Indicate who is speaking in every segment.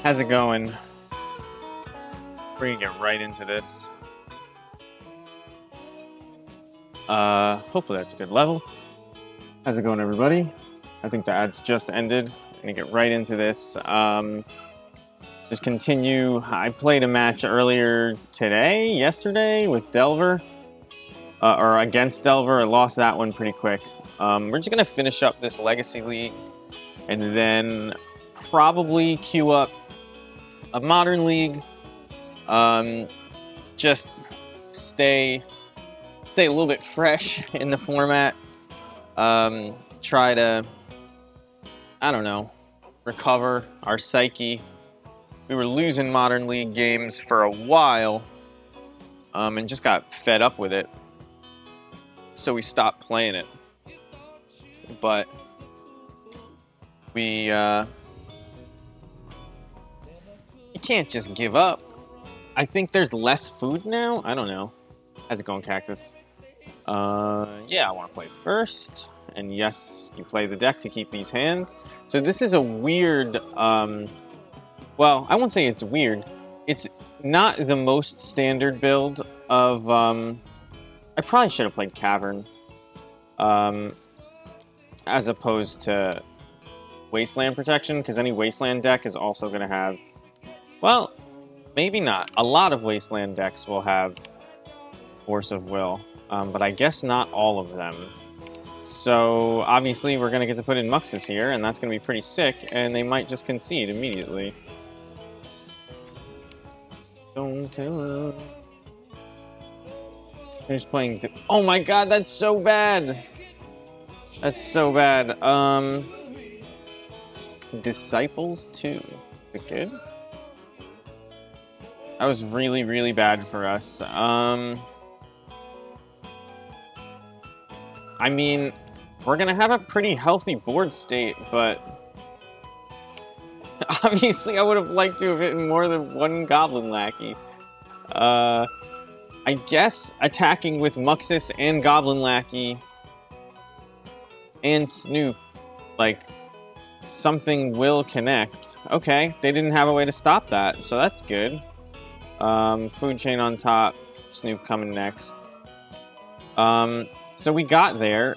Speaker 1: How's it going? We're gonna get right into this. Hopefully that's a good level. How's it going, everybody? I think the ads just ended. I'm gonna get right into this. Just continue. I played a match earlier yesterday with Delver, or against Delver. I lost that one pretty quick. We're just gonna finish up this Legacy League, and then probably queue up a Modern League. Just stay a little bit fresh in the format. Try to, I don't know, recover our psyche. We were losing Modern League games for a while, and just got fed up with it. So we stopped playing it. But you can't just give up. I think there's less food now. I don't know. How's it going, Cactus? Yeah, I want to play first. And yes, you play the deck to keep these hands. So this is a weird, well, I won't say it's weird. It's not the most standard build of, I probably should have played Cavern, as opposed to Wasteland Protection, because any Wasteland deck is also going to have, well, maybe not. A lot of Wasteland decks will have Force of Will, but I guess not all of them. So obviously we're going to get to put in Muxus here, and that's going to be pretty sick, and they might just concede immediately. Don't kill him. They're just playing... Oh my god, that's so bad! That's so bad. Disciples 2. Is it good? That was really, really bad for us. I mean, we're gonna have a pretty healthy board state, but obviously I would have liked to have hit more than one Goblin Lackey. I guess attacking with Muxus and Goblin Lackey and Snoop, like, something will connect. Okay, they didn't have a way to stop that, so that's good. Food chain on top, Snoop coming next. So we got there.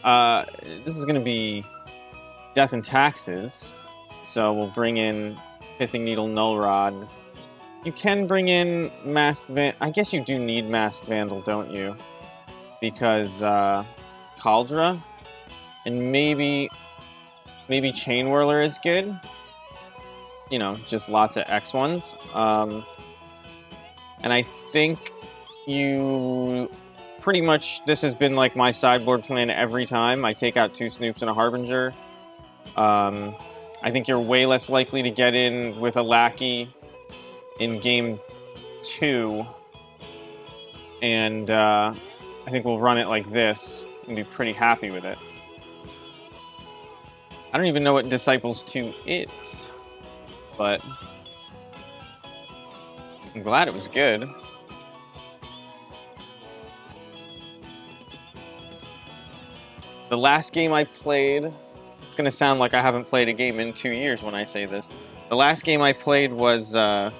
Speaker 1: This is going to be Death and Taxes. So we'll bring in Pithing Needle, Null Rod. You can bring in Masked Vandal. I guess you do need Masked Vandal, don't you? Because Cauldra and maybe Chain Whirler is good. You know, just lots of X1s. And I think you... Pretty much, this has been like my sideboard plan every time. I take out 2 Snoops and a Harbinger. I think you're way less likely to get in with a Lackey in game 2. And I think we'll run it like this and be pretty happy with it. I don't even know what Disciples 2 is, but I'm glad it was good. The last game I played, it's going to sound like I haven't played a game in 2 years when I say this. The last game I played was, like,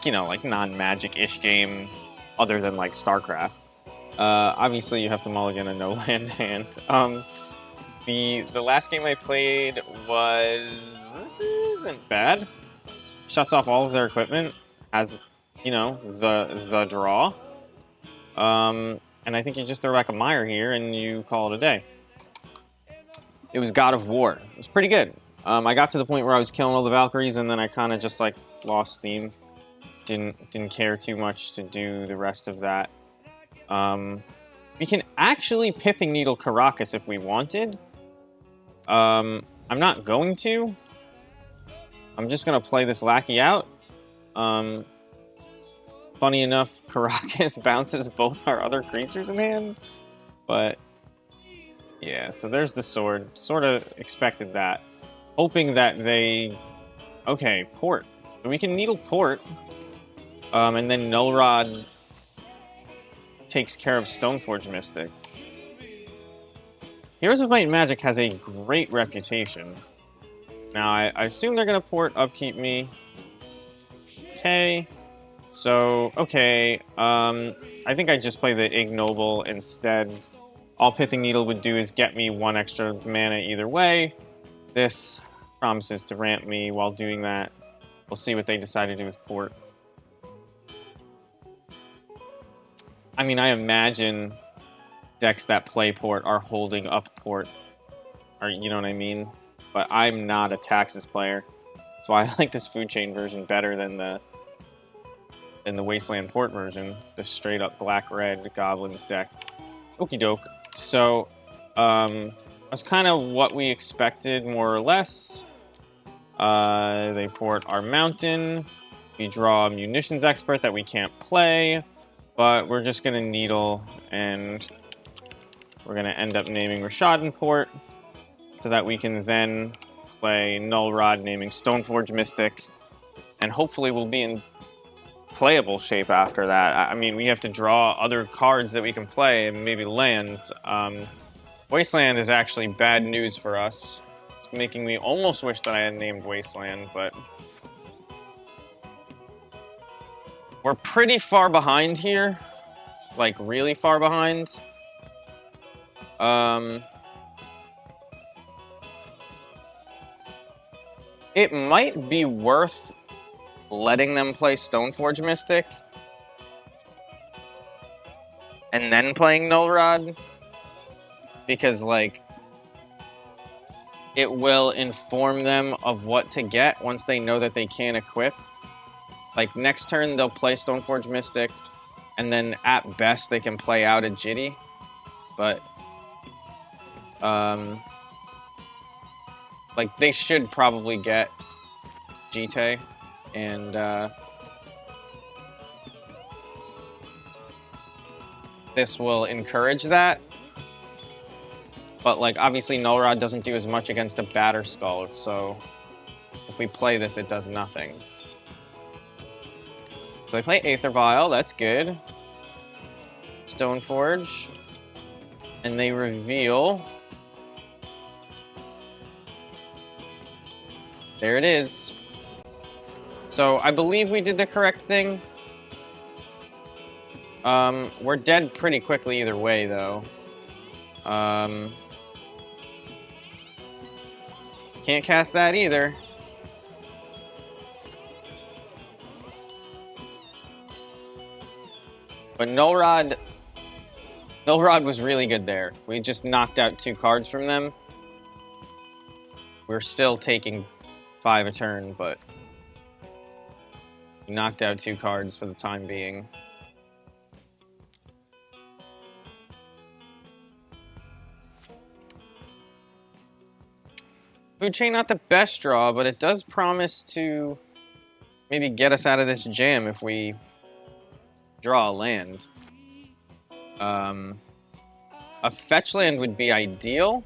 Speaker 1: you know, like non-Magic-ish game other than, like, StarCraft. Obviously, you have to mulligan a no-land hand. The last game I played was... This isn't bad. Shuts off all of their equipment. Has, you know, the draw. And I think you just throw back a Mire here and you call it a day. It was God of War. It was pretty good. I got to the point where I was killing all the Valkyries and then I kind of just like lost steam. Didn't care too much to do the rest of that. We can actually Pithing Needle Caracas if we wanted. I'm not going to. I'm just going to play this Lackey out. Funny enough, Caracas bounces both our other creatures in hand. But, yeah, so there's the sword. Sort of expected that. Hoping that they... Okay, port. So we can Needle Port. And then Null Rod takes care of Stoneforge Mystic. Heroes of Might and Magic has a great reputation Now, I assume they're going to port Upkeep me. Okay. So, okay. I think I just play the Ignoble instead. All Pithing Needle would do is get me 1 extra mana either way. This promises to ramp me while doing that. We'll see what they decide to do with port. I mean, I imagine decks that play port are holding up port. Or, you know what I mean? But I'm not a Taxes player. That's why I like this Food Chain version better than the Wasteland port version. The straight up black-red Goblins deck. Okie doke. So, that's kind of what we expected, more or less. They port our Mountain. We draw a Munitions Expert that we can't play. But we're just going to Needle, and we're going to end up naming Rashadan port, so that we can then play Null Rod, naming Stoneforge Mystic, and hopefully we'll be in playable shape after that. I mean, we have to draw other cards that we can play, and maybe lands. Wasteland is actually bad news for us. It's making me almost wish that I had named Wasteland, but we're pretty far behind here. Like, really far behind. It might be worth letting them play Stoneforge Mystic and then playing Null Rod, because, like, it will inform them of what to get once they know that they can't equip. Like, next turn, they'll play Stoneforge Mystic, and then, at best, they can play out a Jitty. But, like, they should probably get Jite, and, this will encourage that. But, like, obviously Null Rod doesn't do as much against a Batter Skull, so if we play this, it does nothing. So I play Aether Vial, that's good. Stoneforge. And they reveal... There it is. So I believe we did the correct thing. We're dead pretty quickly either way, though. Can't cast that either. But Null Rod was really good there. We just knocked out 2 cards from them. We're still taking 5 a turn, but we knocked out 2 cards for the time being. Food Chain, not the best draw, but it does promise to maybe get us out of this jam if we draw a land. A fetch land would be ideal,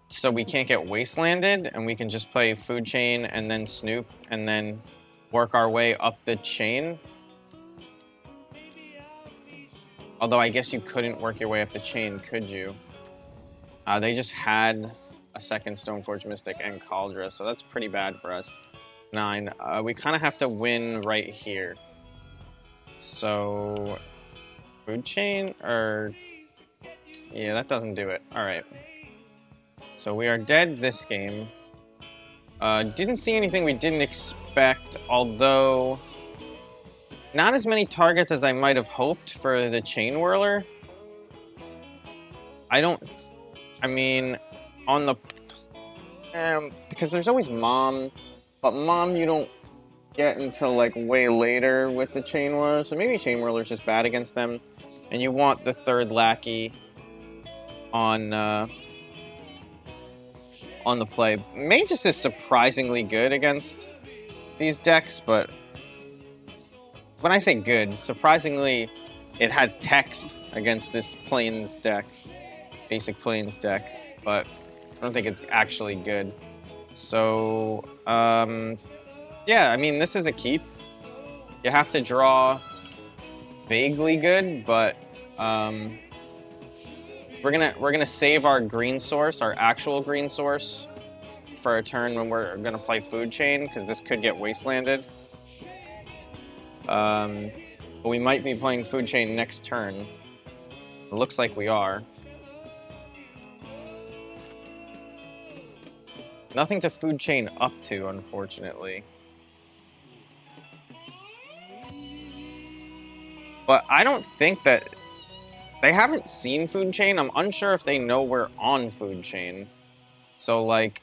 Speaker 1: so we can't get wastelanded, and we can just play Food Chain and then Snoop, and then work our way up the chain. Although I guess you couldn't work your way up the chain, could you? They just had a second Stoneforge Mystic and Kaldra, so that's pretty bad for us. 9. We kind of have to win right here. So, Food Chain, or... Yeah, that doesn't do it. Alright. So we are dead this game. Didn't see anything we didn't expect, although... Not as many targets as I might have hoped for the Chain Whirler. I mean, on the... because there's always Mom, but Mom you don't get until, like, way later with the Chain Whirler, so maybe Chain Whirler's just bad against them, and you want the 3rd Lackey on the play. Magus is surprisingly good against these decks, but when I say good, surprisingly, it has text against this Plains deck, basic Plains deck, but I don't think it's actually good. So, yeah, I mean, this is a keep. You have to draw vaguely good, but we're gonna save our green source, our actual green source, for a turn when we're gonna play Food Chain, because this could get wastelanded. But we might be playing Food Chain next turn. It looks like we are. Nothing to Food Chain up to, unfortunately. But I don't think that... They haven't seen Food Chain. I'm unsure if they know we're on Food Chain. So, like...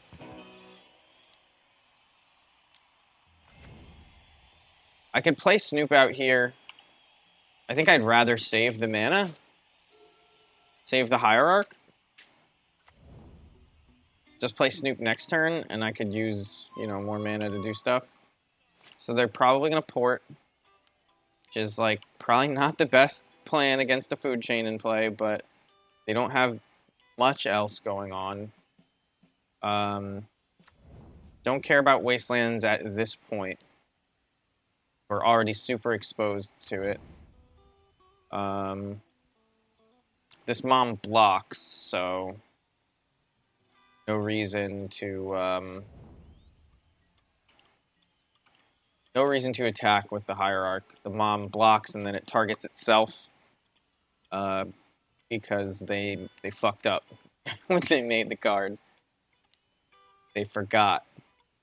Speaker 1: I could play Snoop out here. I think I'd rather save the mana. Save the Hierarch. Just play Snoop next turn, and I could use, you know, more mana to do stuff. So they're probably going to port. Which is, like, probably not the best plan against a Food Chain in play, but they don't have much else going on. Don't care about Wastelands at this point. We're already super exposed to it. This mom blocks, so no reason to attack with the Hierarch. The mom blocks and then it targets itself because they fucked up when they made the card. They forgot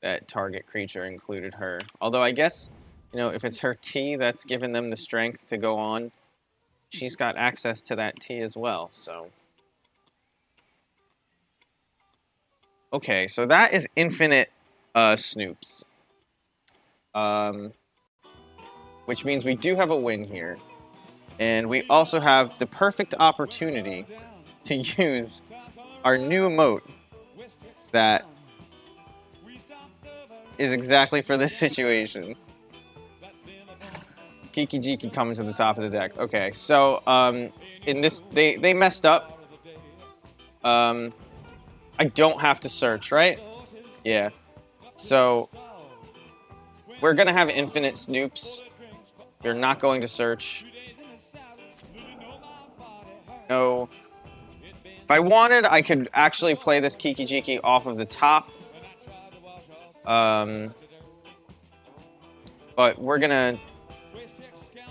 Speaker 1: that target creature included her. Although I guess, you know, if it's her T that's given them the strength to go on, she's got access to that T as well, so. Okay, so that is infinite Snoops. Which means we do have a win here. And we also have the perfect opportunity to use our new emote that is exactly for this situation. Kiki Jiki coming to the top of the deck. Okay, so in this, they messed up. I don't have to search, right? Yeah. So we're gonna have infinite Snoops. We're not going to search. No. If I wanted, I could actually play this Kiki Jiki off of the top. But we're gonna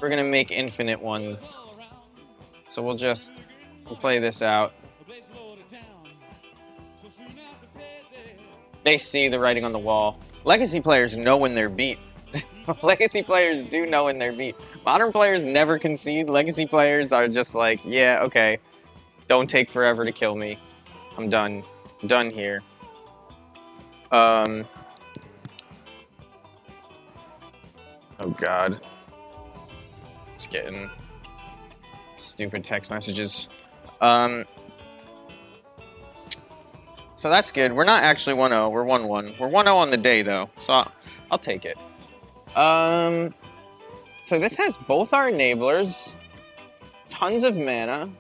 Speaker 1: make infinite ones. So we'll play this out. They see the writing on the wall. Legacy players know when they're beat. Legacy players do know when they're beat. Modern players never concede. Legacy players are just like, yeah, okay. Don't take forever to kill me. I'm done. I'm done here. Oh God. Just getting stupid text messages. So that's good. We're not actually 1-0. We're 1-1. We're 1-0 on the day, though. So I'll take it. So this has both our enablers, tons of mana,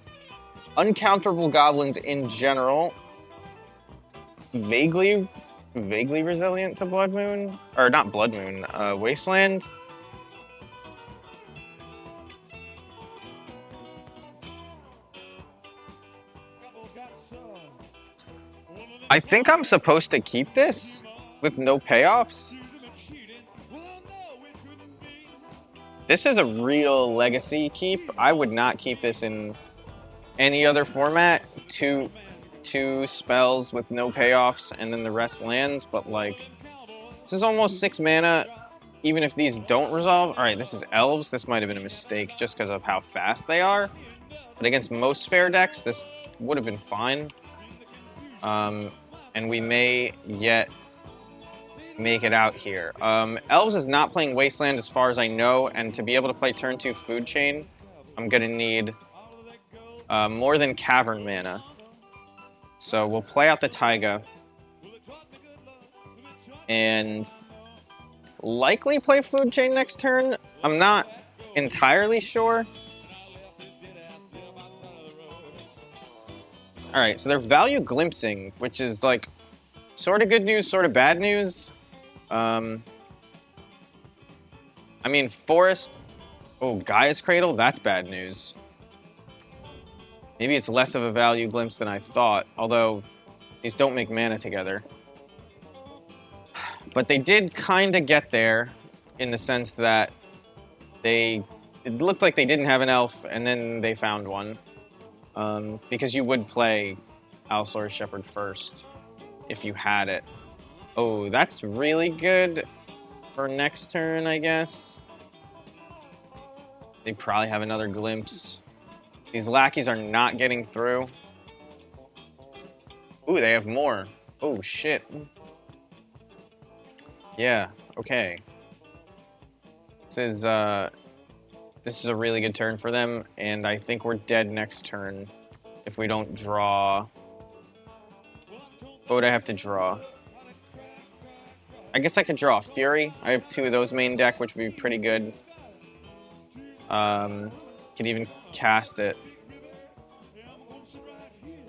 Speaker 1: uncounterable goblins in general, vaguely resilient to Blood Moon, or not Blood Moon, Wasteland. I think I'm supposed to keep this with no payoffs. This is a real legacy keep. I would not keep this in any other format. Two spells with no payoffs and then the rest lands, but like, this is almost 6 mana, even if these don't resolve. All right, this is Elves. This might have been a mistake just because of how fast they are. But against most fair decks, this would have been fine. And we may yet make it out here. Elves is not playing Wasteland as far as I know, and to be able to play turn 2 Food Chain, I'm gonna need more than Cavern mana. So we'll play out the Taiga. And likely play Food Chain next turn. I'm not entirely sure. Alright, so they're value glimpsing, which is like sort of good news, sort of bad news. I mean, Forest... Oh, Gaia's Cradle? That's bad news. Maybe it's less of a value glimpse than I thought, although these don't make mana together. But they did kind of get there in the sense that it looked like they didn't have an elf, and then they found one. Because you would play Allosaurus Shepherd first if you had it. Oh, that's really good for next turn, I guess. They probably have another glimpse. These lackeys are not getting through. Ooh, they have more. Oh, shit. Yeah, okay. This is a really good turn for them, and I think we're dead next turn if we don't draw. What would I have to draw? I guess I could draw a Fury. I have 2 of those main deck, which would be pretty good. Could even cast it.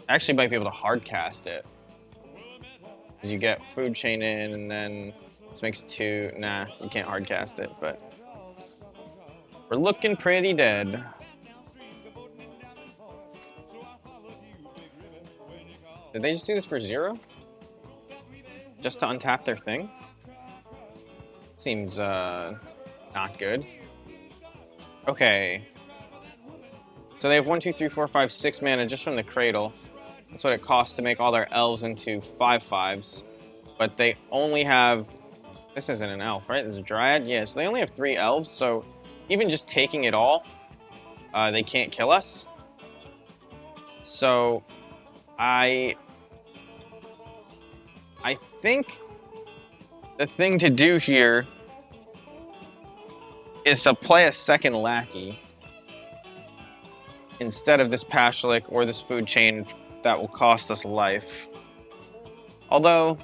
Speaker 1: I actually might be able to hard cast it. Because you get Food Chain in, and then this makes 2. Nah, you can't hard cast it, but we're looking pretty dead. Did they just do this for 0? Just to untap their thing? Seems, not good. Okay. So they have 1, 2, 3, 4, 5, 6 mana just from the Cradle. That's what it costs to make all their elves into 5/5s. But they only have... This isn't an elf, right? This is a Dryad? Yeah, so they only have 3 elves, so even just taking it all, they can't kill us. So I think the thing to do here is to play a second lackey instead of this Pashlik or this Food Chain that will cost us life. Although,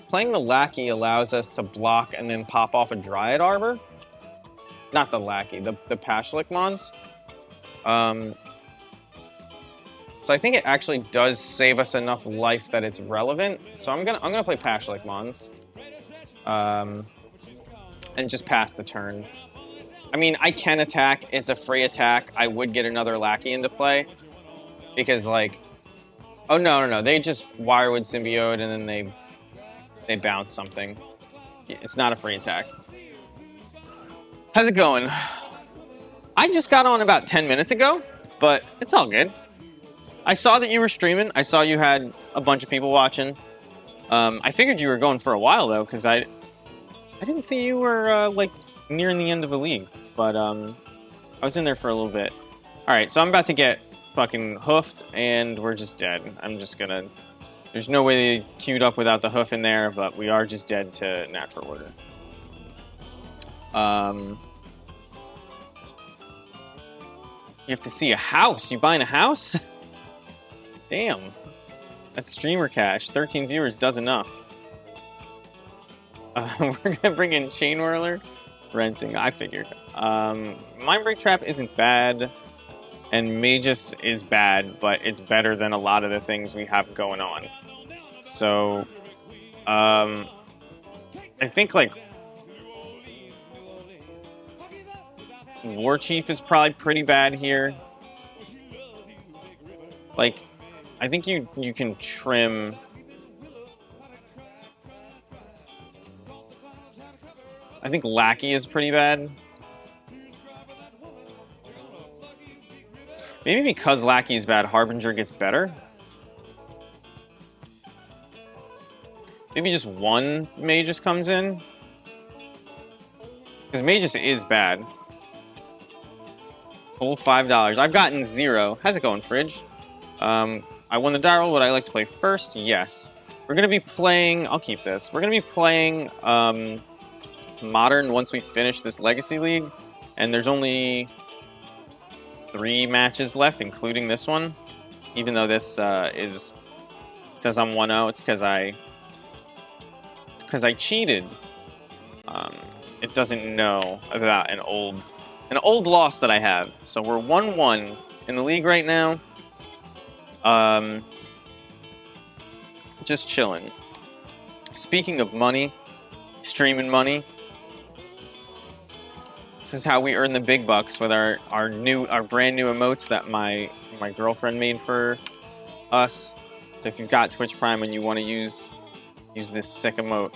Speaker 1: playing the lackey allows us to block and then pop off a Dryad Arbor. Not the lackey, the Pashlik mons. So I think it actually does save us enough life that it's relevant. So I'm gonna play Pashlik mons. And just pass the turn. I mean, I can attack. It's a free attack. I would get another lackey into play. Because, like... Oh, no. They just Wirewood Symbiote and then they bounce something. It's not a free attack. How's it going? I just got on about 10 minutes ago, but it's all good. I saw that you were streaming. I saw you had a bunch of people watching. I figured you were going for a while, though, because I didn't see you were, like, nearing the end of a league. But, I was in there for a little bit. Alright, so I'm about to get fucking hoofed, and we're just dead. I'm just gonna... There's no way they queued up without the hoof in there, but we are just dead to natural order. You have to see a house. You buying a house? Damn. That's streamer cash. 13 viewers does enough. We're gonna bring in Chain Whirler. Renting, I figured. Mindbreak Trap isn't bad. And Magus is bad, but it's better than a lot of the things we have going on. So, I think, like, War Chief is probably pretty bad here. Like, I think you can trim... I think Lackey is pretty bad. Maybe because Lackey is bad, Harbinger gets better? Maybe just one Magus comes in? Because Magus is bad. Full $5. I've gotten 0. How's it going, Fridge? I won the die roll. Would I like to play first? Yes. We're going to be playing... I'll keep this. We're going to be playing Modern once we finish this Legacy League. And there's only 3 matches left, including this one. Even though this it says I'm 1-0, it's because I cheated. It doesn't know about an old loss that I have. So we're 1-1 in the league right now. Just chilling. Speaking of money, streaming money. This is how we earn the big bucks with our brand new emotes that my girlfriend made for us. So if you've got Twitch Prime and you want to use Use this sick emote.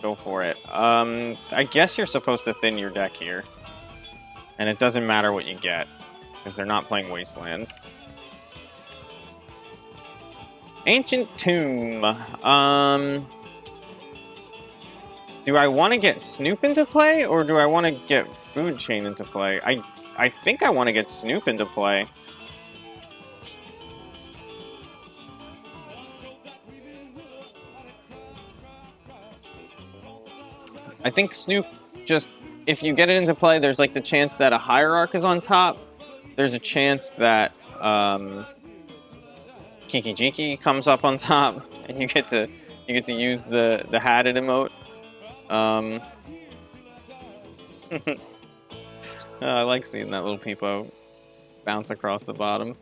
Speaker 1: Go for it. I guess you're supposed to thin your deck here. And it doesn't matter what you get, because they're not playing Wasteland. Ancient Tomb. Do I want to get Snoop into play, or do I want to get Food Chain into play? I think I want to get Snoop into play. I think Snoop just, if you get it into play, there's like the chance that a Hierarch is on top. There's a chance that Kiki Jiki comes up on top, and you get to use the hatted emote. I like seeing that little peepo bounce across the bottom.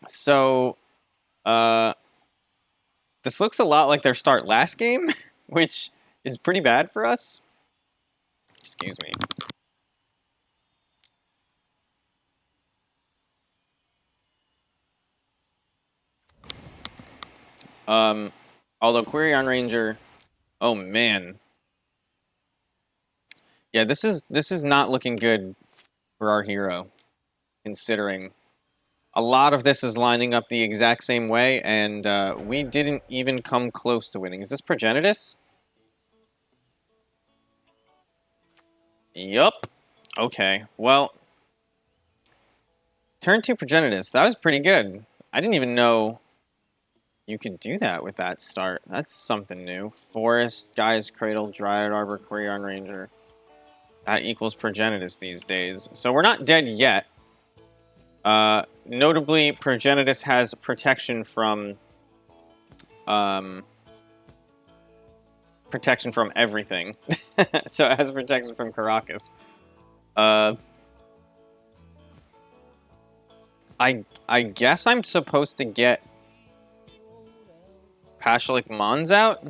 Speaker 1: So, this looks a lot like their start last game, which is pretty bad for us. Excuse me. Although Quirion Ranger, oh man. Yeah, this is not looking good for our hero, considering a lot of this is lining up the exact same way, and we didn't even come close to winning. Is this Progenitus? Yup. Okay, well, turn 2 Progenitus. That was pretty good. I didn't even know you could do that with that start. That's something new. Forest, Guy's Cradle, Dryad Arbor, Quirion Ranger. That equals Progenitus these days. So we're not dead yet. Notably, Progenitus has protection from everything. So it has protection from Caracas. I guess I'm supposed to get Pashalik Mons out.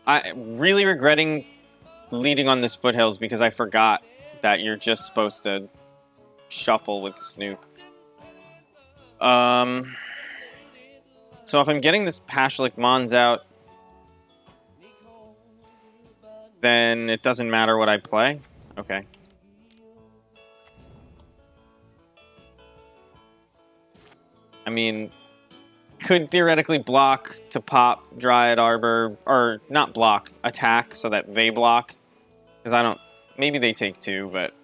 Speaker 1: I'm really regretting leading on this Foothills because I forgot that you're just supposed to shuffle with Snoop. So if I'm getting this Pashalik Mons out, then it doesn't matter what I play? Okay. I mean, could theoretically block to pop Dryad Arbor, or not block, attack so that they block. Because I don't, maybe they take 2, but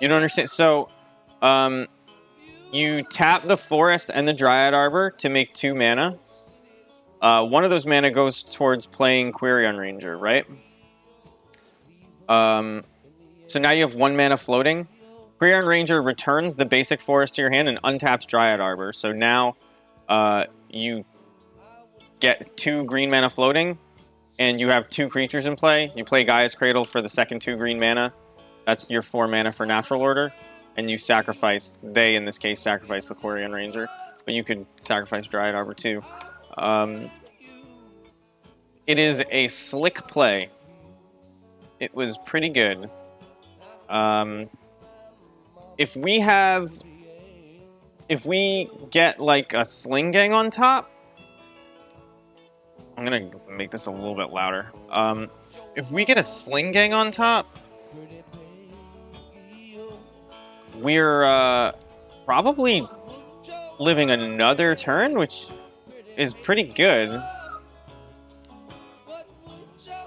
Speaker 1: you don't understand. So, you tap the Forest and the Dryad Arbor to make 2 mana. One of those mana goes towards playing Quirion Ranger, right? So now you have 1 mana floating. Quirion Ranger returns the basic forest to your hand and untaps Dryad Arbor. So now you get 2 green mana floating, and you have 2 creatures in play. You play Gaia's Cradle for the second 2 green mana. That's your 4 mana for Natural Order. And you sacrifice, they in this case sacrifice the Quirion Ranger. But you could sacrifice Dryad Arbor too. It is a slick play. It was pretty good. If we get like a Sling Gang on top, I'm gonna make this a little bit louder. If we get a Sling Gang on top, we're probably living another turn, which is pretty good.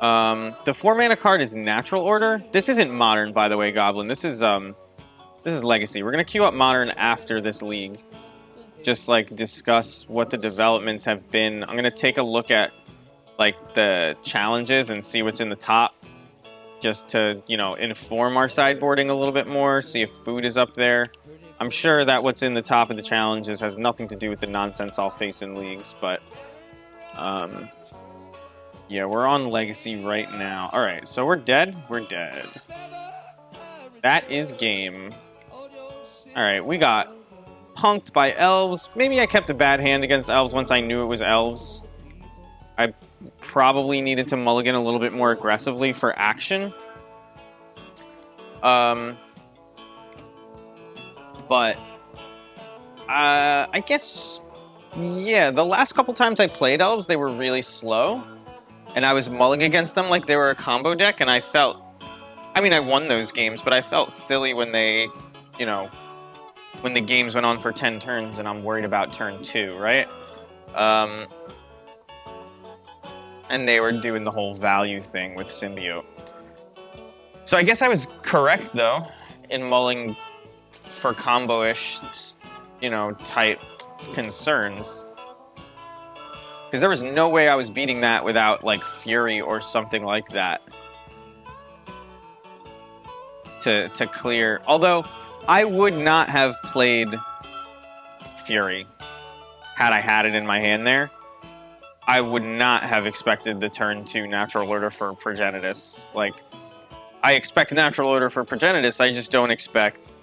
Speaker 1: The 4 mana card is Natural Order. This isn't Modern, by the way, Goblin. This is Legacy. We're gonna queue up Modern after this league. Just like discuss what the developments have been. I'm gonna take a look at like the challenges and see what's in the top, just to, you know, inform our sideboarding a little bit more. See if food is up there. I'm sure that what's in the top of the challenges has nothing to do with the nonsense I'll face in leagues, but yeah, we're on Legacy right now. All right, so we're dead. We're dead. That is game. All right, we got punked by elves. Maybe I kept a bad hand against elves once I knew it was elves. I probably needed to mulligan a little bit more aggressively for action. But I guess, yeah, the last couple times I played elves, they were really slow, and I was mulling against them like they were a combo deck, and I felt, I mean, I won those games, but I felt silly when they, you know, when the games went on for 10 turns and I'm worried about turn 2, right? And they were doing the whole value thing with Symbiote. So I guess I was correct, though, in mulling for combo-ish, you know, type concerns. Because there was no way I was beating that without, like, Fury or something like that. To clear. Although, I would not have played Fury had I had it in my hand there. I would not have expected the turn 2 natural order for Progenitus. Like, I expect natural order for Progenitus, I just don't expect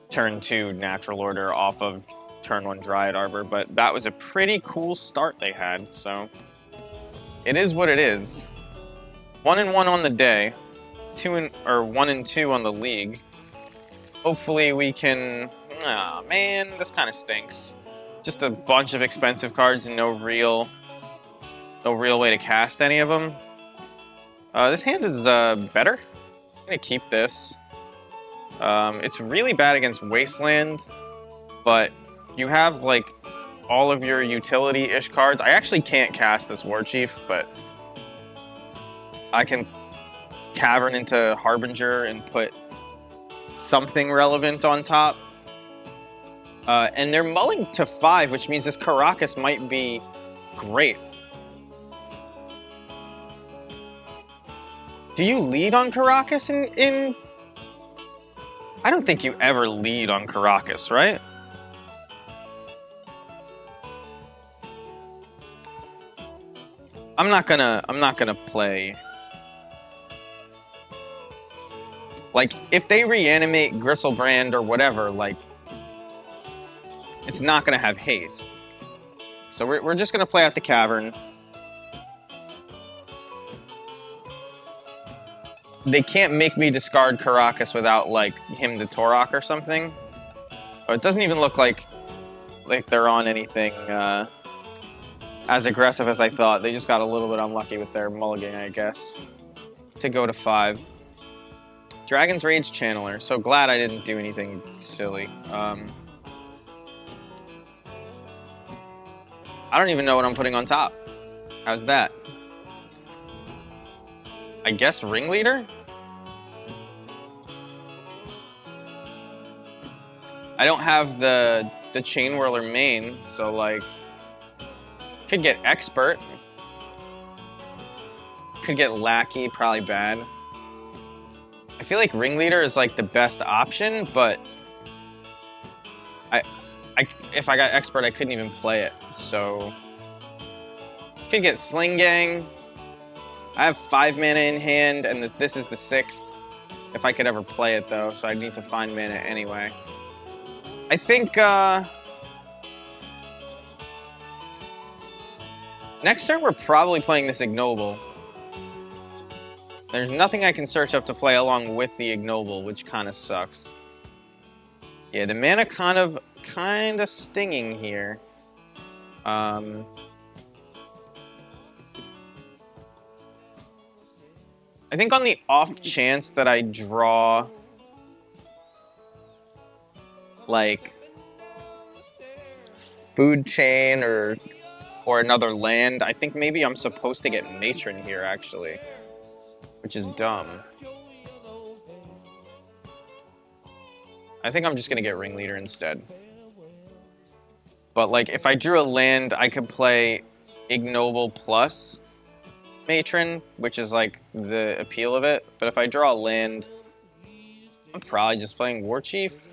Speaker 1: turn 2 natural order off of turn 1 Dryad Arbor, but that was a pretty cool start they had, so it is what it is. 1-1 on the day, 1-2 on the league. Hopefully we can... Aw, man, this kind of stinks. Just a bunch of expensive cards and no real way to cast any of them. This hand is better. I'm gonna keep this. It's really bad against Wasteland, but you have like all of your utility-ish cards. I actually can't cast this War Chief, but I can Cavern into Harbinger and put something relevant on top. And they're mulling to 5, which means this Caracas might be great. Do you lead on Caracas in... I don't think you ever lead on Caracas, right? I'm not gonna play... Like, if they reanimate Gristlebrand or whatever, like, it's not gonna have haste. So we're just gonna play out the Cavern. They can't make me discard Caracas without, like, Hymn to Torok or something. But it doesn't even look like they're on anything as aggressive as I thought. They just got a little bit unlucky with their mulligan, I guess, to go to 5. Dragon's Rage Channeler. So glad I didn't do anything silly. I don't even know what I'm putting on top. How's that? I guess Ringleader? I don't have the Chain Whirler main, so like... Could get Expert. Could get Lackey, probably bad. I feel like Ringleader is like the best option, but... if I got Expert, I couldn't even play it, so... Could get Sling Gang. I have 5 mana in hand, and this is the 6th. If I could ever play it, though, so I need to find mana anyway. I think, next turn, we're probably playing this Ignoble. There's nothing I can search up to play along with the Ignoble, which kind of sucks. Yeah, the mana kind of stinging here. I think on the off chance that I draw, like, Food Chain or another land, I think maybe I'm supposed to get Matron here, actually, which is dumb. I think I'm just gonna get Ringleader instead. But, like, if I drew a land, I could play Ignoble plus Matron, which is, like, the appeal of it. But if I draw a land, I'm probably just playing War Chief.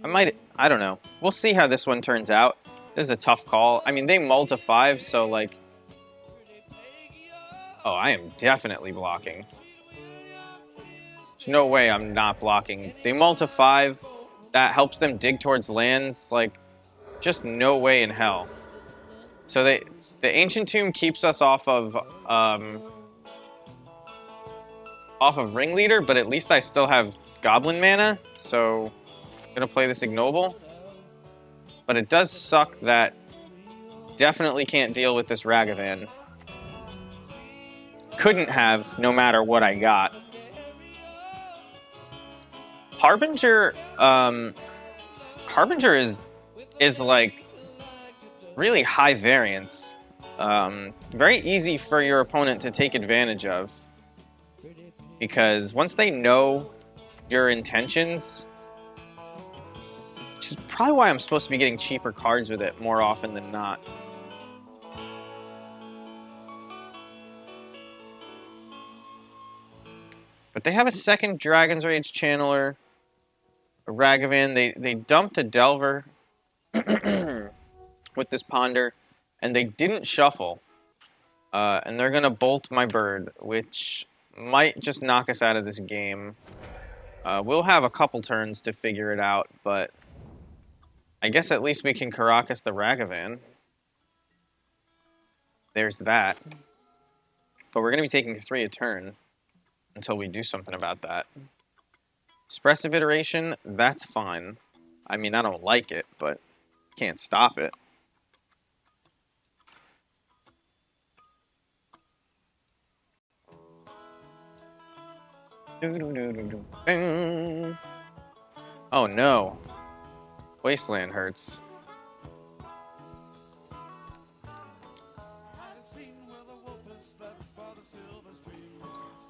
Speaker 1: I don't know. We'll see how this one turns out. This is a tough call. I mean, they mull to 5, so, like... Oh, I am definitely blocking. There's no way I'm not blocking. They mull to 5. That helps them dig towards lands. Like, just no way in hell. So the Ancient Tomb keeps us off of off of Ringleader, but at least I still have Goblin mana, so I'm gonna play this Ignoble. But it does suck that definitely can't deal with this Ragavan. Couldn't have, no matter what I got. Harbinger, Harbinger is like really high variance. Very easy for your opponent to take advantage of. Because once they know your intentions, which is probably why I'm supposed to be getting cheaper cards with it more often than not. But they have a second Dragon's Rage Channeler, a Ragavan. They dumped a Delver with this Ponder, and they didn't shuffle. And they're going to bolt my bird, which might just knock us out of this game. We'll have a couple turns to figure it out, but I guess at least we can Karakas the Ragavan. There's that. But we're going to be taking 3 a turn until we do something about that. Expressive Iteration, that's fine. I mean, I don't like it, but can't stop it. Oh no. Wasteland hurts.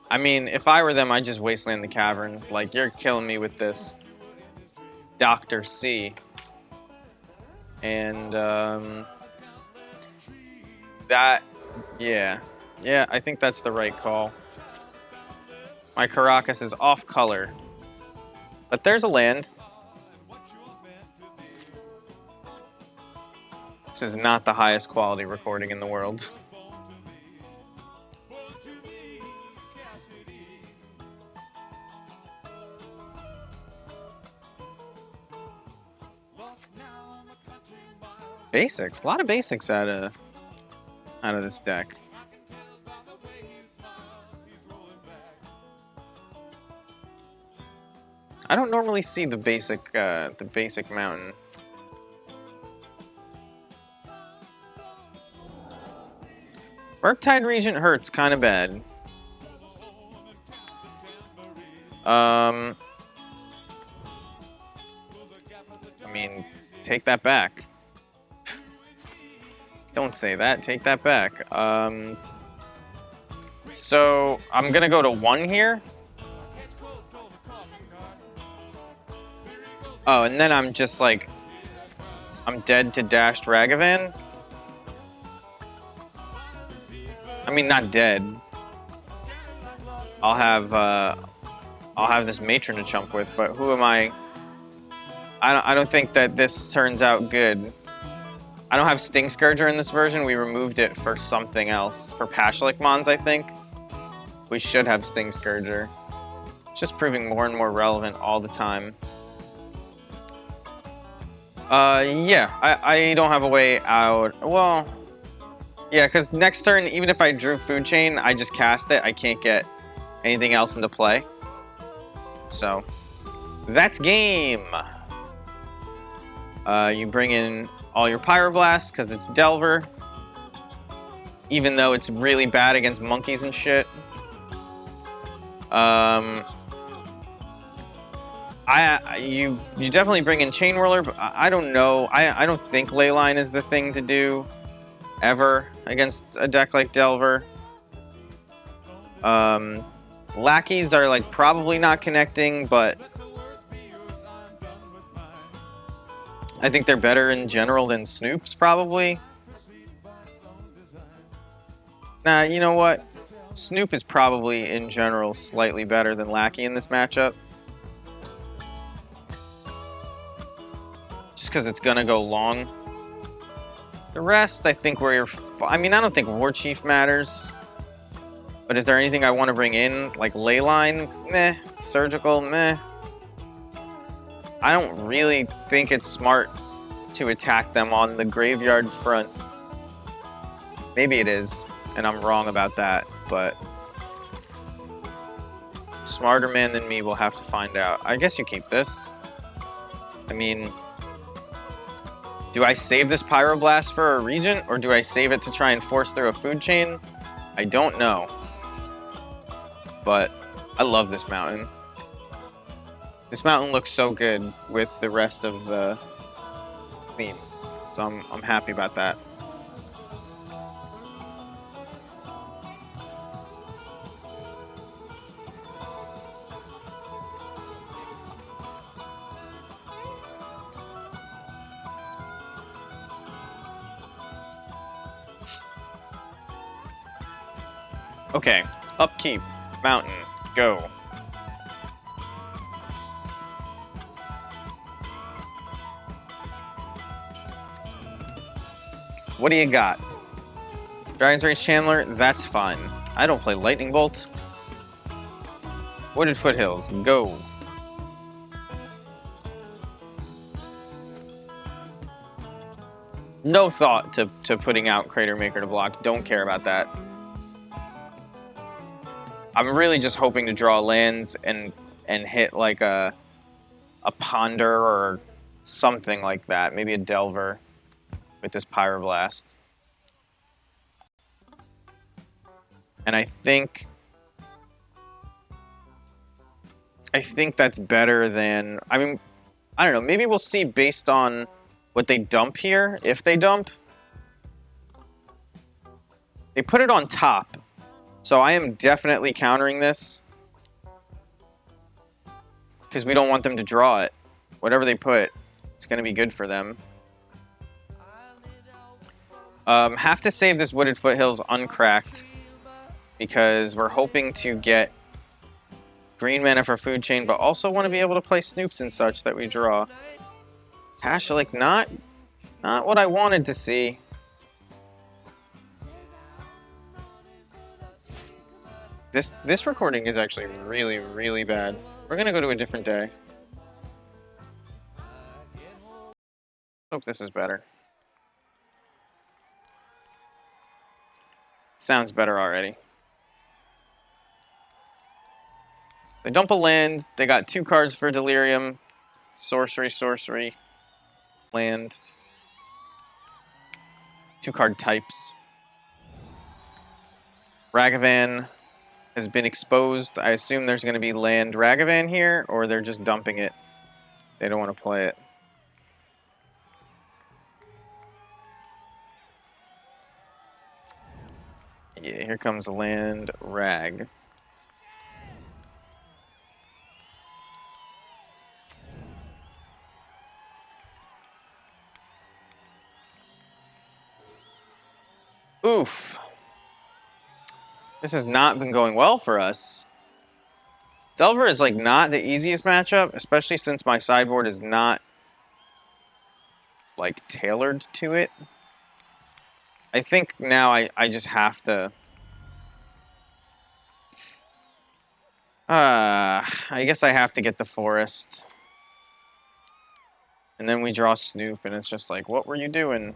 Speaker 1: I mean, if I were them, I'd just Wasteland the Cavern. Like, you're killing me with this Dr. C. And, that, yeah. Yeah, I think that's the right call. My Karakas is off color. But there's a land. This is not the highest quality recording in the world. Basics. A lot of basics out of this deck. I don't normally see the basic mountain. Murktide Regent hurts kind of bad. I mean, take that back. Don't say that. Take that back. So I'm gonna go to 1 here. Oh, and then I'm just like, I'm dead to dashed Ragavan. I mean, not dead. I'll have this Matron to chump with, but who am I? I don't think that this turns out good. I don't have Sting Scourger in this version. We removed it for something else. For Pashlik Mons, I think. We should have Sting Scourger. It's just proving more and more relevant all the time. Yeah, I don't have a way out. Well, yeah, because next turn, even if I drew Food Chain, I just cast it. I can't get anything else into play. So, that's game. You bring in all your Pyroblasts because it's Delver. Even though it's really bad against monkeys and shit. You definitely bring in Chain Whirler, but I don't know. I don't think Leyline is the thing to do ever against a deck like Delver. Lackeys are like probably not connecting, but I think they're better in general than Snoop's probably. Nah, you know what? Snoop is probably in general slightly better than Lackey in this matchup. Just because it's gonna go long. The rest, I think I mean, I don't think War Chief matters. But is there anything I want to bring in? Like Leyline? Meh. Surgical? Meh. I don't really think it's smart to attack them on the graveyard front. Maybe it is, and I'm wrong about that, but smarter man than me will have to find out. I guess you keep this. I mean, do I save this Pyroblast for a Regent, or do I save it to try and force through a food chain? I don't know. But I love this mountain. This mountain looks so good with the rest of the theme. So I'm happy about that. Okay, upkeep, mountain, go. What do you got? Dragon's Rage Chandler, that's fine. I don't play Lightning Bolt. Wooded Foothills, go. No thought to putting out Crater Maker to block. Don't care about that. I'm really just hoping to draw lands and hit like a Ponder or something like that. Maybe a Delver with this Pyroblast. And I think that's better than, I mean, I don't know, maybe we'll see based on what they dump here, if they dump. They put it on top, so I am definitely countering this because we don't want them to draw it. Whatever they put, it's going to be good for them. Have to save this Wooded Foothills uncracked because we're hoping to get green mana for food chain, but also want to be able to play Snoops and such that we draw. Tashalik, not what I wanted to see. This recording is actually really, really bad. We're gonna go to a different day. Hope this is better. Sounds better already. They dump a land. They got 2 cards for Delirium. Sorcery, land. 2 card types. Ragavan has been exposed. I assume there's going to be land Ragavan here, or they're just dumping it. They don't want to play it. Yeah, here comes land Rag. Oof. This has not been going well for us. Delver is like not the easiest matchup, especially since my sideboard is not like tailored to it. I think now I just have to... I guess I have to get the forest. And then we draw Snoop, and it's just like, what were you doing?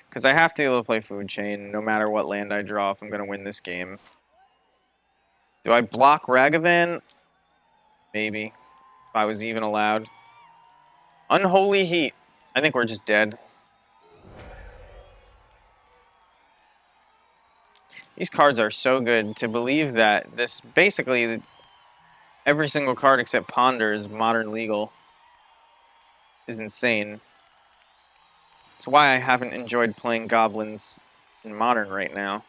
Speaker 1: Because I have to be able to play Food Chain no matter what land I draw if I'm going to win this game. Do I block Ragavan? Maybe. If I was even allowed. Unholy Heat. I think we're just dead. These cards are so good to believe that this basically every single card except Ponder is modern legal is insane. That's why I haven't enjoyed playing Goblins in Modern right now.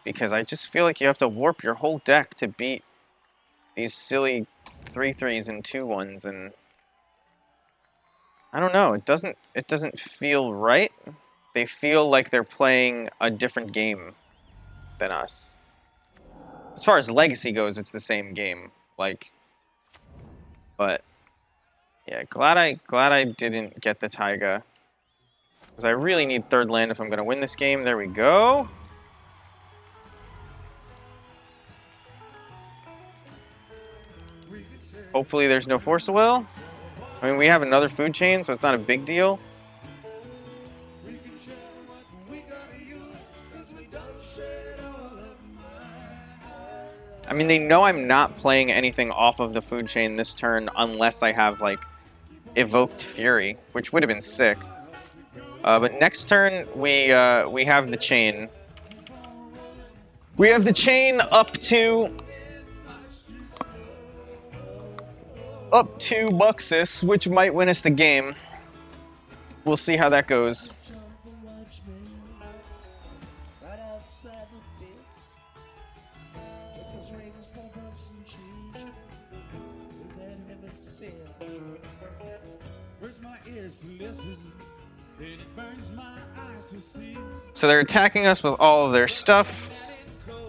Speaker 1: Because I just feel like you have to warp your whole deck to beat these silly 3/3s and 2/1s, and I don't know, it doesn't feel right. They feel like they're playing a different game than us. As far as Legacy goes, it's the same game. Like, but yeah, glad I didn't get the Taiga. Because I really need 3rd land if I'm going to win this game. There we go. Hopefully there's no Force of Will. I mean, we have another food chain, so it's not a big deal. mean, they know I'm not playing anything off of the food chain this turn unless I have, like, Evoked Fury, which would have been sick. But next turn, we have the chain. We have the chain up to Muxus, which might win us the game. We'll see how that goes. So they're attacking us with all of their stuff.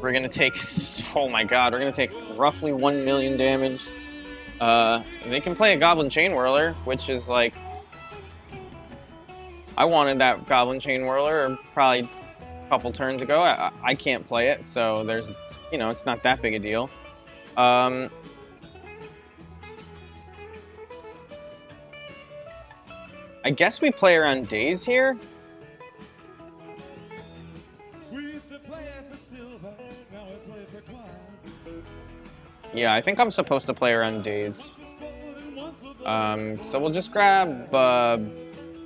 Speaker 1: We're gonna take, oh my god, we're gonna take roughly 1 million damage. They can play a Goblin Chain Whirler, which is like, I wanted that Goblin Chain Whirler probably a couple turns ago. I can't play it, so there's, you know, it's not that big a deal. I guess we play around days here. Yeah, I think I'm supposed to play around days. So we'll just grab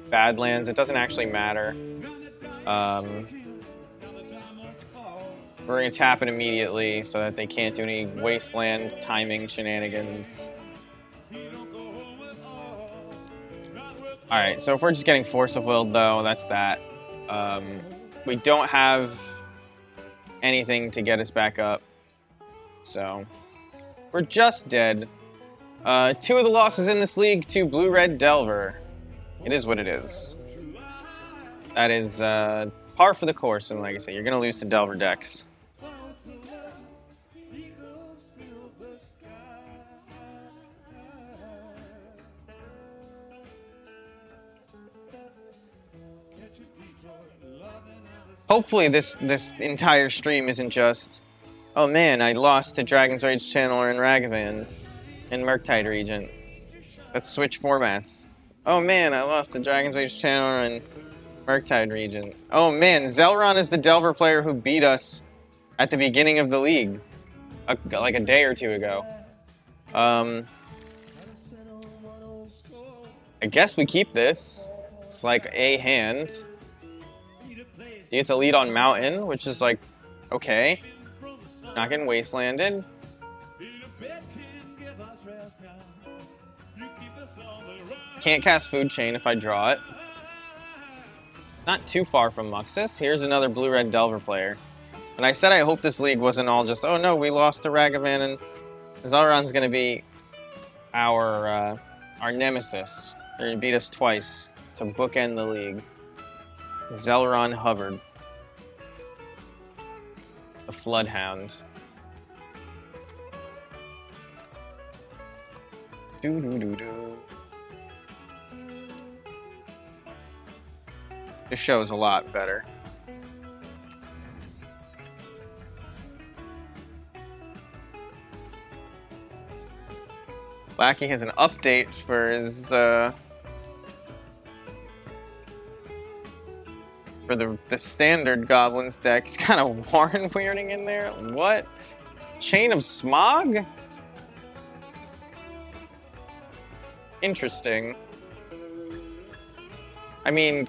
Speaker 1: Badlands. It doesn't actually matter. We're going to tap it immediately so that they can't do any Wasteland timing shenanigans. Alright, so if we're just getting Force of Will, though, that's that. We don't have anything to get us back up. So we're just dead. 2 of the losses in this league to Blue-Red Delver. It is what it is. That is par for the course in Legacy. You're going to lose to Delver decks. Hopefully this entire stream isn't just, oh man, I lost to Dragon's Rage Channeler and Ragavan and Murktide Regent. Let's switch formats. Oh man, I lost to Dragon's Rage Channeler and Murktide Regent. Oh man, Zelron is the Delver player who beat us at the beginning of the league, like a day or two ago. I guess we keep this. It's like a hand. You get to lead on Mountain, which is like, okay. Not getting Wastelanded. Can't cast Food Chain if I draw it. Not too far from Muxus. Here's another Blue-Red Delver player. And I said I hope this league wasn't all just, oh no, we lost to Ragavan and Zelron's going to be our nemesis. They're going to beat us twice to bookend the league. Zelron Hubbard. The Floodhound. Doo-doo-doo-doo. This show is a lot better. Lackey has an update for his for the standard Goblins deck. He's kind of Warren weirding in there. What? Chain of Smog? Interesting. I mean,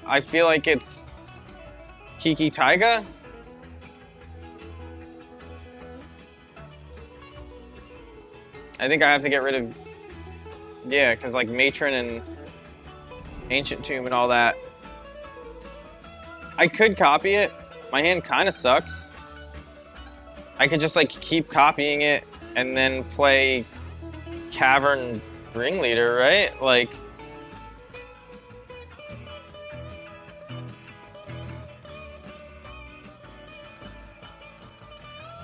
Speaker 1: I feel like it's Kiki Taiga. I think I have to get rid of... Yeah, because like Matron and Ancient Tomb and all that. I could copy it. My hand kind of sucks. I could just like keep copying it and then play Cavern Ringleader, right? Like...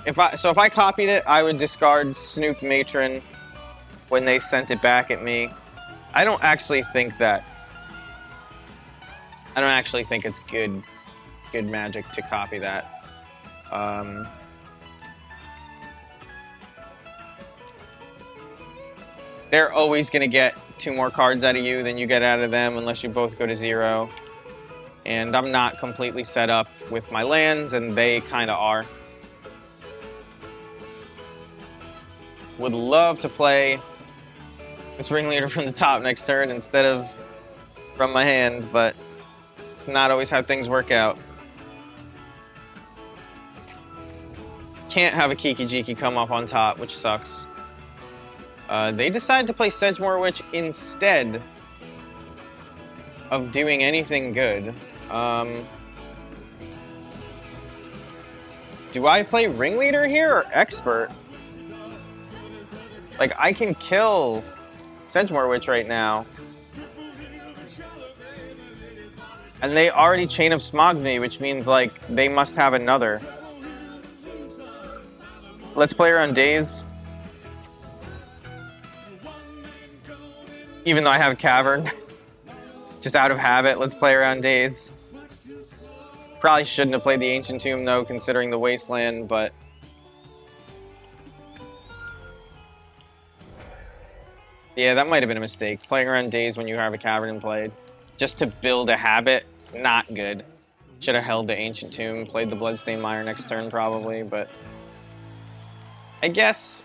Speaker 1: If I copied it, I would discard Snoop Matron when they sent it back at me. I don't actually think it's good magic to copy that. They're always going to get 2 more cards out of you than you get out of them unless you both go to 0. And I'm not completely set up with my lands, and they kind of are. would love to play this ringleader from the top next turn instead of from my hand, but it's not always how things work out. Can't have a Kiki Jiki come up on top, which sucks. They decide to play Sedgemoor Witch instead of doing anything good. Do I play Ringleader here or Expert? Like, I can kill Sedgemoor Witch right now. And they already Chain of Smogged me, which means, like, they must have another. Let's play her on Daze. Even though I have Cavern. Just out of habit, let's play her on Daze. Probably shouldn't have played the Ancient Tomb, though, considering the Wasteland, but... yeah, that might have been a mistake. Playing her on Daze when you have a Cavern in play. Just to build a habit, not good. Should have held the Ancient Tomb, played the Bloodstained Mire next turn, probably, but... I guess...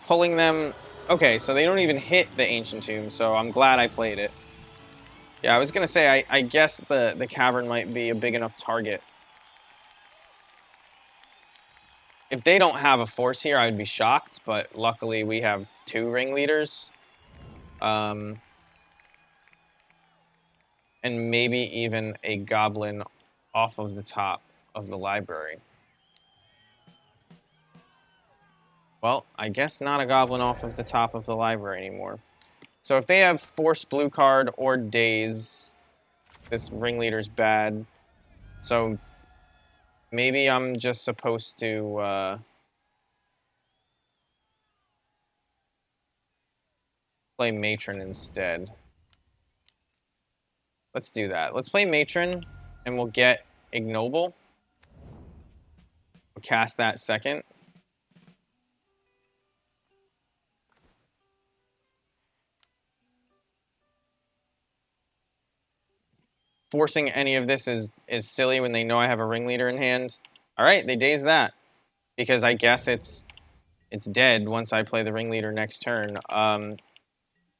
Speaker 1: pulling them... okay, so they don't even hit the Ancient Tomb, so I'm glad I played it. Yeah, I was going to say, I guess the Cavern might be a big enough target. If they don't have a force here, I would be shocked, but luckily we have 2 ringleaders. And maybe even a goblin off of the top of the library. Well, I guess not a goblin off of the top of the library anymore. So if they have Force Blue card or Daze, this ringleader's bad. So maybe I'm just supposed to play Matron instead. Let's do that. Let's play Matron, and we'll get Ignoble. We'll cast that second. Forcing any of this is silly when they know I have a ringleader in hand. All right, they daze that because I guess it's dead once I play the ringleader next turn, or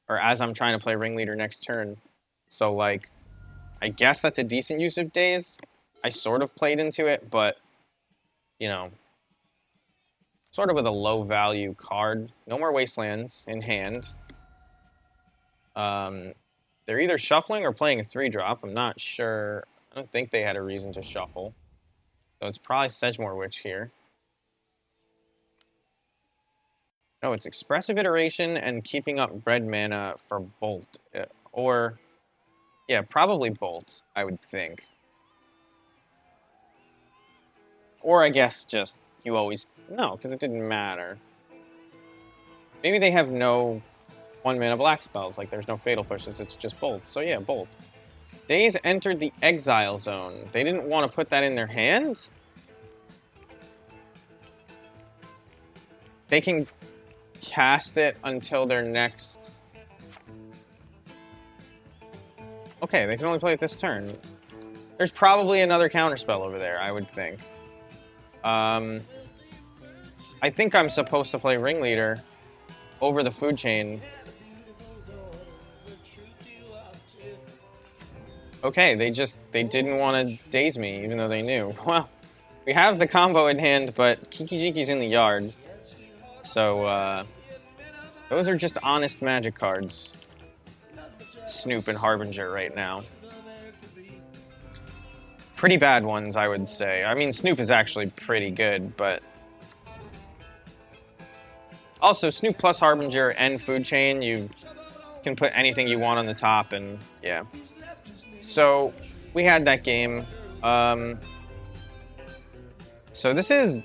Speaker 1: as I'm trying to play ringleader next turn. So like, I guess that's a decent use of daze. I sort of played into it, but you know, sort of with a low value card. No more Wastelands in hand. They're either shuffling or playing a 3-drop. I'm not sure. I don't think they had a reason to shuffle. So it's probably Sedgemoor Witch here. No, it's Expressive Iteration and keeping up red mana for Bolt. Or, yeah, probably Bolt, I would think. Or I guess just you always... no, because it didn't matter. Maybe they have no 1-mana black spells, like there's no fatal pushes, it's just bolts. So yeah, bolt. Daze entered the exile zone. They didn't want to put that in their hand? They can cast it until their next... okay, they can only play it this turn. There's probably another counterspell over there, I would think. I think I'm supposed to play Ringleader over the food chain. Okay, they didn't want to daze me, even though they knew. Well, we have the combo in hand, but Kiki Jiki's in the yard. So, those are just honest Magic cards. Snoop and Harbinger right now. Pretty bad ones, I would say. I mean, Snoop is actually pretty good, but... also, Snoop plus Harbinger and Food Chain, you can put anything you want on the top, and yeah. So, we had that game. So this is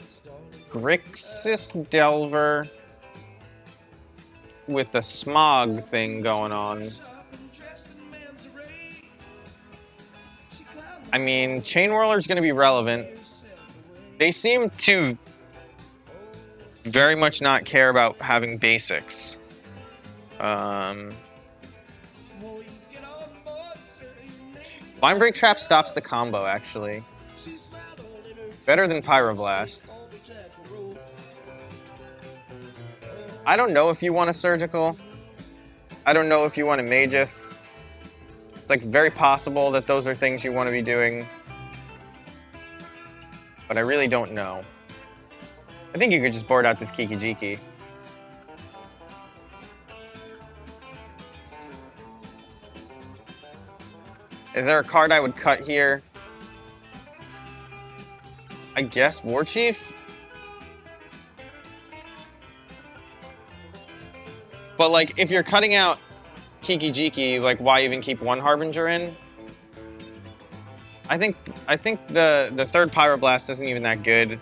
Speaker 1: Grixis Delver with the smog thing going on. I mean, Chain Whirler's going to be relevant. They seem to very much not care about having basics. Mindbreak Trap stops the combo, actually. Better than Pyroblast. I don't know if you want a Surgical. I don't know if you want a Magus. It's like very possible that those are things you want to be doing. But I really don't know. I think you could just board out this Kiki-Jiki. Is there a card I would cut here? I guess War Chief? But like, if you're cutting out Kiki-Jiki, like, why even keep one Harbinger in? I think the third Pyroblast isn't even that good.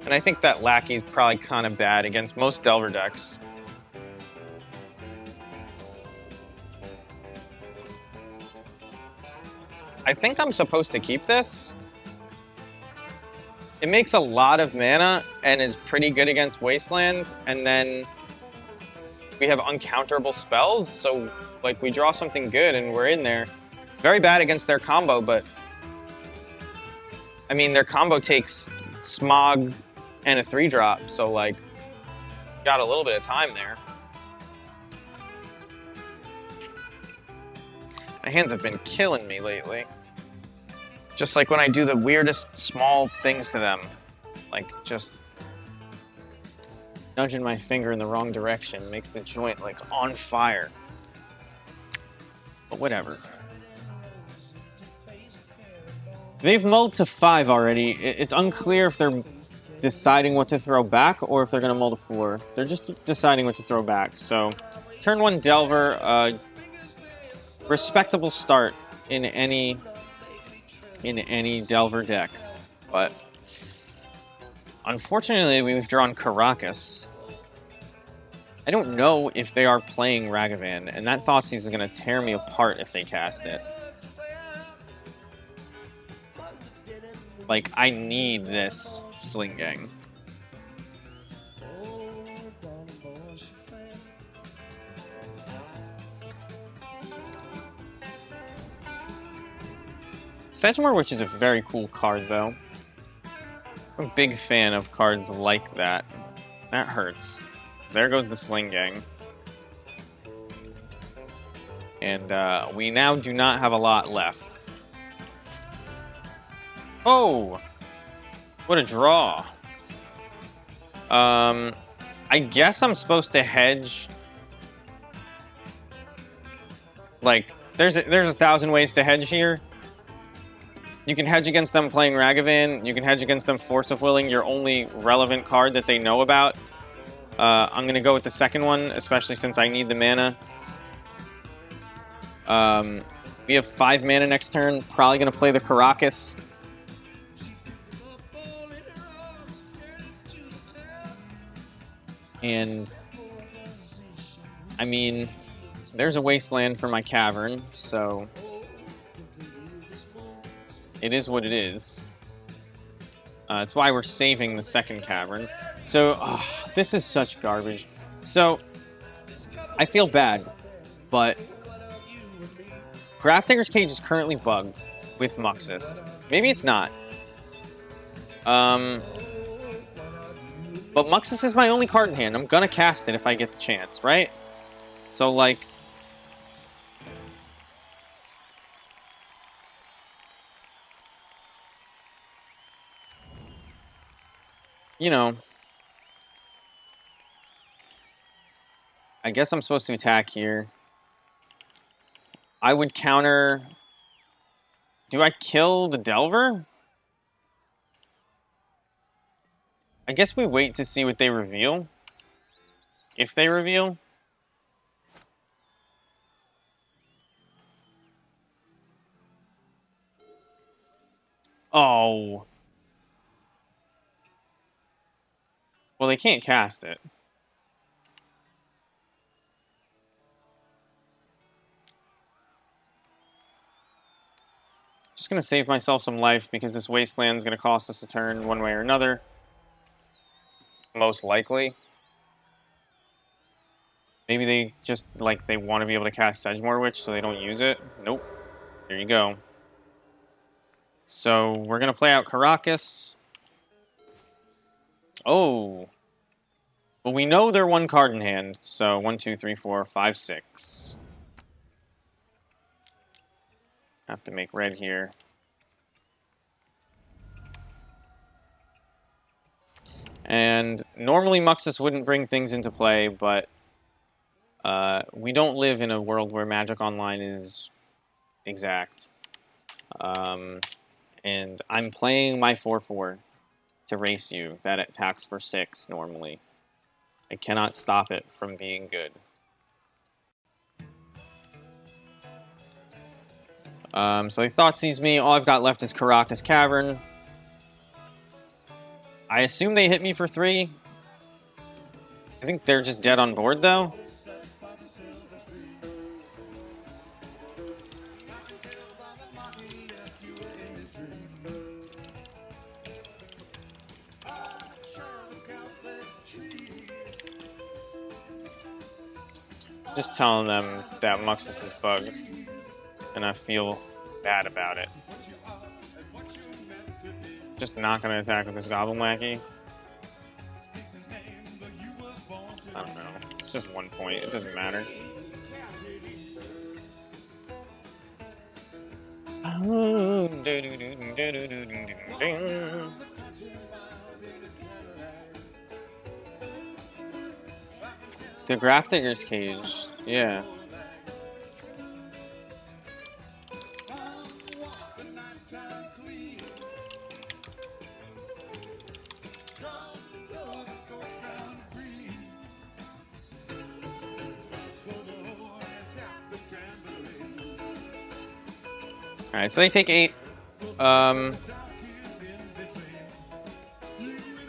Speaker 1: And I think that Lackey's probably kind of bad against most Delver decks. I think I'm supposed to keep this. It makes a lot of mana and is pretty good against Wasteland, and then we have uncounterable spells, so like we draw something good and we're in there. Very bad against their combo, but I mean their combo takes Smog and a 3-drop, so like got a little bit of time there. My hands have been killing me lately. Just like when I do the weirdest small things to them. Like just nudging my finger in the wrong direction makes the joint like on fire. But whatever. They've mulled to 5 already. It's unclear if they're deciding what to throw back or if they're going to mull to 4. They're just deciding what to throw back. So turn 1 Delver, respectable start in any Delver deck, but unfortunately we've drawn Caracas. I don't know if they are playing Ragavan, and that Thoughtseize is going to tear me apart if they cast it. Like, I need this Sling Gang. Sedgemoor Witch is a very cool card, though. I'm a big fan of cards like that. That hurts. There goes the Sling Gang. And we now do not have a lot left. Oh! What a draw. I guess I'm supposed to hedge. Like, there's a 1,000 ways to hedge here. You can hedge against them playing Ragavan. You can hedge against them Force of Willing, your only relevant card that they know about. I'm going to go with the second one, especially since I need the mana. We have 5 mana next turn. Probably going to play the Caracas. And, I mean, there's a Wasteland for my Cavern, so it is what it is. It's why we're saving the second Cavern. So, this is such garbage. So, I feel bad, but Grafdigger's Cage is currently bugged with Muxus. Maybe it's not. But Muxus is my only card in hand. I'm gonna cast it if I get the chance, right? So, like, you know, I guess I'm supposed to attack here. I would counter... Do I kill the Delver? I guess we wait to see what they reveal. If they reveal. Oh. Well, they can't cast it. Just gonna save myself some life because this Wasteland's gonna cost us a turn one way or another. Most likely. Maybe they just, like, they want to be able to cast Sedgemoor Witch so they don't use it. Nope. There you go. So, we're going to play out Caracas. Oh. Well, we know they're one card in hand, so 1, 2, 3, 4, 5, 6. Have to make red here. And normally Muxus wouldn't bring things into play, but we don't live in a world where Magic Online is exact. And I'm playing my 4/4 to race you. That attacks for 6 normally. I cannot stop it from being good. So he Thoughtseize me. All I've got left is Caracas Cavern. I assume they hit me for 3. I think they're just dead on board, though. Just telling them that Muxus is bugged, and I feel bad about it. Just not going to attack with this Goblin Wacky. I don't know. It's just 1 point. It doesn't matter. The Grafdigger's Cage. Yeah. Alright, so they take 8.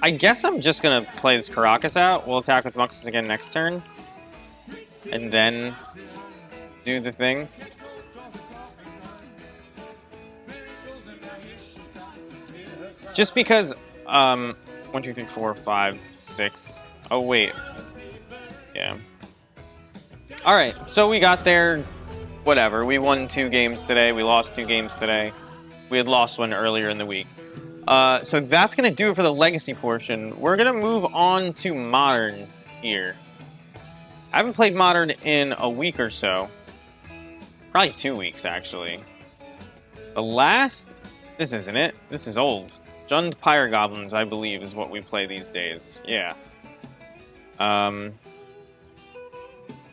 Speaker 1: I guess I'm just gonna play this Caracas out. We'll attack with Muxus again next turn. And then do the thing. Just because 1, 2, 3, 4, 5, 6. Oh wait. Yeah. Alright, so we got there. Whatever. We won 2 games today. We lost 2 games today. We had lost one earlier in the week. So that's going to do it for the Legacy portion. We're going to move on to Modern here. I haven't played Modern in a week or so. Probably 2 weeks, actually. The last... This isn't it. This is old. Jund Pyre Goblins, I believe, is what we play these days. Yeah.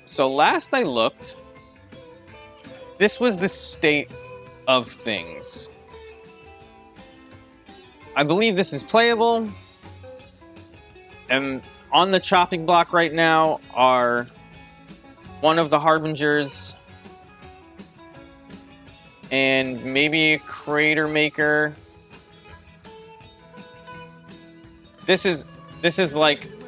Speaker 1: So last I looked... This was the state of things. I believe this is playable. And on the chopping block right now are one of the Harbingers and maybe a Crater Maker. This was the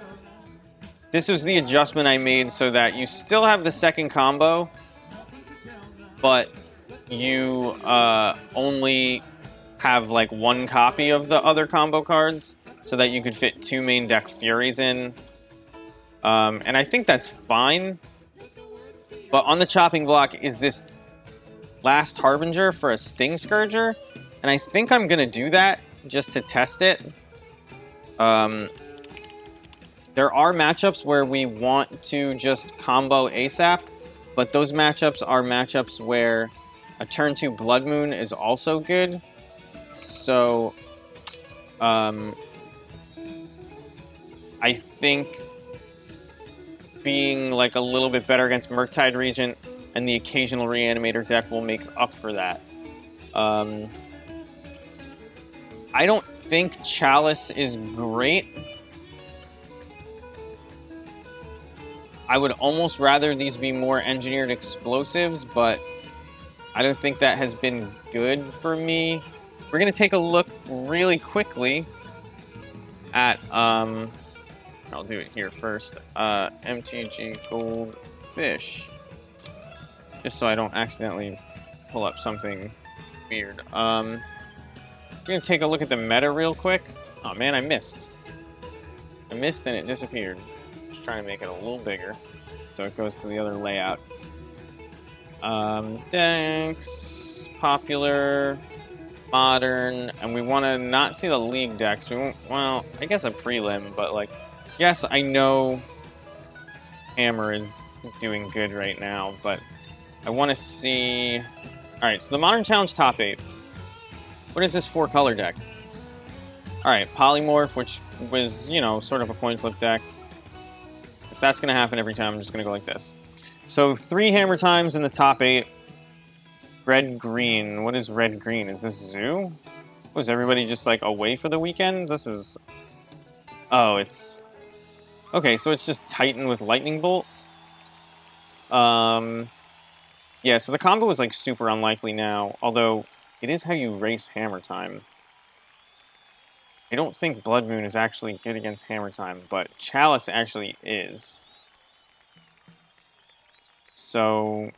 Speaker 1: adjustment I made so that you still have the second combo, but you only have like 1 copy of the other combo cards so that you could fit 2 main deck Furies in. And I think that's fine. But on the chopping block is this last Harbinger for a Sting Scourger. And I think I'm going to do that just to test it. There are matchups where we want to just combo ASAP. But those matchups are matchups where a turn 2 Blood Moon is also good. So, I think being like a little bit better against Murktide Regent and the occasional Reanimator deck will make up for that. I don't think Chalice is great. I would almost rather these be more engineered explosives, but I don't think that has been good for me. We're going to take a look really quickly at, I'll do it here first, MTG Goldfish, just so I don't accidentally pull up something weird. I'm going to take a look at the meta real quick. Oh man, I missed. I missed and it disappeared. Just trying to make it a little bigger so it goes to the other layout. Decks, popular, modern, and we want to not see the league decks. We won't, well, I guess a prelim, but like Yes, I know Hammer is doing good right now, but I want to see... Alright, so the Modern Challenge top 8. What is this 4-color deck? Alright, Polymorph, which was, you know, sort of a coin flip deck. If that's going to happen every time, I'm just going to go like this. So 3 Hammer Times in the top 8. Red-green. What is red-green? Is this Zoo? Was everybody just, like, away for the weekend? This is... Oh, it's... Okay, so it's just Titan with Lightning Bolt. Yeah, so the combo is, like, super unlikely now. Although, it is how you race Hammer Time. I don't think Blood Moon is actually good against Hammer Time, but Chalice actually is. So...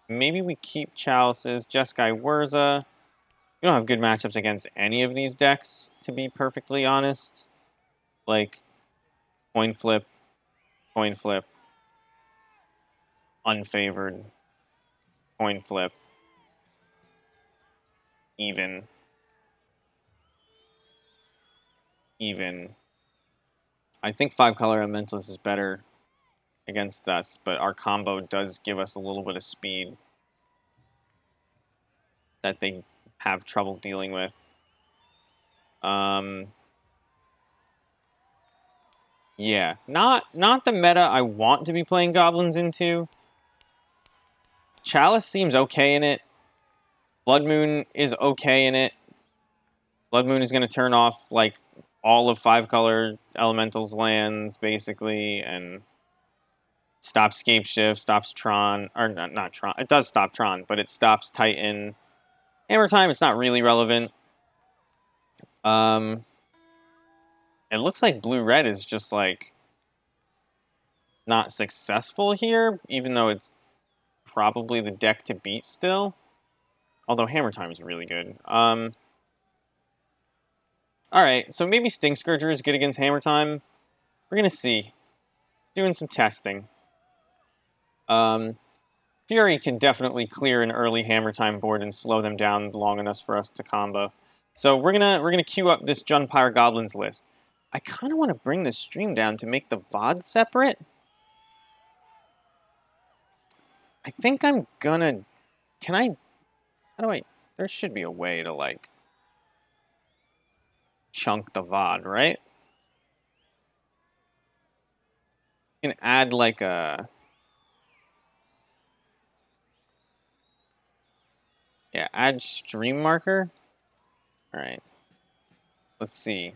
Speaker 1: maybe we keep Chalices. Jeskai Wurza. We don't have good matchups against any of these decks, to be perfectly honest. Like, coin flip, unfavored, coin flip, even. I think 5-color Elementalist is better against us, but our combo does give us a little bit of speed that they have trouble dealing with. Yeah, not the meta I want to be playing Goblins into. Chalice seems okay in it. Blood Moon is okay in it. Blood Moon is going to turn off, like, all of 5-color Elementals lands, basically, and stops Scape Shift, stops Tron, or not Tron. It does stop Tron, but it stops Titan. Hammer Time, it's not really relevant. It looks like Blue-Red is just, like, not successful here, even though it's probably the deck to beat still. Although Hammer Time is really good. Alright, so maybe Stink Scourger is good against Hammer Time. We're gonna see. Doing some testing. Fury can definitely clear an early Hammer Time board and slow them down long enough for us to combo. So we're gonna queue up this Junpire Goblins list. I kind of want to bring this stream down to make the VOD separate. I think I'm gonna... Can I... How do I... There should be a way to, like... chunk the VOD, right? You can add, like, a... Yeah, add stream marker. Alright. Let's see.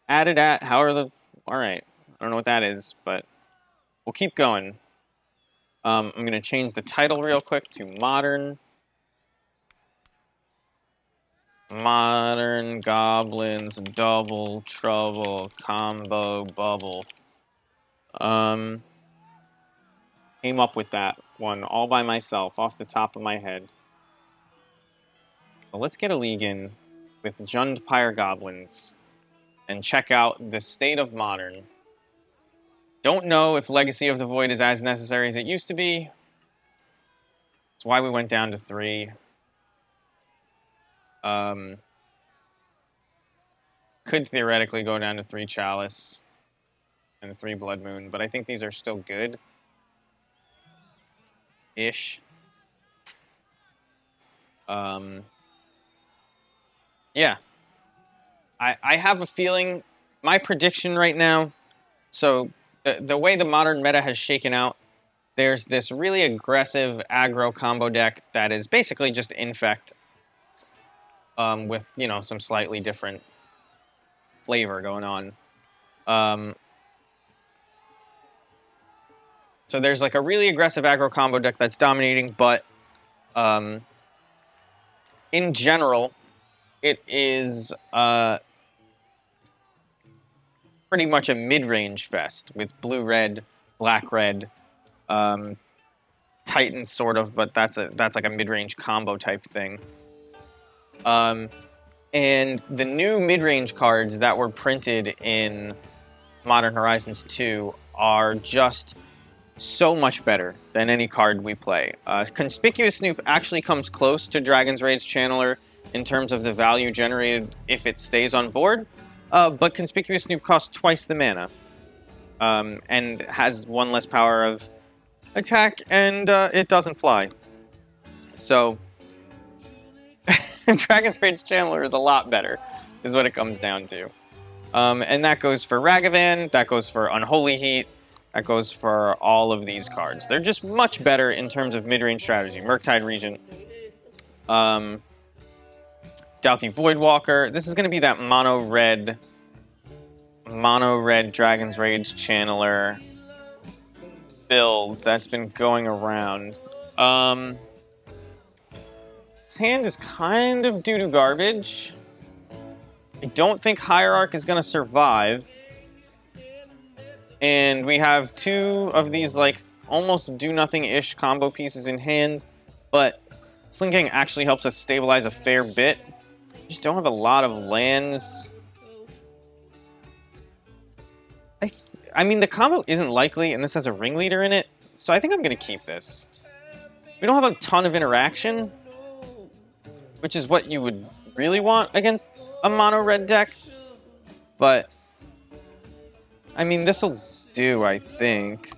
Speaker 1: Added at... How are the... Alright. I don't know what that is, but... We'll keep going. I'm going to change the title real quick to Modern. Modern Goblins Double Trouble Combo Bubble. Came up with that one all by myself off the top of my head. Well, let's get a league in with Junpire Goblins and check out the state of Modern. Don't know if Legacy of the Void is as necessary as it used to be. That's why we went down to 3. Could theoretically go down to 3 Chalice and 3 Blood Moon, but I think these are still good. Ish. Yeah. I have a feeling, my prediction right now, so the way the Modern meta has shaken out, there's this really aggressive aggro combo deck that is basically just Infect with, you know, some slightly different flavor going on. So there's like a really aggressive aggro combo deck that's dominating, but in general, it is pretty much a mid-range fest with blue-red, black-red, Titan sort of, but that's like a mid-range combo type thing. And the new mid-range cards that were printed in Modern Horizons 2 are just so much better than any card we play. Conspicuous Snoop actually comes close to Dragon's Rage Channeler in terms of the value generated if it stays on board. But Conspicuous Snoop costs twice the mana. And has 1 less power of attack, and it doesn't fly. So, Dragon's Rage Channeler is a lot better, is what it comes down to. And that goes for Ragavan, that goes for Unholy Heat, that goes for all of these cards. They're just much better in terms of mid-range strategy. Murktide Regent, Douthie Voidwalker. This is going to be that mono-red Dragon's Rage Channeler build that's been going around. This hand is kind of doo-doo garbage. I don't think Hierarch is going to survive. And we have 2 of these, like, almost do-nothing-ish combo pieces in hand. But Slinking actually helps us stabilize a fair bit. We just don't have a lot of lands. I mean, the combo isn't likely, and this has a Ringleader in it. So I think I'm going to keep this. We don't have a ton of interaction, which is what you would really want against a mono-red deck. But, I mean, this'll do, I think.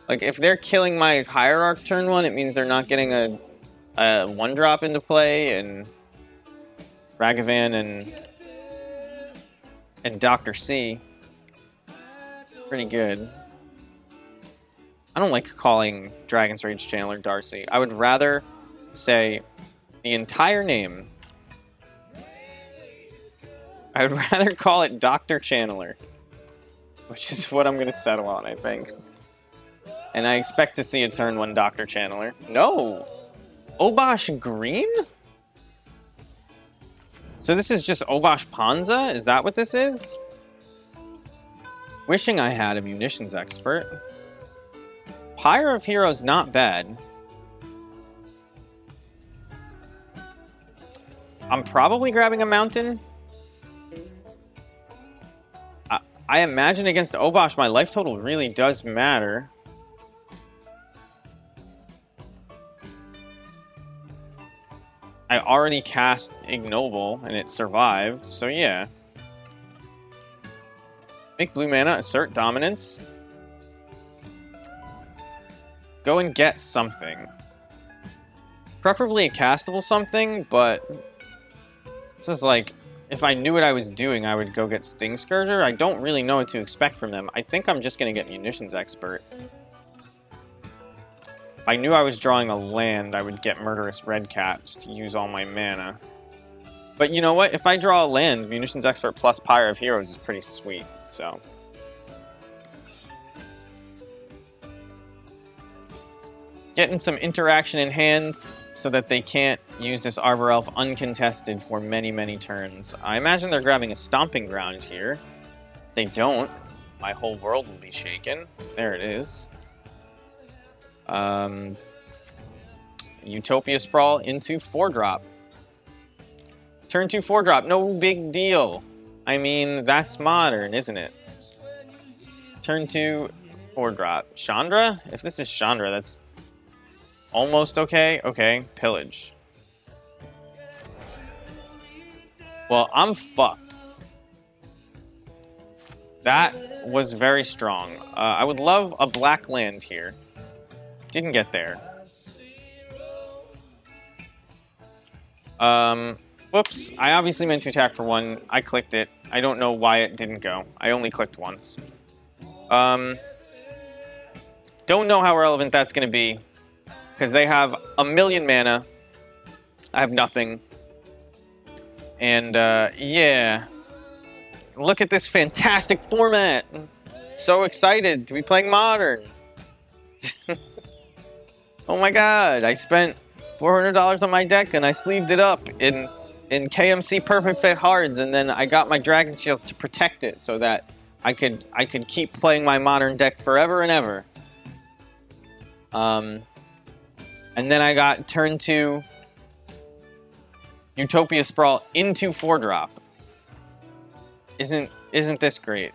Speaker 1: Like, if they're killing my Hierarch turn 1, it means they're not getting a 1-drop into play, and Ragavan and Dr. C. Pretty good. I don't like calling Dragon's Rage Channeler Darcy. I would rather say the entire name. I would rather call it Dr. Channeler, which is what I'm going to settle on, I think. And I expect to see a turn 1 Dr. Channeler. No! Obosh Green? So this is just Obosh Panza? Is that what this is? Wishing I had a Munitions Expert. Pyre of Heroes, not bad. I'm probably grabbing a Mountain. I imagine against Obosh, my life total really does matter. I already cast Ignoble, and it survived, so yeah. Make blue mana, assert dominance. Go and get something. Preferably a castable something, but this is like, if I knew what I was doing, I would go get Sting Scourger. I don't really know what to expect from them. I think I'm just going to get Munitions Expert. If I knew I was drawing a land, I would get Murderous Redcat just to use all my mana. But you know what? If I draw a land, Munitions Expert plus Pyre of Heroes is pretty sweet, so. Getting some interaction in hand so that they can't use this Arbor Elf uncontested for many, many turns. I imagine they're grabbing a Stomping Ground here. If they don't, my whole world will be shaken. There it is. Utopia Sprawl into 4-drop. Turn 2 4-drop, no big deal. I mean, that's modern, isn't it? Turn 2 4-drop. Chandra? If this is Chandra, that's almost okay. Okay, Pillage. Well, I'm fucked. That was very strong. I would love a black land here. Didn't get there. Whoops. I obviously meant to attack for 1. I clicked it. I don't know why it didn't go. I only clicked once. Don't know how relevant that's going to be. Because they have a million mana. I have nothing. And, yeah. Look at this fantastic format. So excited to be playing Modern. Oh my god. I spent $400 on my deck and I sleeved it up in KMC Perfect Fit Hards, and then I got my Dragon Shields to protect it so that I could keep playing my Modern deck forever and ever. And then I got turn 2 Utopia Sprawl into 4-drop. Isn't this great?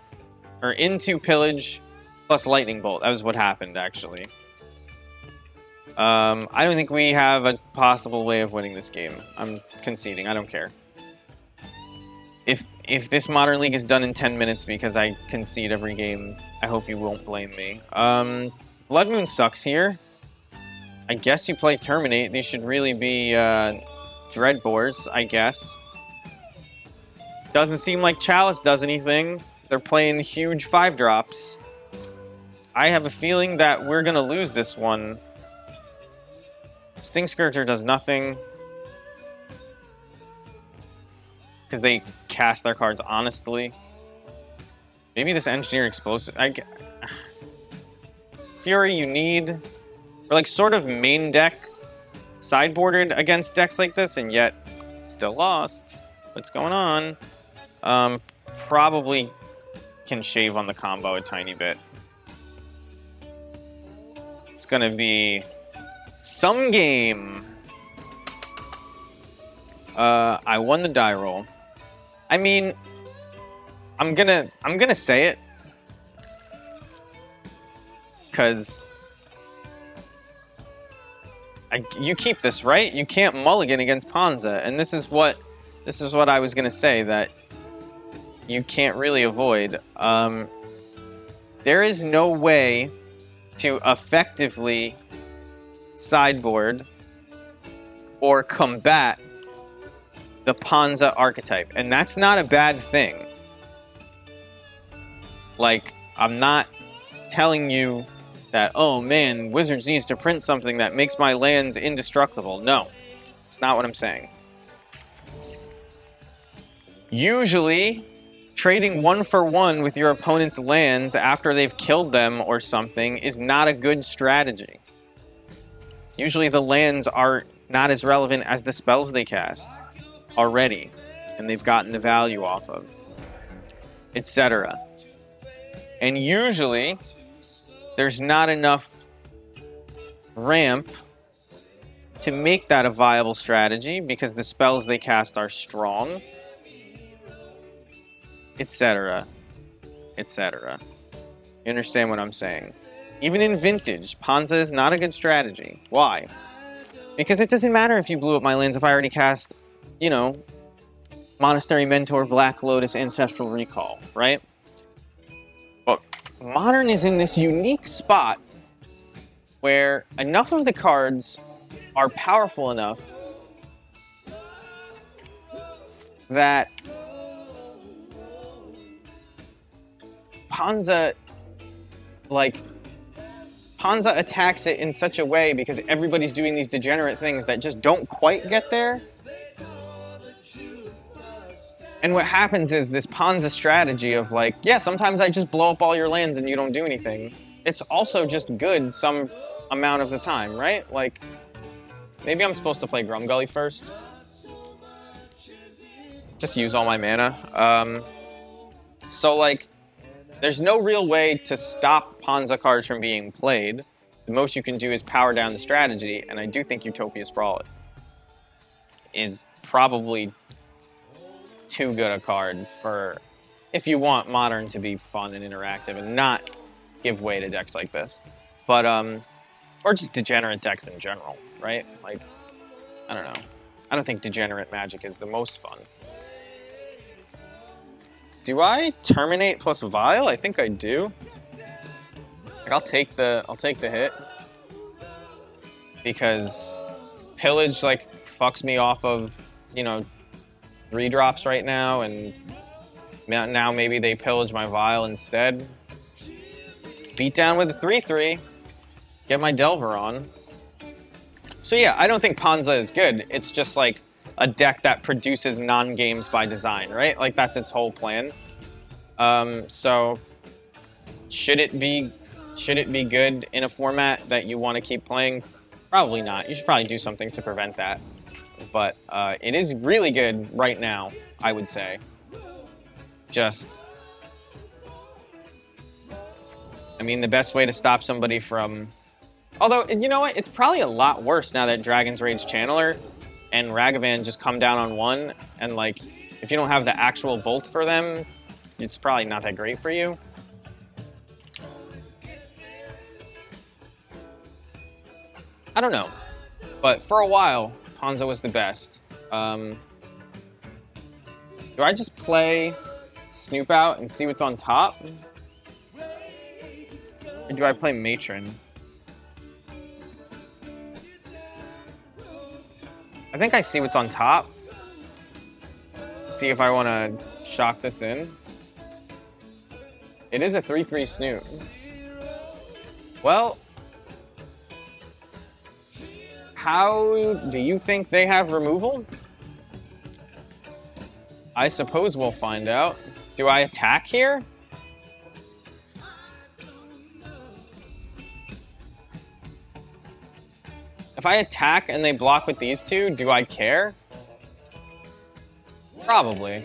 Speaker 1: Or into Pillage plus Lightning Bolt. That was what happened, actually. I don't think we have a possible way of winning this game. I'm conceding. I don't care. If this Modern League is done in 10 minutes because I concede every game, I hope you won't blame me. Blood Moon sucks here. I guess you play Terminate. These should really be Dreadbores, I guess. Doesn't seem like Chalice does anything. They're playing huge 5-drops. I have a feeling that we're going to lose this one. Sting Scourger does nothing. Because they cast their cards honestly. Maybe this Engineer Explosive... Fury you need... We're like sort of main deck sideboarded against decks like this, and yet still lost. What's going on? Probably can shave on the combo a tiny bit. It's gonna be some game. I won the die roll. I mean, I'm gonna say it, cause you keep this, right? You can't mulligan against Ponza, and this is what I was gonna say, that you can't really avoid. There is no way to effectively sideboard or combat the Ponza archetype, and that's not a bad thing. Like, I'm not telling you that, oh man, Wizards needs to print something that makes my lands indestructible. No, it's not what I'm saying. Usually, trading 1-for-1 with your opponent's lands after they've killed them or something is not a good strategy. Usually the lands are not as relevant as the spells they cast already, and they've gotten the value off of, etc. And usually, there's not enough ramp to make that a viable strategy because the spells they cast are strong, etc., etc. You understand what I'm saying? Even in Vintage, Ponza is not a good strategy. Why? Because it doesn't matter if you blew up my lands if I already cast, you know, Monastery Mentor, Black Lotus, Ancestral Recall, right? But Modern is in this unique spot where enough of the cards are powerful enough that Ponza attacks it in such a way because everybody's doing these degenerate things that just don't quite get there. And what happens is this Ponza strategy of like, yeah, sometimes I just blow up all your lands and you don't do anything. It's also just good some amount of the time, right? Like, maybe I'm supposed to play Grumgully first. Just use all my mana. So like, there's no real way to stop Ponza cards from being played. The most you can do is power down the strategy, and I do think Utopia Sprawl is probably too good a card for if you want Modern to be fun and interactive and not give way to decks like this. But, or just degenerate decks in general, right? Like, I don't know. I don't think degenerate Magic is the most fun. Do I Terminate plus Vile? I think I do. Like, I'll take the hit. Because Pillage, like, fucks me off of, you know, 3-drops right now, and now maybe they pillage my Vile instead. Beat down with a 3/3. Get my Delver on. So yeah, I don't think Ponza is good. It's just like a deck that produces non-games by design, right? Like that's its whole plan. So should it be good in a format that you want to keep playing? Probably not. You should probably do something to prevent that. But it is really good right now, I would say. Just, I mean, the best way to stop somebody from... Although, you know what? It's probably a lot worse now that Dragon's Rage Channeler and Ragavan just come down on one. And, like, if you don't have the actual bolt for them, it's probably not that great for you. I don't know. But for a while, Ponza was the best. Do I just play Snoop out and see what's on top? Or do I play Matron? I think I see what's on top. See if I want to shock this in. It is a 3-3 Snoop. Well, how do you think they have removal? I suppose we'll find out. Do I attack here? If I attack and they block with these two, do I care? Probably.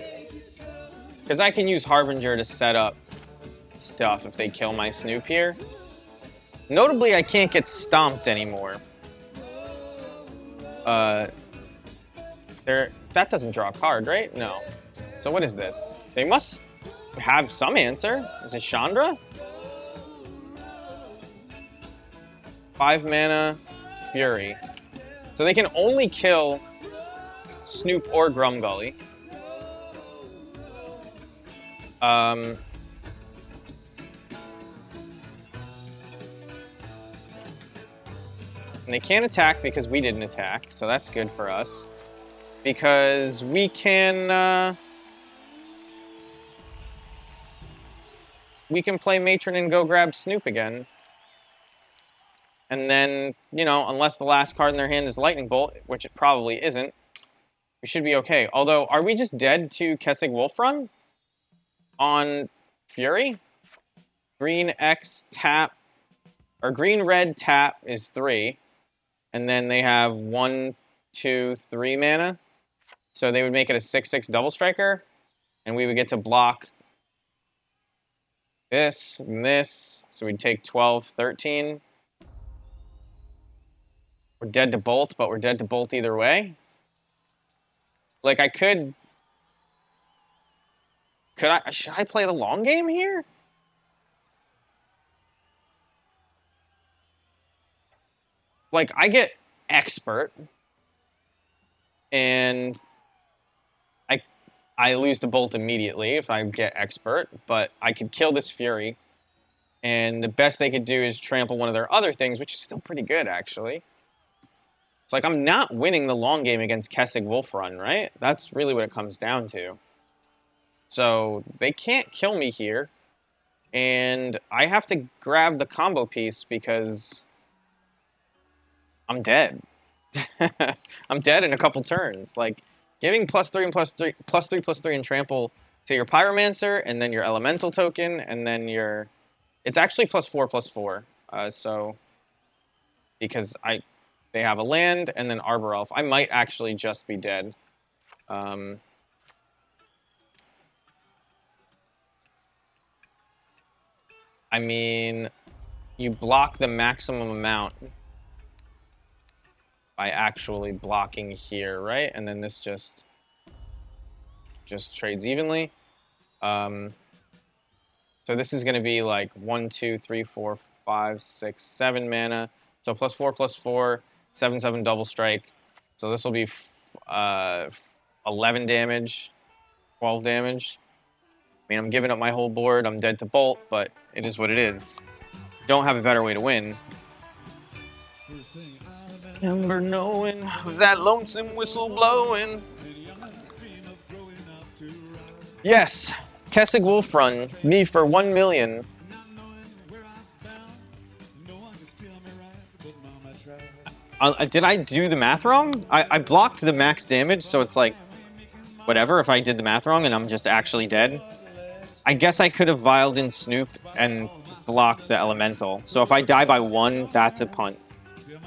Speaker 1: Because I can use Harbinger to set up stuff if they kill my Snoop here. Notably, I can't get stomped anymore. That doesn't draw a card, right? No. So what is this? They must have some answer. Is it Chandra? 5 mana, Fury. So they can only kill Snoop or Grumgully. And they can't attack because we didn't attack, so that's good for us. Because we can play Matron and go grab Snoop again. And then, you know, unless the last card in their hand is Lightning Bolt, which it probably isn't, we should be okay. Although, are we just dead to Kessig Wolfrun on Fury? Green X tap, or green red tap is 3. And then they have 1, 2, 3 mana. So they would make it a 6/6 double striker. And we would get to block this and this. So we'd take 12, 13. We're dead to Bolt, but we're dead to Bolt either way. Like, should I play the long game here? Like, I get Expert, and I lose the Bolt immediately if I get Expert, but I could kill this Fury, and the best they could do is trample one of their other things, which is still pretty good, actually. It's like, I'm not winning the long game against Kessig Wolfrun, right? That's really what it comes down to. So, they can't kill me here, and I have to grab the combo piece because I'm dead. I'm dead in a couple turns. Like, giving +3 and +3 and trample to your Pyromancer, and then your Elemental token, and then your... It's actually +4/+4. So, because they have a land, and then Arbor Elf. I might actually just be dead. I mean, you block the maximum amount by actually blocking here, right? And then this just trades evenly. So this is going to be like 1, 2, 3, 4, 5, 6, 7 mana. So +4/+4, 7/7 double strike. So this will be 11 damage, 12 damage. I mean, I'm giving up my whole board. I'm dead to Bolt, but it is what it is. Don't have a better way to win. Remember knowing who's that lonesome whistle blowing? Yes, Kessig Wolfrun, me for 1 million. Did I do the math wrong? I blocked the max damage, so it's like, whatever if I did the math wrong and I'm just actually dead. I guess I could have vialed in Snoop and blocked the Elemental. So if I die by 1, that's a punt.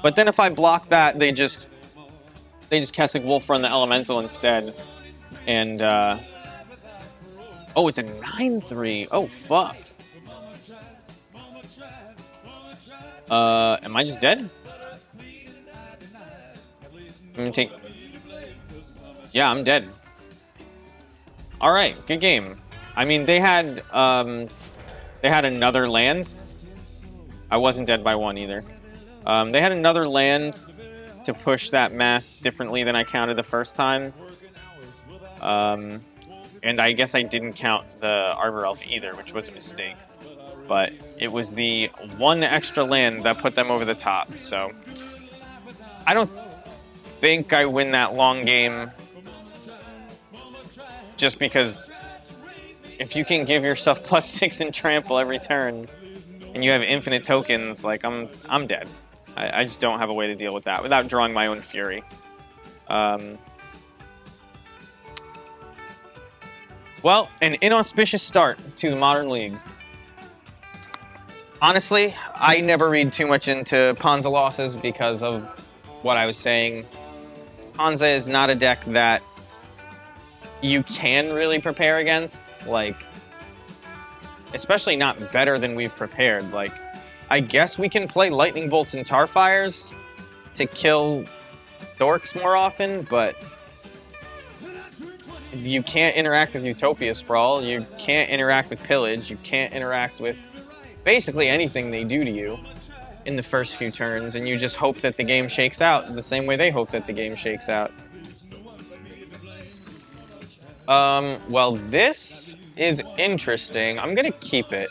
Speaker 1: But then if I block that, they just Kessig Wolfrun the Elemental instead. And, oh, it's a 9/3. Oh, fuck. Am I just dead? I'm gonna take... Yeah, I'm dead. Alright, good game. I mean, they had another land. I wasn't dead by 1 either. They had another land to push that math differently than I counted the first time. And I guess I didn't count the Arbor Elf either, which was a mistake. But it was the one extra land that put them over the top. So I don't think I win that long game, just because if you can give your stuff +6 in trample every turn and you have infinite tokens, like I'm dead. I just don't have a way to deal with that without drawing my own fury. Well, an inauspicious start to the Modern League. Honestly, I never read too much into Ponza losses because of what I was saying. Ponza is not a deck that you can really prepare against, like, especially not better than we've prepared. Like, I guess we can play Lightning Bolts and Tarfires to kill Dorks more often, but you can't interact with Utopia Sprawl, you can't interact with Pillage, you can't interact with basically anything they do to you in the first few turns, and you just hope that the game shakes out the same way they hope that the game shakes out. Well, this is interesting. I'm gonna keep it.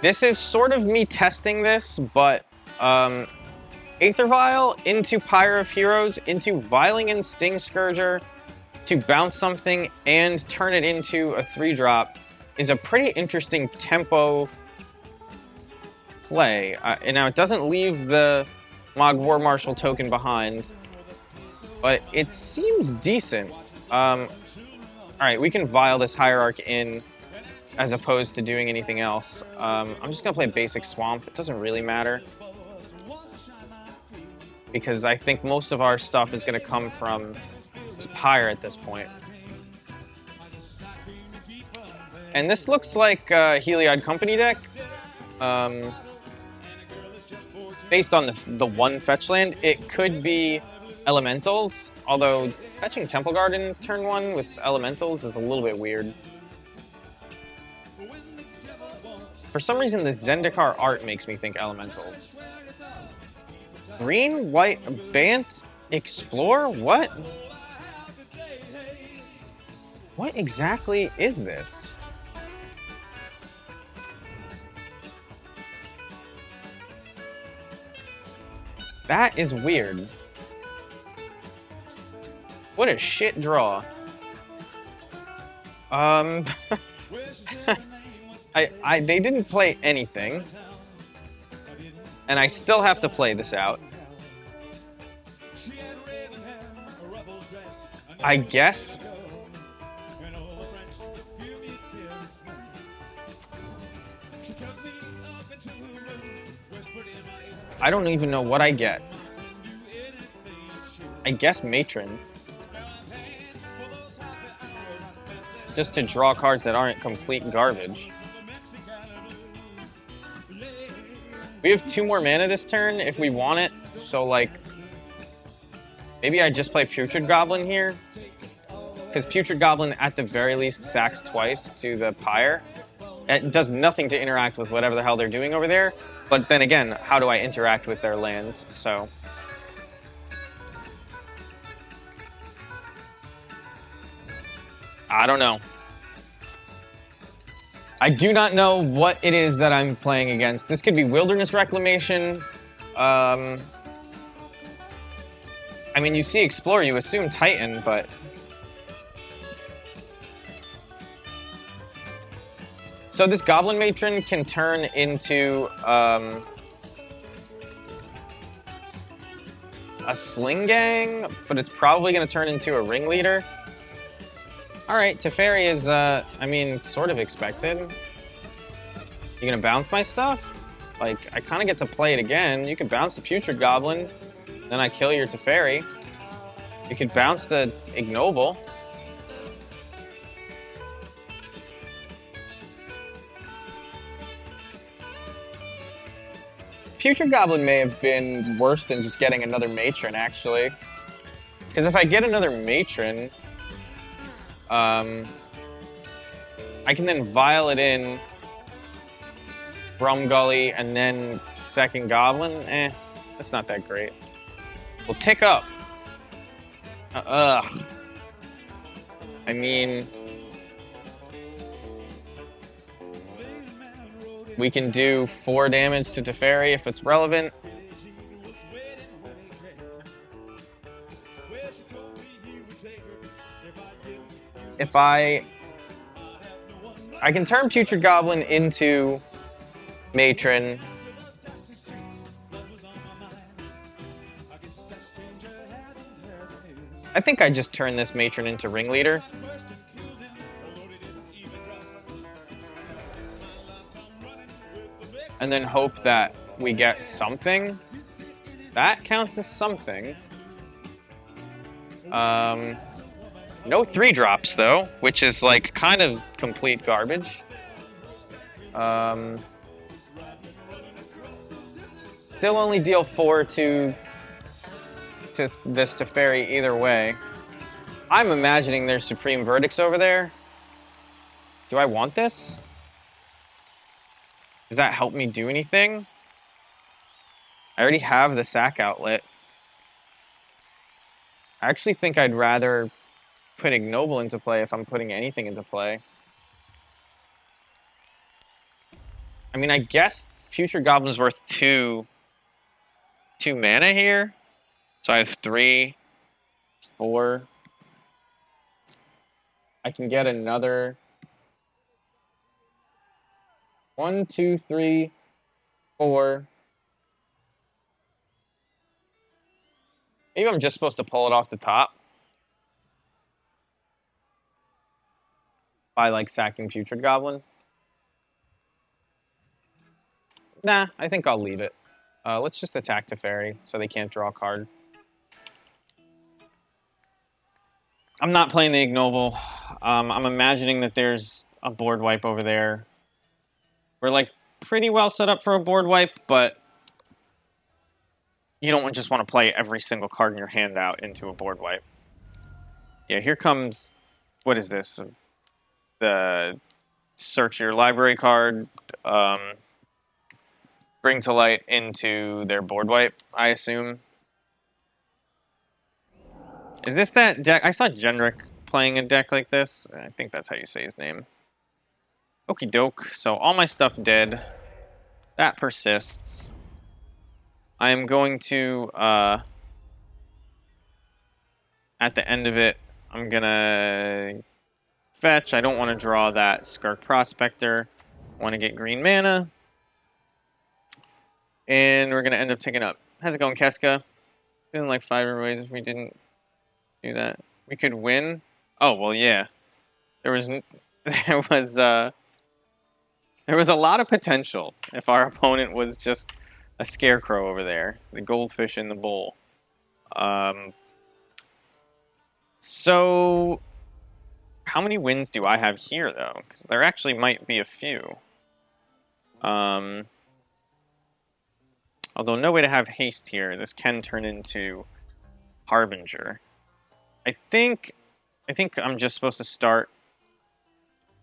Speaker 1: This is sort of me testing this, but Aether Vial into Pyre of Heroes into Viling and Sting Scourger to bounce something and turn it into a 3-drop is a pretty interesting tempo play. And now it doesn't leave the Mog War Marshal token behind, but it seems decent. Alright, we can Vial this Hierarch in as opposed to doing anything else. I'm just gonna play basic Swamp. It doesn't really matter, because I think most of our stuff is gonna come from this Pyre at this point. And this looks like a Heliod Company deck. Based on the one fetch land, it could be Elementals, although fetching Temple Garden turn 1 with Elementals is a little bit weird. For some reason, the Zendikar art makes me think Elementals. Green, white, Bant, Explore? What? What exactly is this? That is weird. What a shit draw. They didn't play anything, and I still have to play this out. I guess. I don't even know what I get. I guess Matron. Just to draw cards that aren't complete garbage. We have 2 more mana this turn if we want it, so like, maybe I just play Putrid Goblin here, because Putrid Goblin at the very least sacks twice to the Pyre. It does nothing to interact with whatever the hell they're doing over there, but then again, how do I interact with their lands? So I don't know. I do not know what it is that I'm playing against. This could be Wilderness Reclamation. I mean, you see Explore, you assume Titan, but so this Goblin Matron can turn into a Sling Gang, but it's probably going to turn into a Ringleader. Alright, Teferi is, I mean, sort of expected. You gonna bounce my stuff? Like, I kind of get to play it again. You could bounce the Putrid Goblin, then I kill your Teferi. You could bounce the Ignoble. Putrid Goblin may have been worse than just getting another Matron, actually. Because if I get another Matron, I can then Vial it in, Gully, and then second Goblin. That's not that great. We'll tick up. Ugh. I mean, we can do 4 damage to Teferi if it's relevant. If I can turn Putrid Goblin into Matron. I think I just turn this Matron into Ringleader. And then hope that we get something. That counts as something. No 3-drops, though, which is, like, kind of complete garbage. Still only deal 4 to this Teferi either way. I'm imagining there's Supreme Verdicts over there. Do I want this? Does that help me do anything? I already have the sack outlet. I actually think I'd rather put Ignoble into play if I'm putting anything into play. I mean, I guess Putrid Goblin's worth 2 mana here. So I have 3, 4. I can get another 1, 2, 3, 4. Maybe I'm just supposed to pull it off the top by, like, sacking Putrid Goblin. Nah, I think I'll leave it. Let's just attack Teferi so they can't draw a card. I'm not playing the Ignoble. I'm imagining that there's a board wipe over there. We're, like, pretty well set up for a board wipe, but you don't just want to play every single card in your hand out into a board wipe. Yeah, here comes... What is this? The search your library card. Bring to light into their board wipe, I assume. Is this that deck? I saw Jendrik playing a deck like this. I think that's how you say his name. Okie doke. So all my stuff dead. That persists. I am going to, at the end of it, I'm gonna fetch. I don't want to draw that Skirk Prospector. I want to get green mana. And we're gonna end up taking up. How's it going, Keska? Feeling like 5 ways if we didn't do that. We could win. Oh well, yeah. There was a lot of potential if our opponent was just a scarecrow over there, the goldfish in the bowl. So how many wins do I have here though? Because there actually might be a few. Although no way to have haste here. This can turn into Harbinger. I think I'm just supposed to start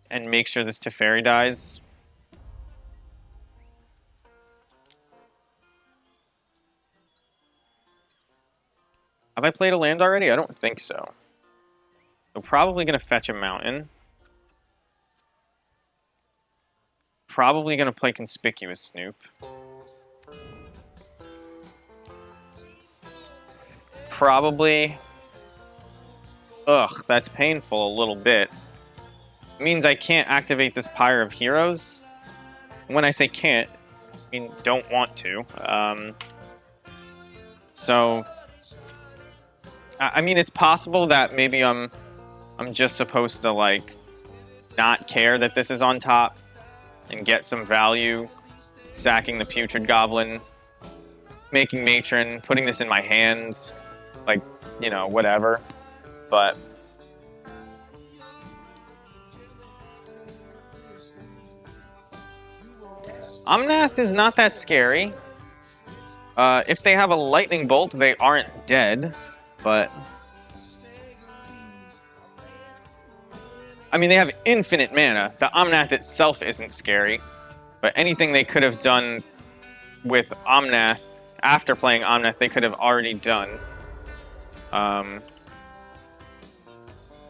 Speaker 1: and make sure this Teferi dies. Have I played a land already? I don't think so. So probably going to fetch a mountain. Probably going to play Conspicuous Snoop. Probably... Ugh, that's painful a little bit. It means I can't activate this Pyre of Heroes. When I say can't, I mean don't want to. So... I mean, it's possible that maybe I'm just supposed to, like, not care that this is on top and get some value, sacking the Putrid Goblin, making Matron, putting this in my hands, like, you know, whatever. But Omnath is not that scary. If they have a Lightning Bolt, they aren't dead. But I mean, they have infinite mana. The Omnath itself isn't scary, but anything they could have done with Omnath after playing Omnath, they could have already done.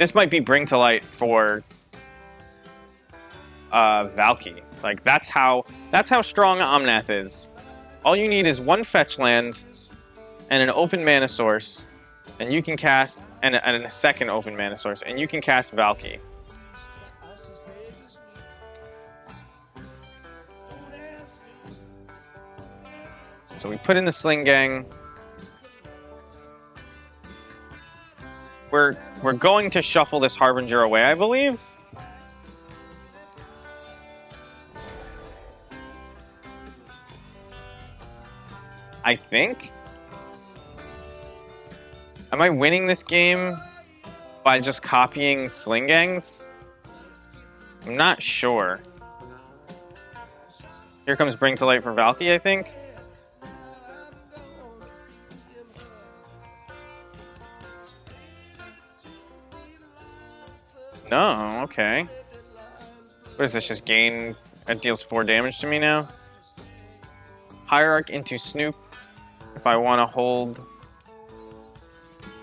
Speaker 1: This might be Bring to Light for Valky. Like that's how strong Omnath is. All you need is one fetch land and an open mana source, and you can cast and a second open mana source, and you can cast Valky. So we put in the Sling Gang. We're going to shuffle this Harbinger away, I believe. I think. Am I winning this game by just copying Sling Gangs? I'm not sure. Here comes Bring to Light for Valky, I think. No, okay. What is this, just gain, it deals 4 damage to me now? Hierarch into Snoop, if I want to hold.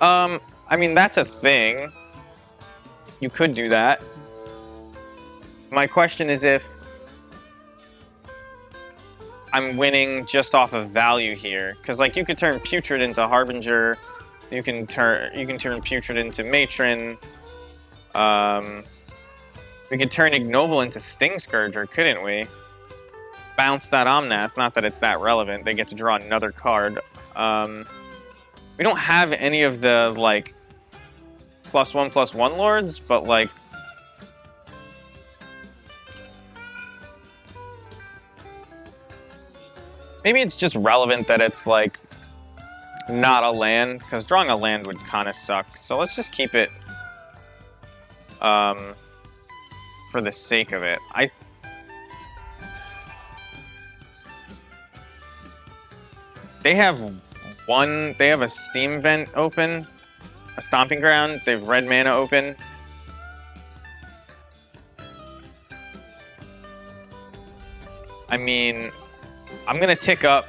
Speaker 1: I mean, that's a thing. You could do that. My question is if I'm winning just off of value here. Because, like, you could turn Putrid into Harbinger. You can turn Putrid into Matron. We could turn Ignoble into Sting Scourger, couldn't we? Bounce that Omnath. Not that it's that relevant. They get to draw another card. We don't have any of the, like, +1/+1 lords, but, like... Maybe it's just relevant that it's, like, not a land, because drawing a land would kind of suck. So let's just keep it for the sake of it. They have a Steam Vent open, a Stomping Ground, they have red mana open. I mean, I'm gonna tick up.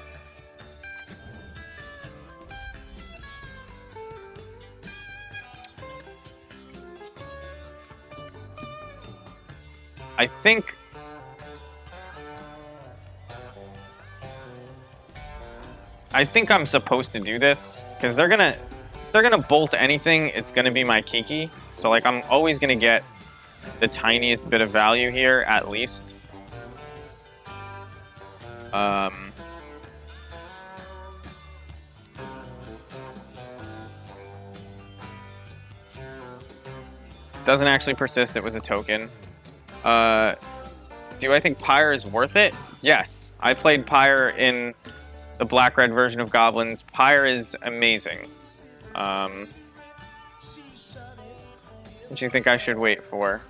Speaker 1: I think I'm supposed to do this because if they're gonna bolt anything, it's gonna be my Kiki. So like I'm always gonna get the tiniest bit of value here at least. Doesn't actually persist. It was a token. Do I think Pyre is worth it? Yes. I played Pyre in the black-red version of Goblins. Pyre is amazing. What do you think I should wait for?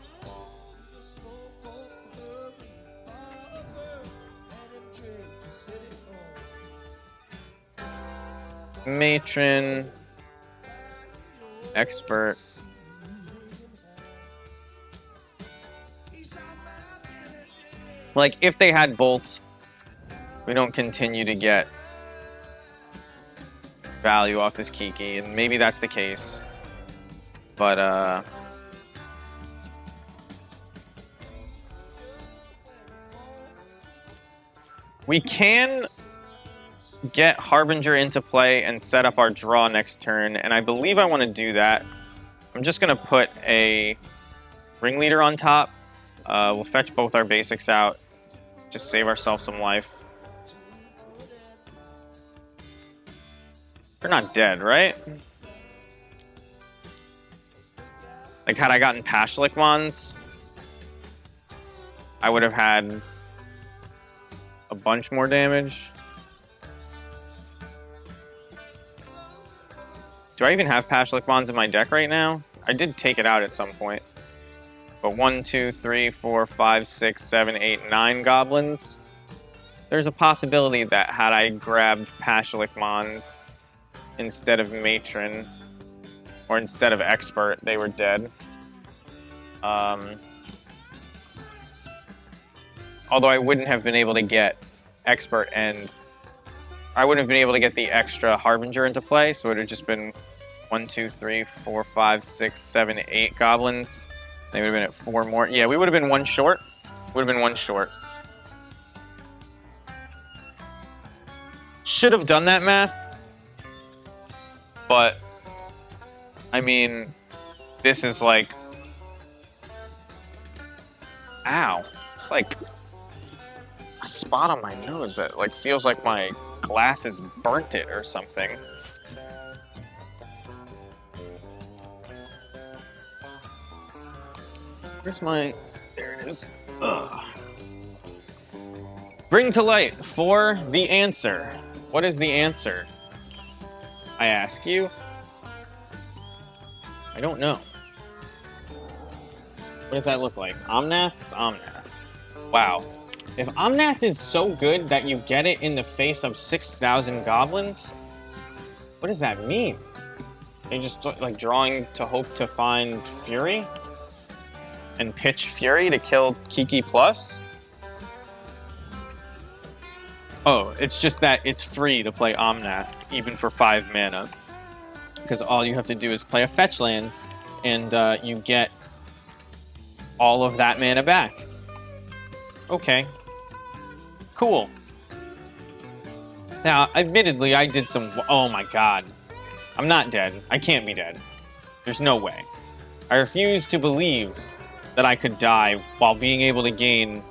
Speaker 1: Matron. Expert. Like, if they had Bolt, we don't continue to get value off this Kiki, and maybe that's the case. But, we can get Harbinger into play and set up our draw next turn, and I believe I want to do that. I'm just going to put a Ringleader on top. We'll fetch both our basics out. Just save ourselves some life. They're not dead, right? Like, had I gotten Pashlik Mons, I would have had a bunch more damage. Do I even have Pashlik Mons in my deck right now? I did take it out at some point. But 1, 2, 3, 4, 5, 6, 7, 8, 9 goblins. There's a possibility that had I grabbed Pashlik Mons instead of Matron, or instead of Expert, they were dead. Although I wouldn't have been able to get Expert, and I wouldn't have been able to get the extra Harbinger into play, so it would have just been 1, 2, 3, 4, 5, 6, 7, 8 goblins. They would have been at 4 more. Yeah, we would have been 1 short. Would have been 1 short. Should have done that math. But, I mean, this is like... Ow. It's like a spot on my nose that like feels like my glasses burnt it or something. Where's my... There it is. Ugh. Bring to light for the answer. What is the answer? I ask you. I don't know. What does that look like? Omnath? It's Omnath. Wow. If Omnath is so good that you get it in the face of 6,000 goblins, what does that mean? Are you just like drawing to hope to find Fury? And pitch Fury to kill Kiki Plus? Oh, it's just that it's free to play Omnath, even for 5 mana. Because all you have to do is play a fetch land, and you get all of that mana back. Okay. Cool. Now, admittedly, I did some... Oh my god. I'm not dead. I can't be dead. There's no way. I refuse to believe that I could die while being able to gain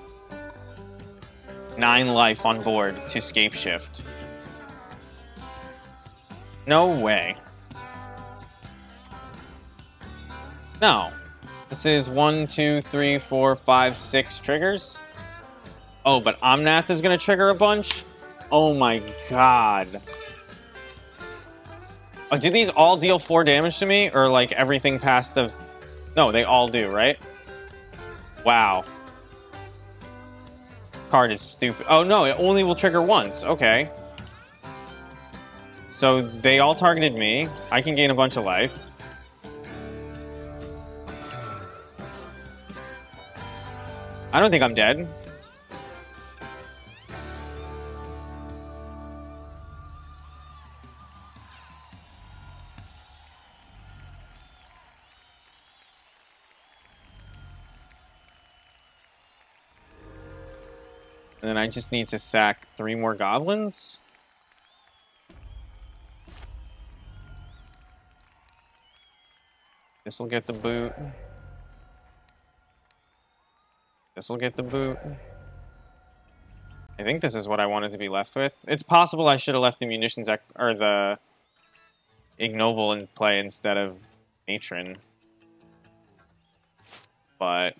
Speaker 1: 9 life on board to scape shift. No way. No. This is 1, 2, 3, 4, 5, 6 triggers. Oh, but Omnath is going to trigger a bunch? Oh my god. Oh, did these all deal 4 damage to me? Or like everything past the... No, they all do, right? Wow. Card is stupid. Oh no, it only will trigger once. Okay. So they all targeted me. I can gain a bunch of life. I don't think I'm dead. And then I just need to sack 3 more goblins. This'll get the boot. This'll get the boot. I think this is what I wanted to be left with. It's possible I should have left the munitions or the ignoble in play instead of matron. But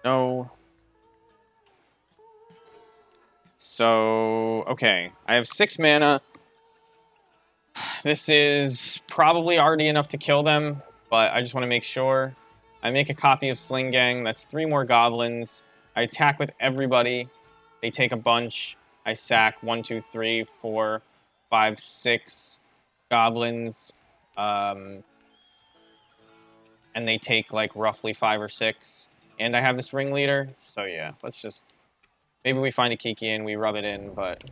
Speaker 1: no. So, okay. I have 6 mana. This is probably already enough to kill them, but I just want to make sure. I make a copy of Sling Gang. That's 3 more goblins. I attack with everybody. They take a bunch. I sack 1, 2, 3, 4, 5, 6 goblins. And they take like roughly 5 or 6. And I have this ringleader. So yeah, let's just... Maybe we find a Kiki and we rub it in, but...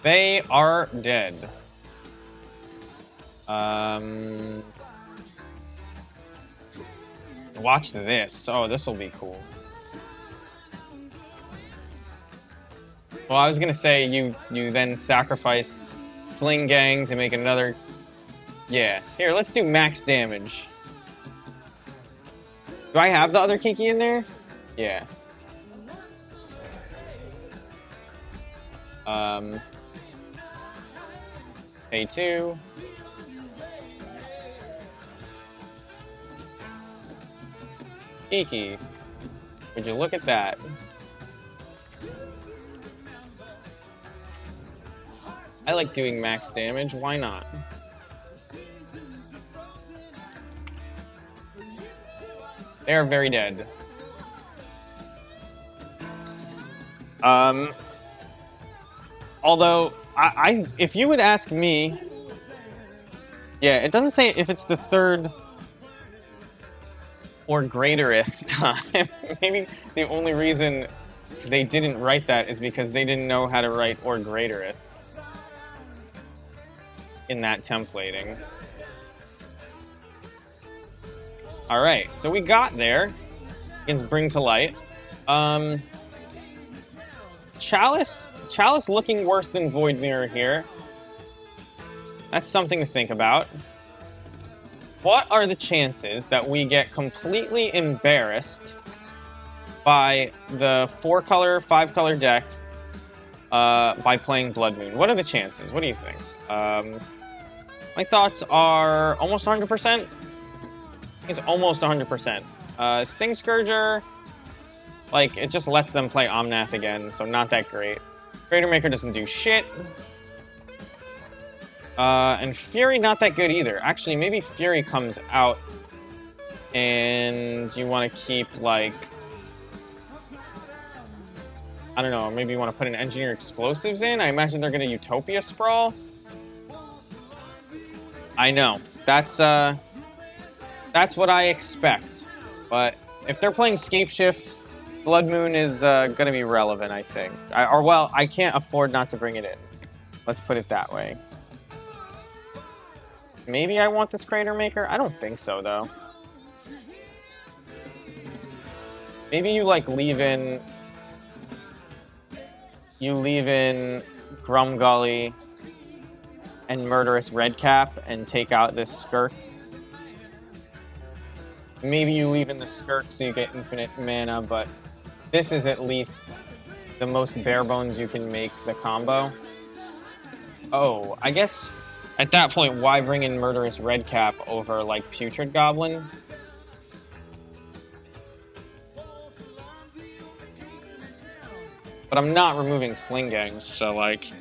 Speaker 1: They are dead. Watch this. Oh, this will be cool. Well, I was gonna say you then sacrifice Sling Gang to make another... Yeah. Here, let's do max damage. Do I have the other Kiki in there? Yeah. A2. Kiki. Would you look at that? I like doing max damage, why not? They are very dead. Although, if you would ask me... Yeah, it doesn't say if it's the 3rd or greatereth time. Maybe the only reason they didn't write that is because they didn't know how to write or greatereth in that templating. All right, so we got there against Bring to Light. Chalice looking worse than Void Mirror here. That's something to think about. What are the chances that we get completely embarrassed by the 4-color, 5-color deck by playing Blood Moon? What are the chances? What do you think? My thoughts are almost 100%. It's almost 100%. Sting Scourger, like, it just lets them play Omnath again, so not that great. Greater Maker doesn't do shit. And Fury, not that good either. Actually, maybe Fury comes out and you want to keep, like, I don't know, maybe you want to put an Engineer Explosives in? I imagine they're going to Utopia Sprawl. I know. That's what I expect. But if they're playing Scape Shift, Blood Moon is going to be relevant, I think. Well, I can't afford not to bring it in. Let's put it that way. Maybe I want this Crater Maker? I don't think so, though. Maybe you, like, leave in Grumgully and Murderous Redcap and take out this Skirk. Maybe you leave in the Skirk so you get infinite mana, but this is at least the most bare bones you can make the combo. Oh, I guess at that point, why bring in Murderous Redcap over, like, Putrid Goblin? But I'm not removing Sling Gangs, so, like...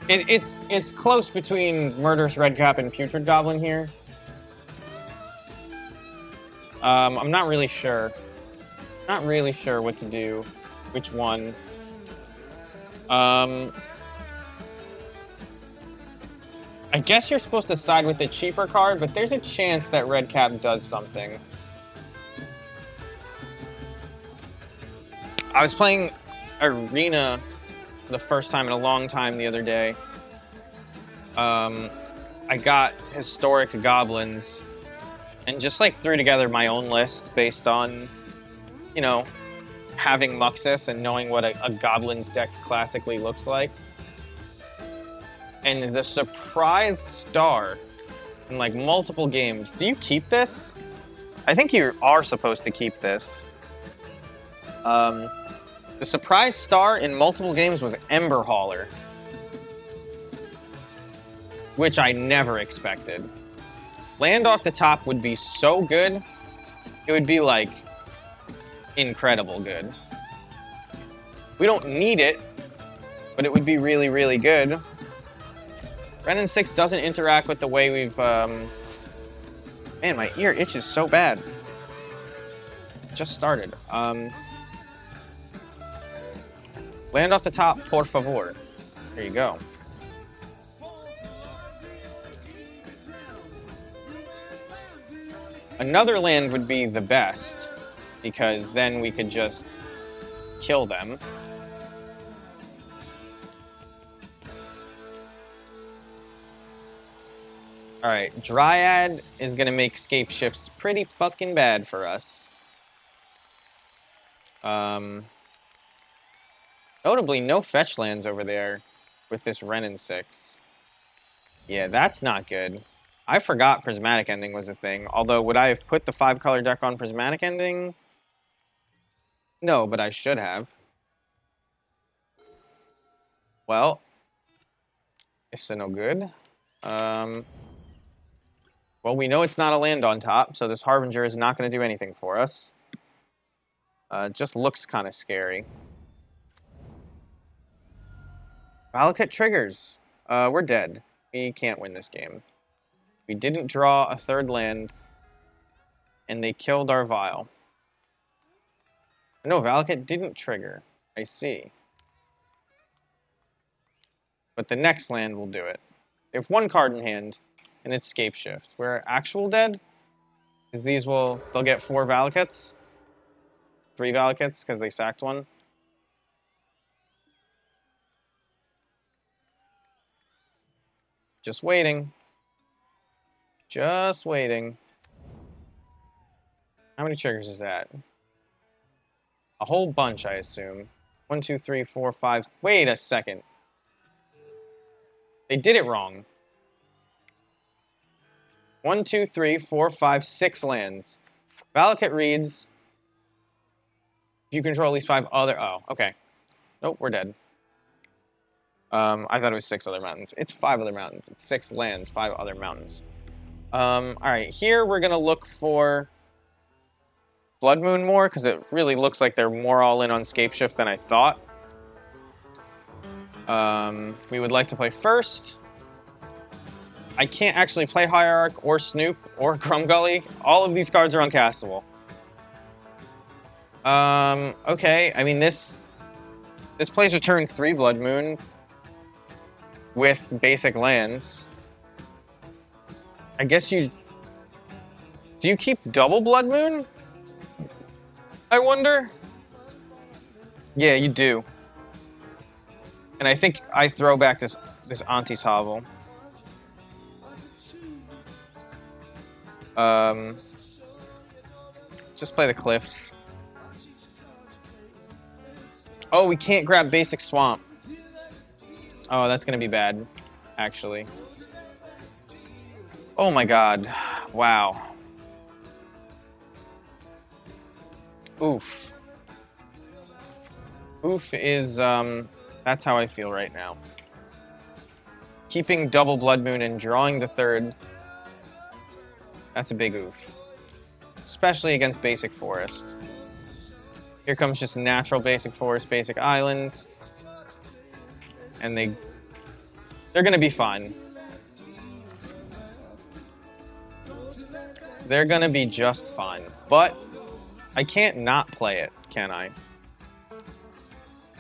Speaker 1: It's close between Murderous Redcap and Putrid Goblin here. I'm not really sure. Not really sure what to do. Which one. I guess you're supposed to side with the cheaper card, but there's a chance that Redcap does something. I was playing Arena the first time in a long time the other day. I got Historic Goblins and just, like, threw together my own list based on, you know, having Muxus and knowing what a Goblins deck classically looks like. And the surprise star in, like, multiple games. Do you keep this? I think you are supposed to keep this. The surprise star in multiple games was Ember Hauler, which I never expected. Land off the top would be so good. It would be, like, incredible good. We don't need it, but it would be really, really good. Renin 6 doesn't interact with the way we've... Man, my ear itches so bad. Just started. Land off the top, por favor. There you go. Another land would be the best, because then we could just kill them. Alright, Dryad is going to make Scape Shifts pretty fucking bad for us. Notably, no fetch lands over there with this Renin 6. Yeah, that's not good. I forgot Prismatic Ending was a thing. Although, would I have put the 5-color deck on Prismatic Ending? No, but I should have. Well, it's no good. Well, we know it's not a land on top, so this Harbinger is not going to do anything for us. Just looks kind of scary. Valakut triggers. We're dead. We can't win this game. We didn't draw a third land, and they killed our Vial. No, Valakut didn't trigger. I see. But the next land will do it. They have one card in hand, and it's Scape Shift. We're actual dead? Because they'll get 4 Valakits. 3 Valakits, because they sacked one. Just waiting. Just waiting. How many triggers is that? A whole bunch, I assume. 1, 2, 3, 4, 5. Wait a second. They did it wrong. 1, 2, 3, 4, 5, 6 lands. Valakut reads. If you control at least 5 other. Oh, okay. Nope, we're dead. I thought it was 6 other mountains. It's 5 other mountains. It's 6 lands, 5 other mountains. Alright, here we're gonna look for Blood Moon more, because it really looks like they're more all in on Scapeshift than I thought. We would like to play first. I can't actually play Hierarch or Snoop or Grumgully. All of these cards are uncastable. Okay, I mean this plays a turn 3 Blood Moon with basic lands. I guess do you keep double Blood Moon? I wonder? Yeah, you do. And I think I throw back this Auntie's Hovel. Just play the Cliffs. Oh, we can't grab basic Swamp. Oh, that's gonna be bad, actually. Oh my god. Wow. Oof. Oof is, that's how I feel right now. Keeping double Blood Moon and drawing the 3rd, that's a big oof. Especially against basic Forest. Here comes just natural basic Forest, basic Island. And they're gonna be fine. They're gonna be just fine. But I can't not play it, can I?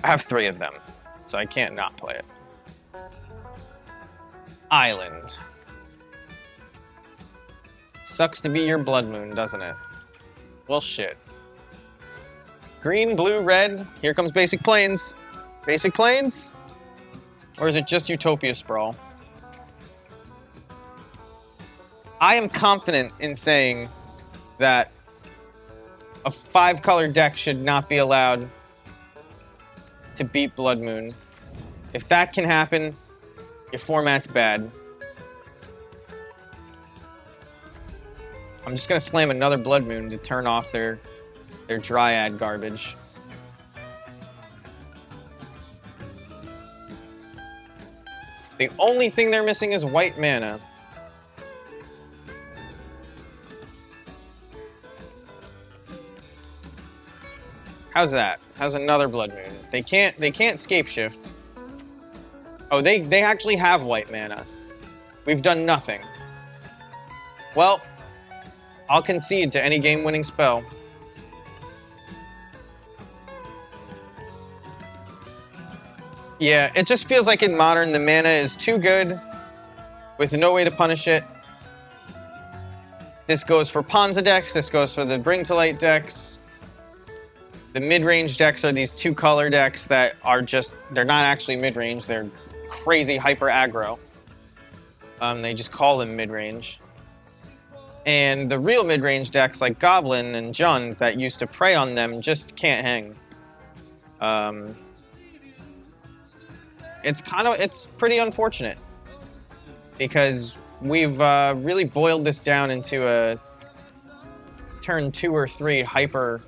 Speaker 1: I have 3 of them, so I can't not play it. Island. Sucks to be your Blood Moon, doesn't it? Well, shit. Green, blue, red. Here comes Basic Plains. Basic Plains? Or is it just Utopia Sprawl? I am confident in saying that a 5-color deck should not be allowed to beat Blood Moon. If that can happen, your format's bad. I'm just gonna slam another Blood Moon to turn off their Dryad garbage. The only thing they're missing is white mana. How's that? How's another Blood Moon? They can't Scapeshift. Oh, they actually have white mana. We've done nothing. Well, I'll concede to any game-winning spell. Yeah, it just feels like in Modern the mana is too good with no way to punish it. This goes for Ponza decks, this goes for the Bring to Light decks. The mid-range decks are these 2-color decks that are just, they're not actually mid-range, they're crazy hyper aggro. They just call them mid-range. And the real mid-range decks like Goblin and Jund that used to prey on them just can't hang. It's pretty unfortunate because we've really boiled this down into a turn 2 or 3 hyper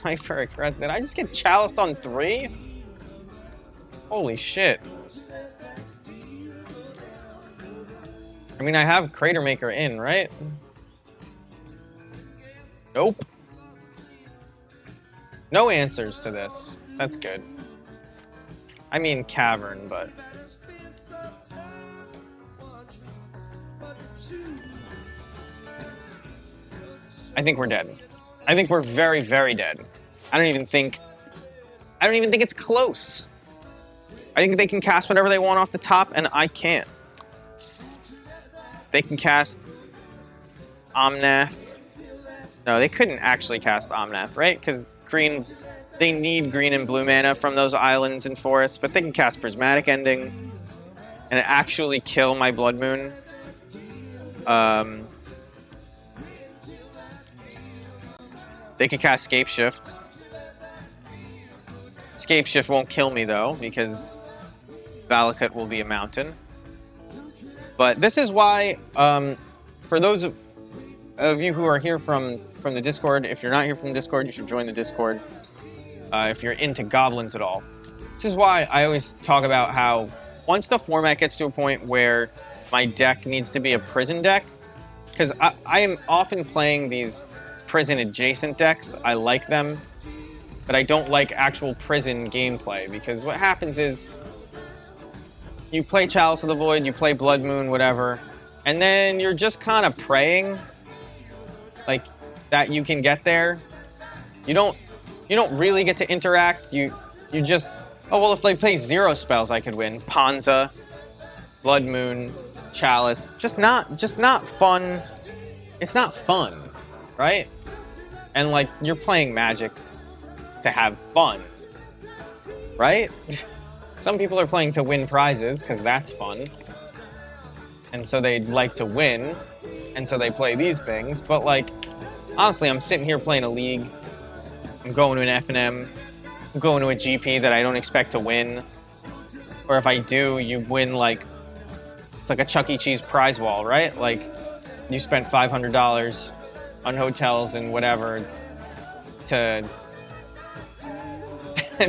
Speaker 1: aggressive. Did I just get chaliced on 3? Holy shit. I mean, I have Crater Maker in, right? Nope. No answers to this. That's good. I mean Cavern, but... I think we're dead. I think we're very, very dead. I don't even think it's close. I think they can cast whatever they want off the top, and I can't. They can cast Omnath. No, they couldn't actually cast Omnath, right? Because green, they need green and blue mana from those islands and forests, but they can cast Prismatic Ending and actually kill my Blood Moon. They could cast Scape Shift. Scape Shift won't kill me though, because Valakut will be a mountain. But this is why, for those of you who are here from the Discord, if you're not here from the Discord, you should join the Discord. If you're into goblins at all. This is why I always talk about how once the format gets to a point where my deck needs to be a prison deck, because I am often playing these prison adjacent decks. I like them, but I don't like actual prison gameplay, because what happens is you play Chalice of the Void, you play Blood Moon, whatever, and then you're just kind of praying like that you can get there. You don't really get to interact. You just, oh well, if they play 0 spells I could win. Panza, Blood Moon, Chalice, just not fun. It's not fun, right? And like you're playing Magic to have fun, right? Some people are playing to win prizes because that's fun. And so they'd like to win, and so they play these things. But like, honestly, I'm sitting here playing a league. I'm going to an F&M. I'm going to a GP that I don't expect to win. Or if I do, you win like, it's like a Chuck E. Cheese prize wall, right? Like, you spent $500 on hotels and whatever to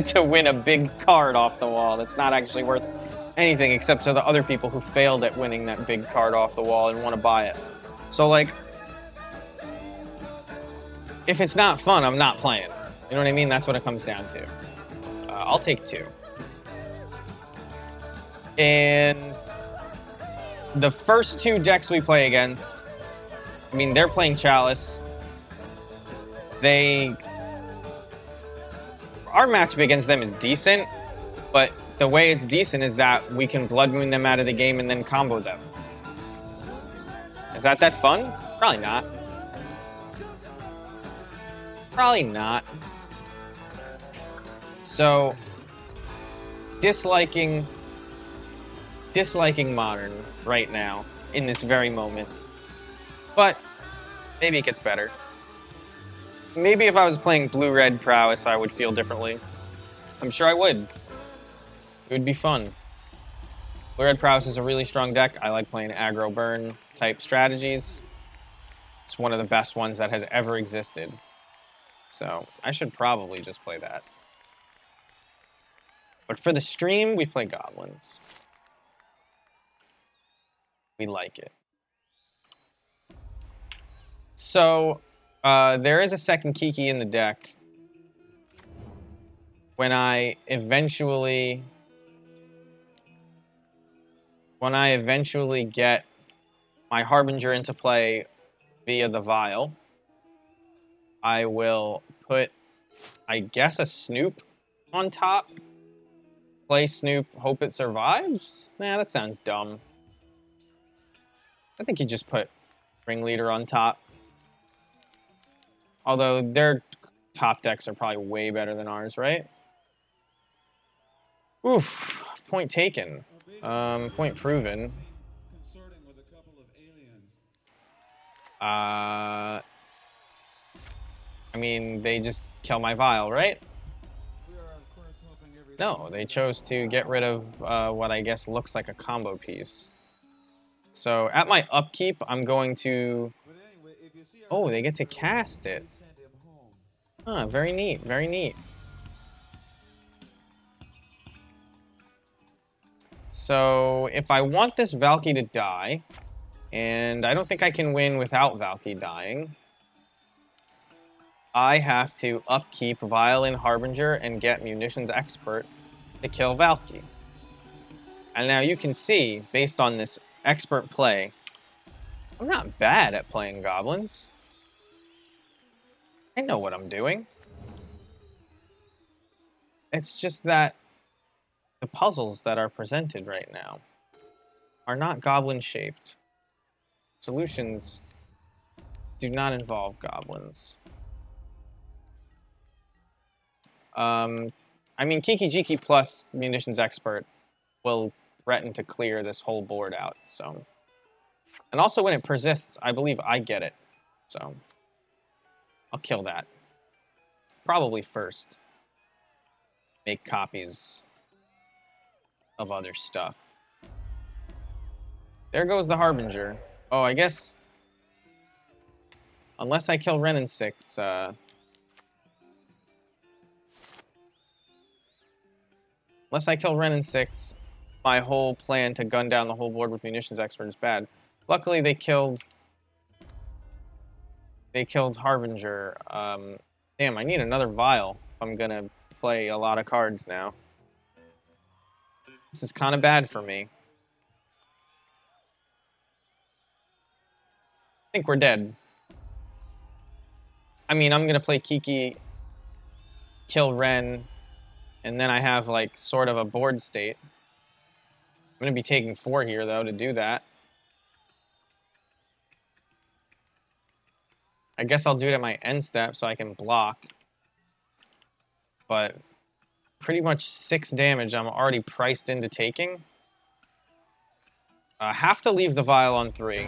Speaker 1: to win a big card off the wall that's not actually worth anything except to the other people who failed at winning that big card off the wall and want to buy it. So like, if it's not fun, I'm not playing. You know what I mean? That's what it comes down to. I'll take 2. And the first 2 decks we play against, I mean, they're playing Chalice. Our matchup against them is decent, but the way it's decent is that we can Blood Moon them out of the game and then combo them. Is that fun? Probably not. Probably not. So, disliking Modern right now, in this very moment. But maybe it gets better. Maybe if I was playing Blue-Red Prowess, I would feel differently. I'm sure I would. It would be fun. Blue-Red Prowess is a really strong deck. I like playing aggro burn type strategies. It's one of the best ones that has ever existed. So I should probably just play that. But for the stream, we play Goblins. We like it. So, there is a second Kiki in the deck. When I eventually get my Harbinger into play via the Vial, I will put, I guess, a Snoop on top. Play Snoop, hope it survives? Nah, that sounds dumb. I think you just put Ringleader on top. Although their top decks are probably way better than ours, right? Oof, point taken. Point proven. I mean, they just kill my Vial, right? No, they chose to get rid of what I guess looks like a combo piece. So at my upkeep, I'm going to... Oh, they get to cast it. Huh, very neat, very neat. So if I want this Valky to die, and I don't think I can win without Valky dying, I have to upkeep Violin Harbinger and get Munitions Expert to kill Valky. And now you can see, based on this expert play, I'm not bad at playing Goblins. I know what I'm doing. It's just that the puzzles that are presented right now are not Goblin-shaped. Solutions do not involve goblins. I mean, Kiki Jiki plus Munitions Expert will threaten to clear this whole board out, so... And also when it persists, I believe I get it, so... I'll kill that. Probably first. Make copies of other stuff. There goes the Harbinger. Oh, I guess... Unless I kill Ren in 6, Unless I kill Ren in 6, my whole plan to gun down the whole board with Munitions Expert is bad. Luckily, they killed Harbinger. Damn, I need another vial if I'm gonna play a lot of cards now. This is kind of bad for me. I think we're dead. I mean, I'm gonna play Kiki, kill Ren, and then I have, like, sort of a board state. I'm going to be taking 4 here, though, to do that. I guess I'll do it at my end step so I can block. But pretty much 6 damage I'm already priced into taking. Have to leave the vial on 3.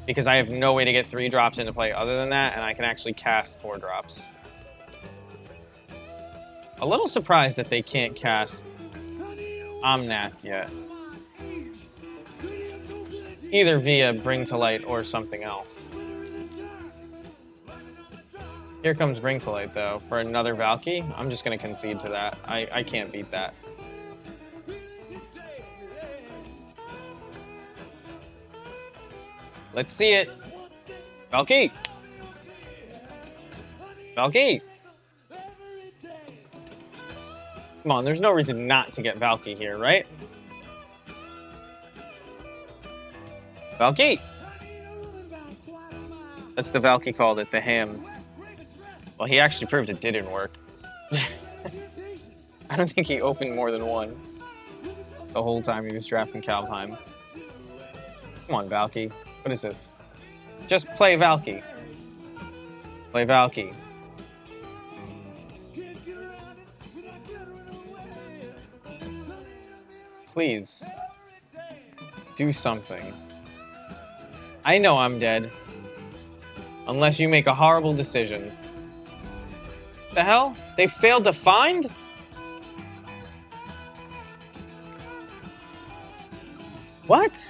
Speaker 1: Because I have no way to get 3 drops into play other than that, and I can actually cast 4 drops. A little surprised that they can't cast Omnath yet. Either via Bring to Light or something else. Here comes Bring to Light, though, for another Valky. I'm just going to concede to that. I can't beat that. Let's see it. Valky! Valky! Come on, there's no reason not to get Valky here, right? Valky! That's the Valky called it, the ham. Well, he actually proved it didn't work. I don't think he opened more than 1 the whole time he was drafting Kalbheim. Come on, Valky. What is this? Just play Valky. Play Valky. Please. Do something. I know I'm dead. Unless you make a horrible decision. The hell? They failed to find? What?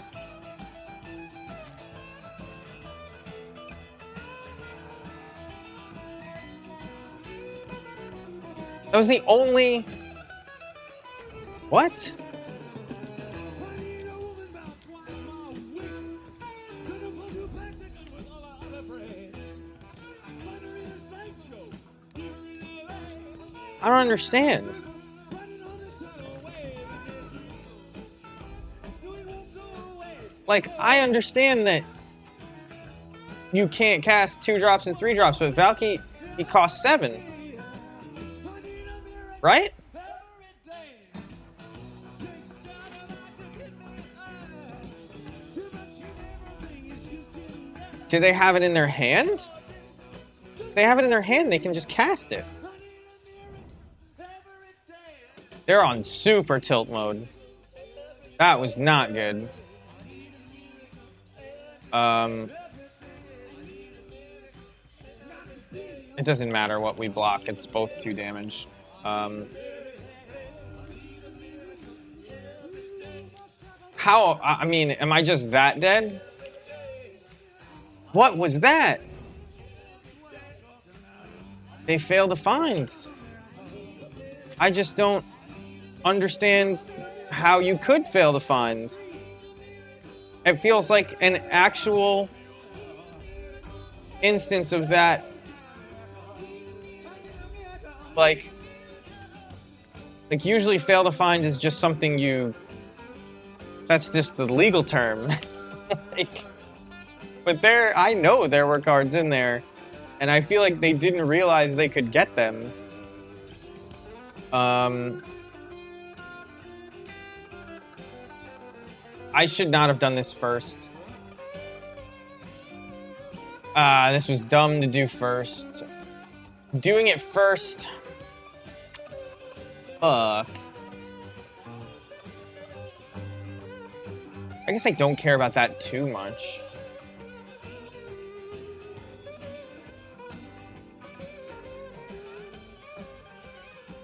Speaker 1: That was the only... What? I don't understand. Like, I understand that you can't cast 2 drops and 3 drops, but Valky, he costs 7. Right? Do they have it in their hand? If they have it in their hand, they can just cast it. They're on super tilt mode. That was not good. It doesn't matter what we block. It's both 2 damage. How? I mean, am I just that dead? What was that? They failed to find. I just don't understand how you could fail to find. It feels like an actual instance of that. Like usually fail to find is just something you... That's just the legal term. But I know there were cards in there, and I feel like they didn't realize they could get them. I should not have done this first. This was dumb to do first. Doing it first. Fuck. I guess I don't care about that too much.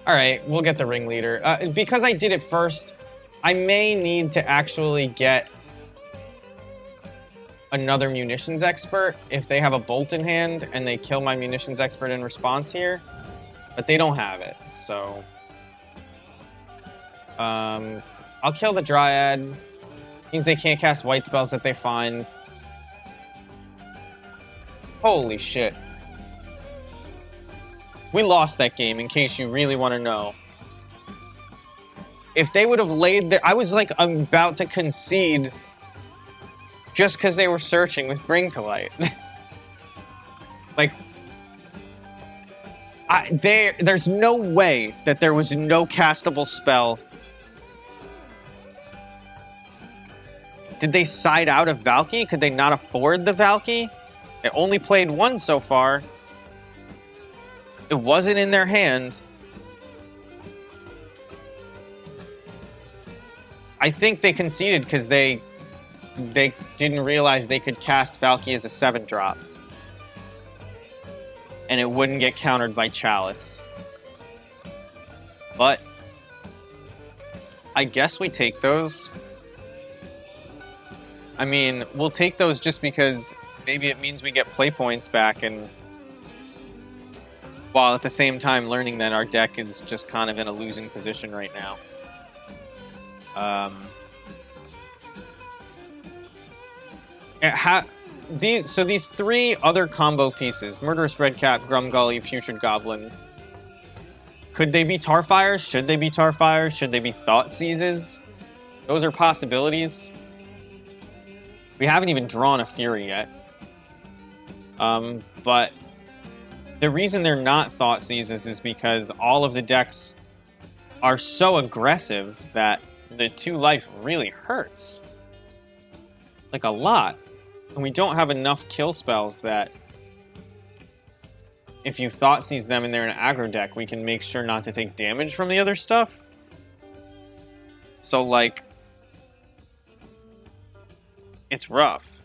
Speaker 1: Alright, we'll get the ringleader. Because I did it first, I may need to actually get another munitions expert if they have a bolt in hand and they kill my munitions expert in response here. But they don't have it, so... I'll kill the Dryad. Means they can't cast white spells that they find. Holy shit. We lost that game, in case you really want to know. If they would have laid there... I was like, I'm about to concede just because they were searching with Bring to Light. Like, there's no way that there was no castable spell. Did they side out of Valky? Could they not afford the Valky? They only played one so far. It wasn't in their hand. I think they conceded because they didn't realize they could cast Valky as a 7-drop. And it wouldn't get countered by Chalice. But I guess we take those. I mean, we'll take those just because maybe it means we get play points back, and while at the same time learning that our deck is just kind of in a losing position right now. These three other combo pieces, Murderous Redcap, Grumgully, Putrid Goblin, could they be Tarfires? Should they be Tarfires? Should they be Thought Seizes? Those are possibilities. We haven't even drawn a Fury yet. But the reason they're not Thought Seizes is because all of the decks are so aggressive that the 2 life really hurts. Like, a lot. And we don't have enough kill spells that if you Thought Seize them and they're an aggro deck, we can make sure not to take damage from the other stuff. So, like, it's rough.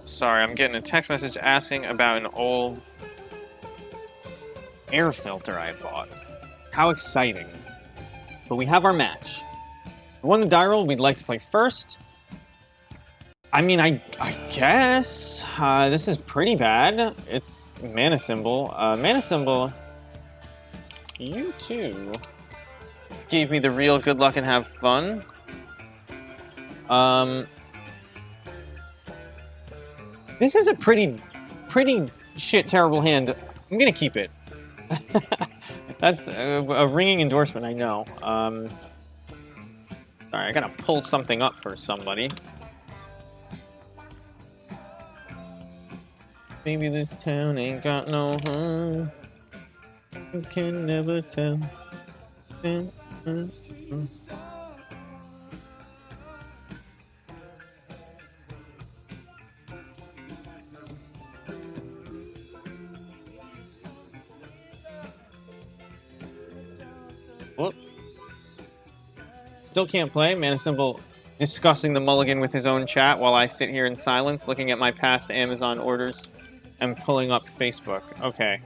Speaker 1: Sorry, I'm getting a text message asking about an old air filter I bought. How exciting. But we have our match. We won the die roll. We'd like to play first. I mean, I guess. This is pretty bad. It's Mana Symbol. Mana Symbol, you too gave me the real good luck and have fun. This is a pretty shit terrible hand. I'm gonna keep it. That's a ringing endorsement, I know. Sorry, I gotta pull something up for somebody. Maybe this town ain't got no home. You can never tell. Whoop. Still can't play. Mana Symbol discussing the mulligan with his own chat while I sit here in silence looking at my past Amazon orders and pulling up Facebook. Okay.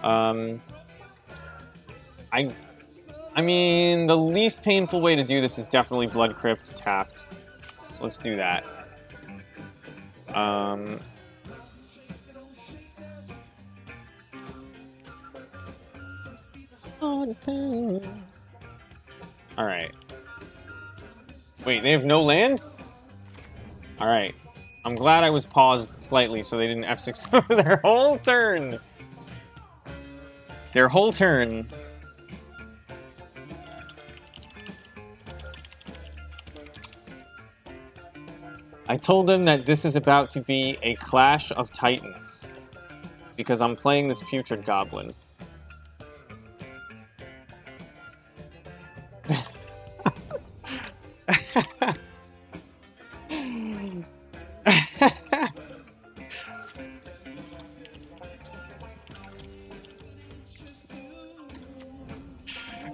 Speaker 1: I mean, the least painful way to do this is definitely Blood Crypt tapped. So let's do that. Alright. Wait, they have no land? Alright. I'm glad I was paused slightly so they didn't F6 their whole turn. Their whole turn. I told him that this is about to be a clash of titans. Because I'm playing this putrid goblin.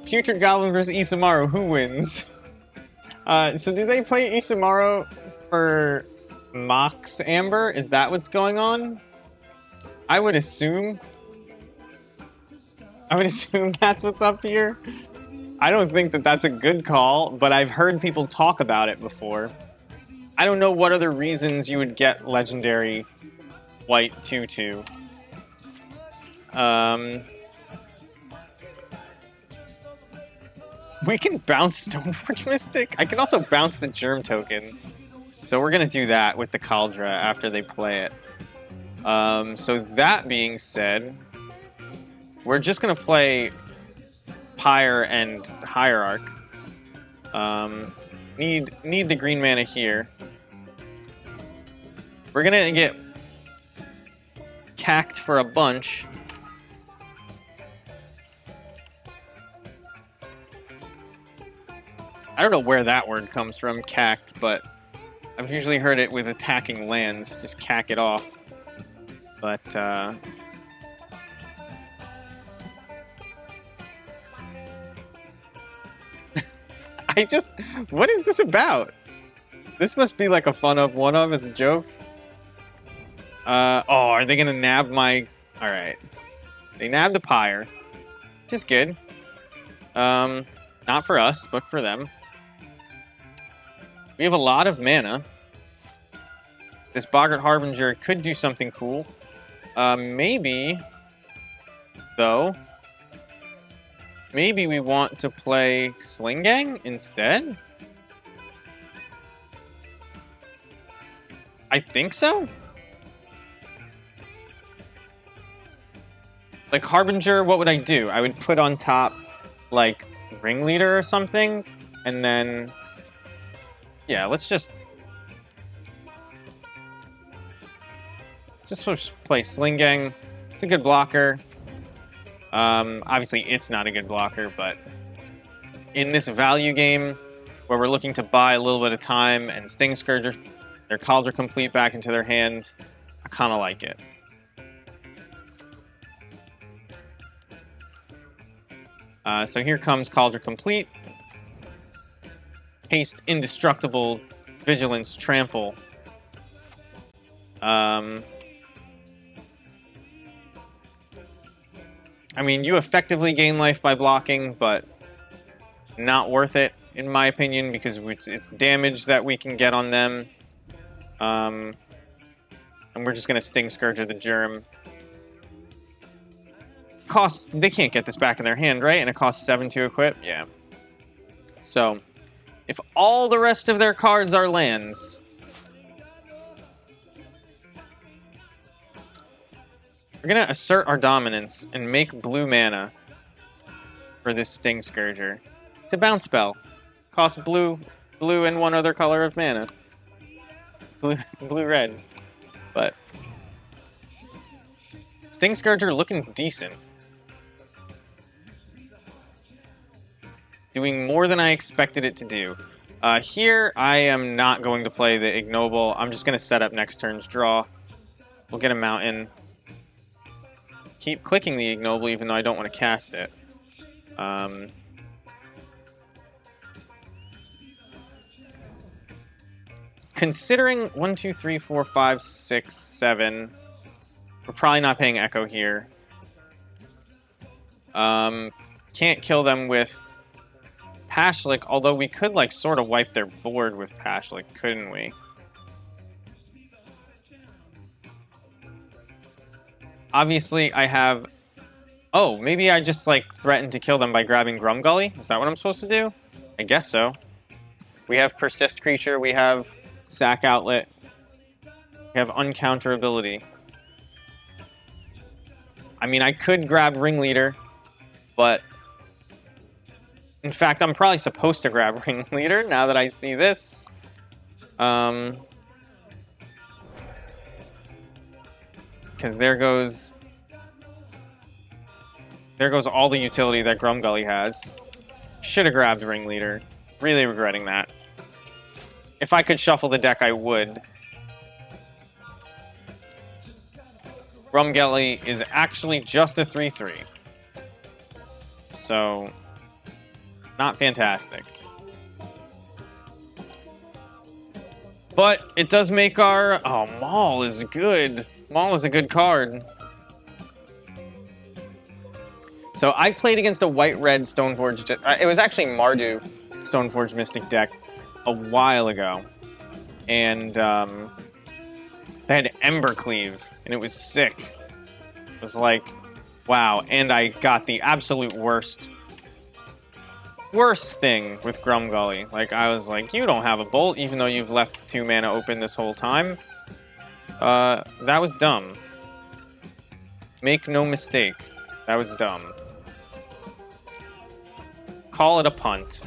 Speaker 1: Putrid Goblin versus Isamaru, who wins? So do they play Isamaru for Mox Amber? Is that what's going on? I would assume that's what's up here. I don't think that that's a good call, but I've heard people talk about it before. I don't know what other reasons you would get legendary white 2/2. We can bounce Stoneforge Mystic. I can also bounce the Germ token. So we're going to do that with the Caldra after they play it. So that being said, we're just going to play Pyre and Hierarch. Need the green mana here. We're going to get cacked for a bunch. I don't know where that word comes from, cacked, but I've usually heard it with attacking lands, just cack it off. But, what is this about? This must be like a fun of, one of as a joke. Oh, are they gonna nab my... Alright. They nab the Pyre, which is good. Not for us, but for them. We have a lot of mana. This Boggart Harbinger could do something cool. Maybe, though, maybe we want to play Slingang instead? I think so? Like, Harbinger, what would I do? I would put on top, like, Ringleader or something, and then... Yeah, let's just play Slingang. It's a good blocker. Obviously, it's not a good blocker, but in this value game, where we're looking to buy a little bit of time and Sting Scourger, their Cauldron Complete back into their hand, I kind of like it. So here comes Cauldron Complete. Haste, Indestructible, Vigilance, Trample. I mean, you effectively gain life by blocking, but not worth it, in my opinion, because it's damage that we can get on them. And we're just going to Sting Scourger the Germ. They can't get this back in their hand, right? And it costs 7 to equip? Yeah. So... if all the rest of their cards are lands, we're going to assert our dominance and make blue mana for this Sting Scourger. It's a bounce spell. Costs blue and one other color of mana. Blue-red. But Sting Scourger looking decent. Doing more than I expected it to do. Here, I am not going to play the Ignoble. I'm just going to set up next turn's draw. We'll get a Mountain. Keep clicking the Ignoble, even though I don't want to cast it. Considering 1, 2, 3, 4, 5, 6, 7, we're probably not paying Echo here. Can't kill them with Pashlik, although we could, like, sort of wipe their board with Pashlik, couldn't we? Obviously, I have... Oh, maybe I just, like, threatened to kill them by grabbing Grumgully? Is that what I'm supposed to do? I guess so. We have Persist Creature, we have Sack Outlet, we have Uncounterability. I mean, I could grab Ringleader, but... in fact, I'm probably supposed to grab Ringleader now that I see this. because there goes all the utility that Grumgully has. Should have grabbed Ringleader. Really regretting that. If I could shuffle the deck, I would. Grumgully is actually just a 3/3. So, not fantastic. But it does make our... Oh, Maul is good. Maul is a good card. So I played against a white-red Stoneforge... It was actually Mardu Stoneforge Mystic deck a while ago. And they had Embercleave, and it was sick. It was like, wow. And I got the absolute worst thing with Grumgully. Like, I was like, you don't have a bolt, even though you've left 2 mana open this whole time. That was dumb. Make no mistake. That was dumb. Call it a punt.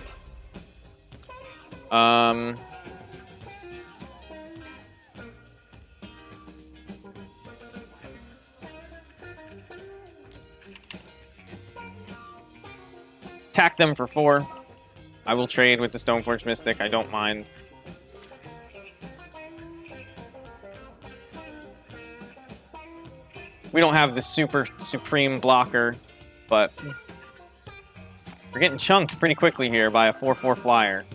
Speaker 1: Attack them for 4. I will trade with the Stoneforge Mystic. I don't mind. We don't have the super supreme blocker, but we're getting chunked pretty quickly here by a 4/4 flyer.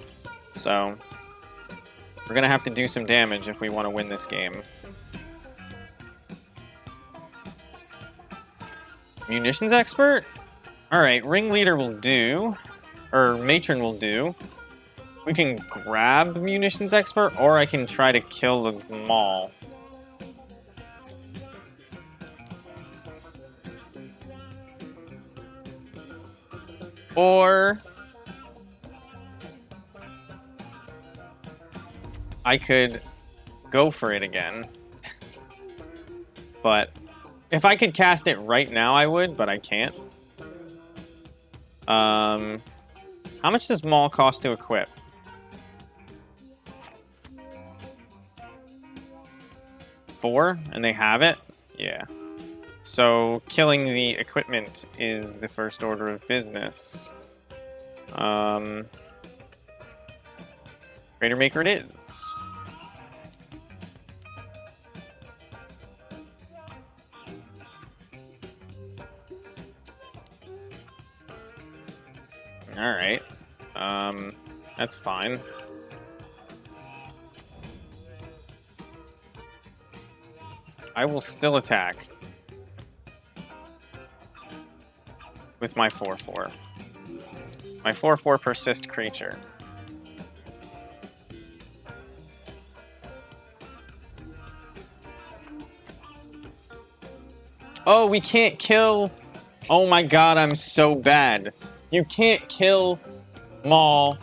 Speaker 1: So we're gonna have to do some damage if we want to win this game. Munitions expert? Alright, Ringleader will do. Or Matron will do. We can grab Munitions expert, or I can try to kill the Maul. Or I could go for it again. But if I could cast it right now, I would, but I can't. How much does Maul cost to equip? 4, and they have it? Yeah. So, killing the equipment is the first order of business. Crater Maker it is. Alright. That's fine. I will still attack with my 4/4. My 4/4 persist creature. Oh, we can't kill... Oh my god, I'm so bad. You can't kill Maul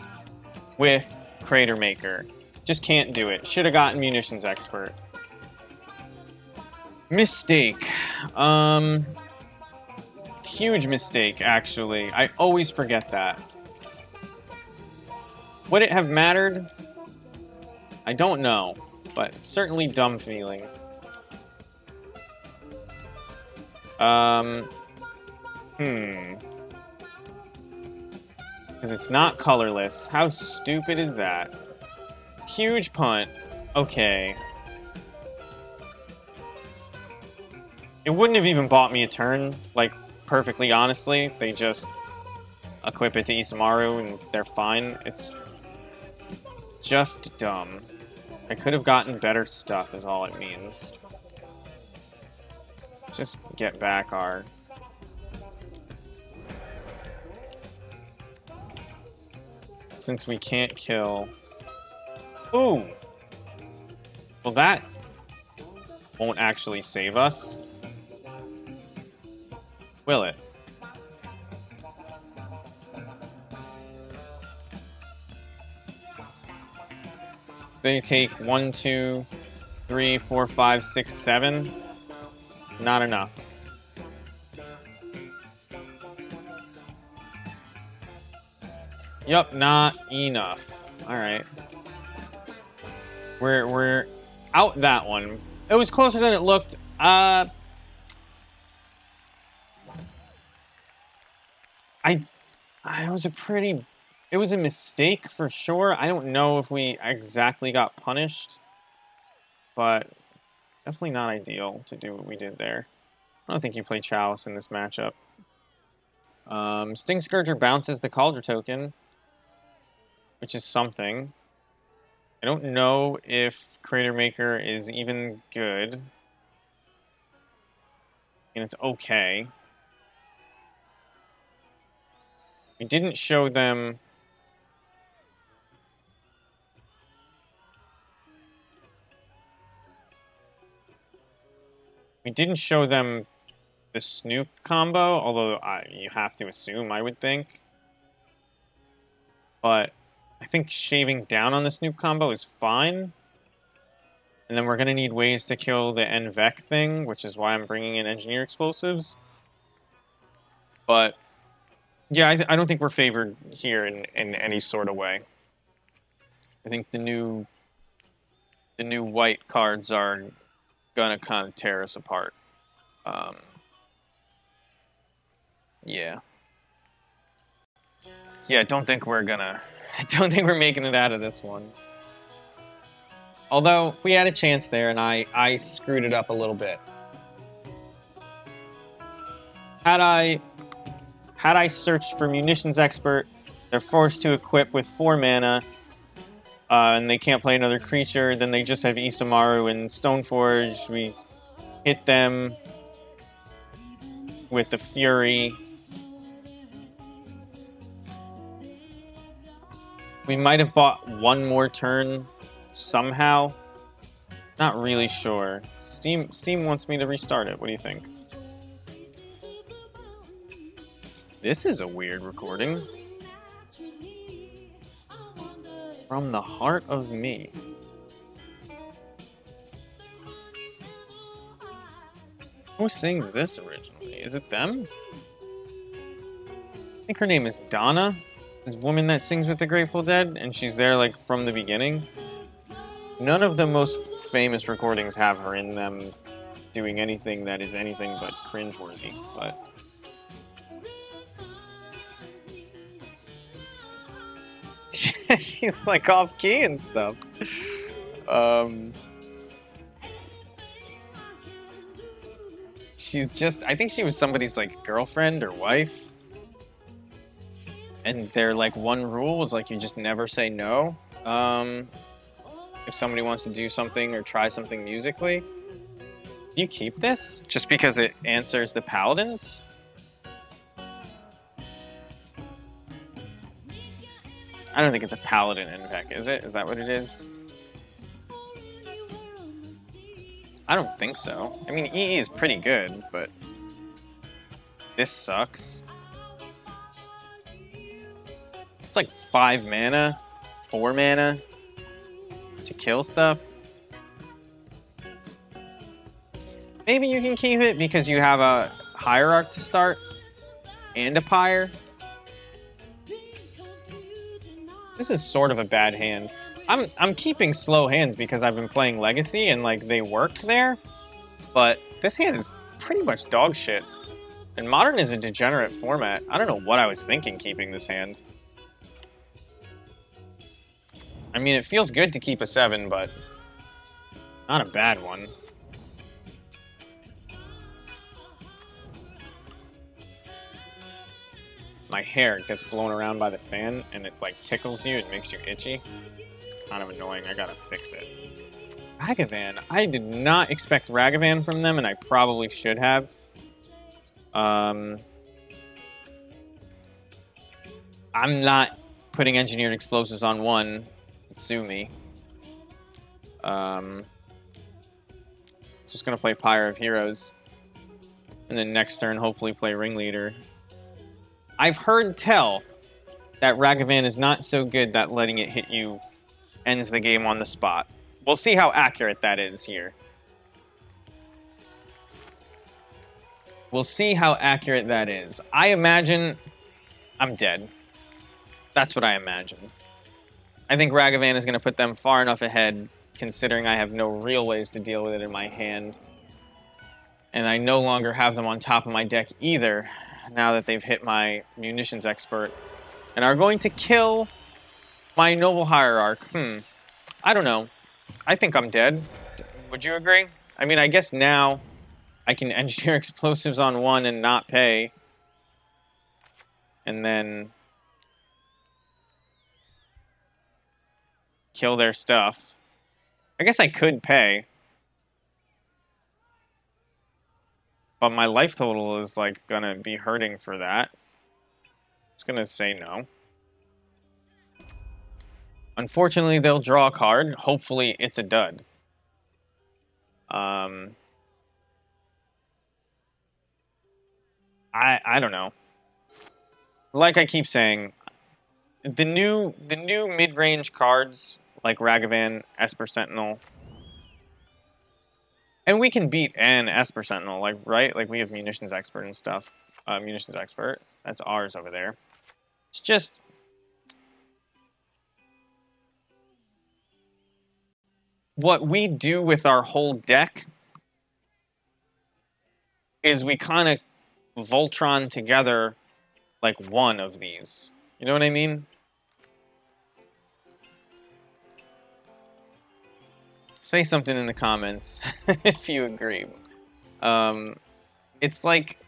Speaker 1: with Crater Maker. Just can't do it. Should have gotten Munitions Expert. Mistake. Huge mistake, actually. I always forget that. Would it have mattered? I don't know, but certainly dumb feeling. Because it's not colorless. How stupid is that? Huge punt. Okay. It wouldn't have even bought me a turn, like, perfectly honestly. They just equip it to Isamaru and they're fine. It's just dumb. I could have gotten better stuff is all it means. Just get back our... Since we can't kill... Ooh! Well, that won't actually save us. Will it? They take 1, 2, 3, 4, 5, 6, 7. Not enough. Yup, not enough. Alright. We're out that one. It was closer than it looked. I was a pretty... It was a mistake for sure. I don't know if we exactly got punished, but definitely not ideal to do what we did there. I don't think you play Chalice in this matchup. Sting Scourger bounces the Cauldron token, which is something. I don't know if Crater Maker is even good. And it's okay. We didn't show them... We didn't show them the Snoop combo, although you have to assume, I would think. But I think shaving down on the Snoop combo is fine. And then we're going to need ways to kill the NVEC thing, which is why I'm bringing in Engineer Explosives. But, yeah, I don't think we're favored here in any sort of way. I think the new white cards are going to kind of tear us apart. Yeah. Yeah, I don't think we're making it out of this one. Although, we had a chance there, and I screwed it up a little bit. Had I searched for Munitions Expert, they're forced to equip with 4 mana, and they can't play another creature, then they just have Isamaru and Stoneforge. We hit them with the Fury. We might have bought one more turn somehow. Not really sure. Steam wants me to restart it. What do you think? This is a weird recording. From the Heart of Me. Who sings this originally? Is it them? I think her name is Donna. This woman that sings with the Grateful Dead, and she's there like from the beginning. None of the most famous recordings have her in them doing anything that is anything but cringeworthy, but... She's like off key and stuff. She's just, I think she was somebody's like girlfriend or wife. And their like one rule was like you just never say no. If somebody wants to do something or try something musically. Do you keep this just because it answers the paladins? I don't think it's a paladin NVEC, is it? Is that what it is? I don't think so. I mean, EE is pretty good, but this sucks. It's like 5 mana, 4 mana to kill stuff. Maybe you can keep it because you have a Hierarch to start and a Pyre. This is sort of a bad hand. I'm keeping slow hands because I've been playing Legacy and like they work there, but this hand is pretty much dog shit. And Modern is a degenerate format. I don't know what I was thinking keeping this hand. I mean, it feels good to keep a 7, but not a bad one. My hair gets blown around by the fan and it like tickles you, it makes you itchy. It's kind of annoying, I gotta fix it. Ragavan, I did not expect Ragavan from them and I probably should have. I'm not putting Engineered Explosives on 1. Sue me. Just gonna play Pyre of Heroes. And then next turn hopefully play Ringleader. I've heard tell that Ragavan is not so good that letting it hit you ends the game on the spot. We'll see how accurate that is here. We'll see how accurate that is. I imagine I'm dead. That's what I imagine. I think Ragavan is going to put them far enough ahead, considering I have no real ways to deal with it in my hand. And I no longer have them on top of my deck either. now that they've hit my munitions expert and are going to kill my noble hierarch. I don't know. I think I'm dead. Would you agree? I mean, I guess now I can engineer explosives on one and not pay. And then kill their stuff. I guess I could pay. But my life total is, like, gonna be hurting for that. I'm just gonna say no. Unfortunately, they'll draw a card. Hopefully, it's a dud. I don't know. Like I keep saying, the new mid-range cards like Ragavan, Esper Sentinel, and we can beat an Esper Sentinel, like, right? Like, we have Munitions Expert and stuff. Munitions Expert. That's ours over there. It's just... what we do with our whole deck is we kind of Voltron together, like, one of these. You know what I mean? Say something in the comments if you agree. It's like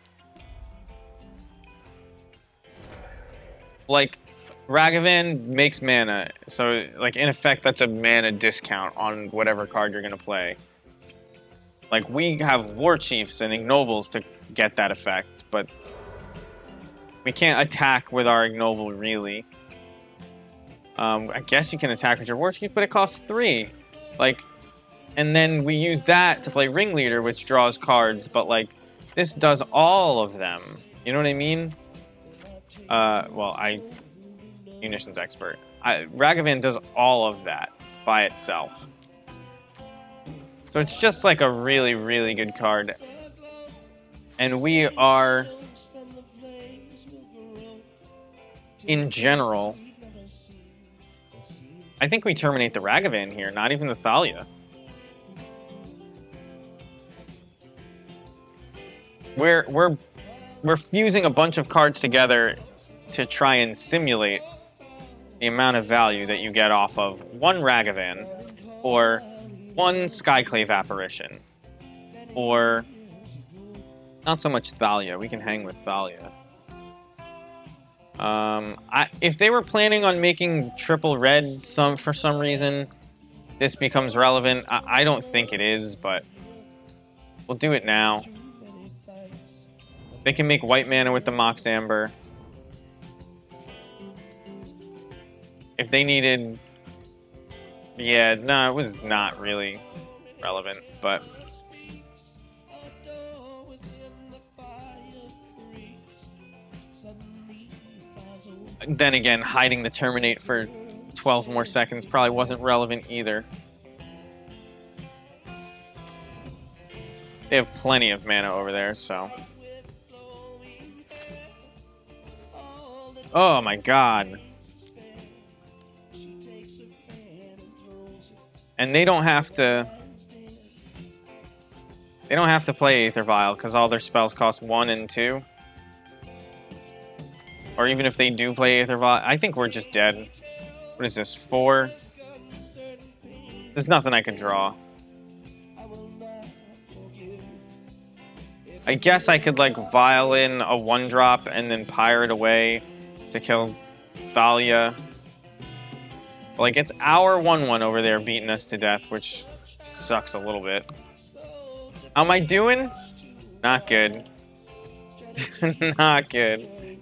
Speaker 1: Ragavan makes mana, so, like, in effect that's a mana discount on whatever card you're gonna play. Like, we have War Chiefs and Ignobles to get that effect, but we can't attack with our Ignoble, really. I guess you can attack with your War Chief, but it costs 3. Like, and then we use that to play Ringleader, which draws cards, but, like, this does all of them. You know what I mean? Well, Munitions Expert. Ragavan does all of that by itself. So it's just, like, a really, really good card. And we are, in general, I think we terminate the Ragavan here, not even the Thalia. We're fusing a bunch of cards together to try and simulate the amount of value that you get off of one Ragavan, or one Skyclave Apparition, or not so much Thalia. We can hang with Thalia. If they were planning on making triple red for some reason, this becomes relevant. I don't think it is, but we'll do it now. They can make white mana with the Mox Amber. If they needed... yeah, no, it was not really relevant, but... then again, hiding the Terminate for 12 more seconds probably wasn't relevant either. They have plenty of mana over there, so... oh my god. And they don't have to... they don't have to play Aether Vial, because all their spells cost 1 and 2. Or even if they do play Aether Vial, I think we're just dead. What is this, 4? There's nothing I can draw. I guess I could, like, Vial in a 1-drop and then Pirate away to kill Thalia. Like, it's our 1/1 over there beating us to death, which sucks a little bit. How am I doing? Not good. Not good.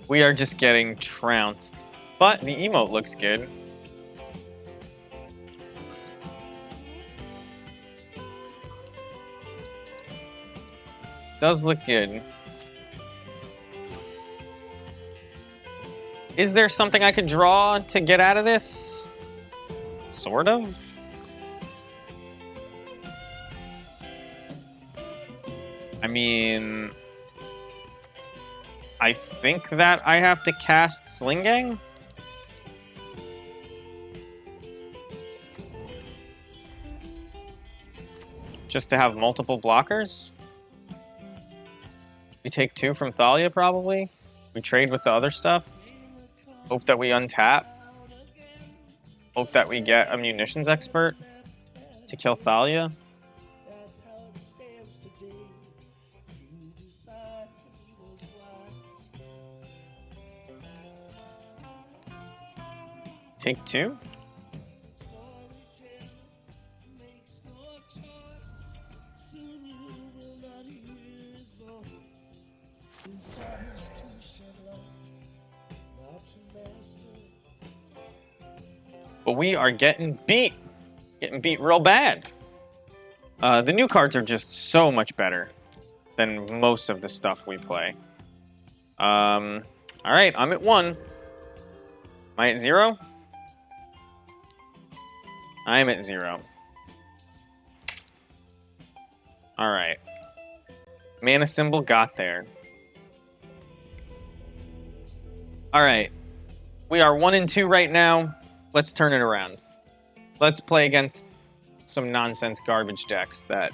Speaker 1: We are just getting trounced. But the emote looks good. Does look good. Is there something I could draw to get out of this? Sort of. I mean... I think that I have to cast Slingang? Just to have multiple blockers? We take 2 from Thalia, probably. We trade with the other stuff. Hope that we untap. Hope that we get a munitions expert to kill Thalia. Take 2. But we are getting beat. Getting beat real bad. The new cards are just so much better than most of the stuff we play. Alright, I'm at 1. Am I at 0? I am at 0. Alright. Mana symbol got there. Alright. We are 1 and 2 right now. Let's turn it around. Let's play against some nonsense garbage decks that...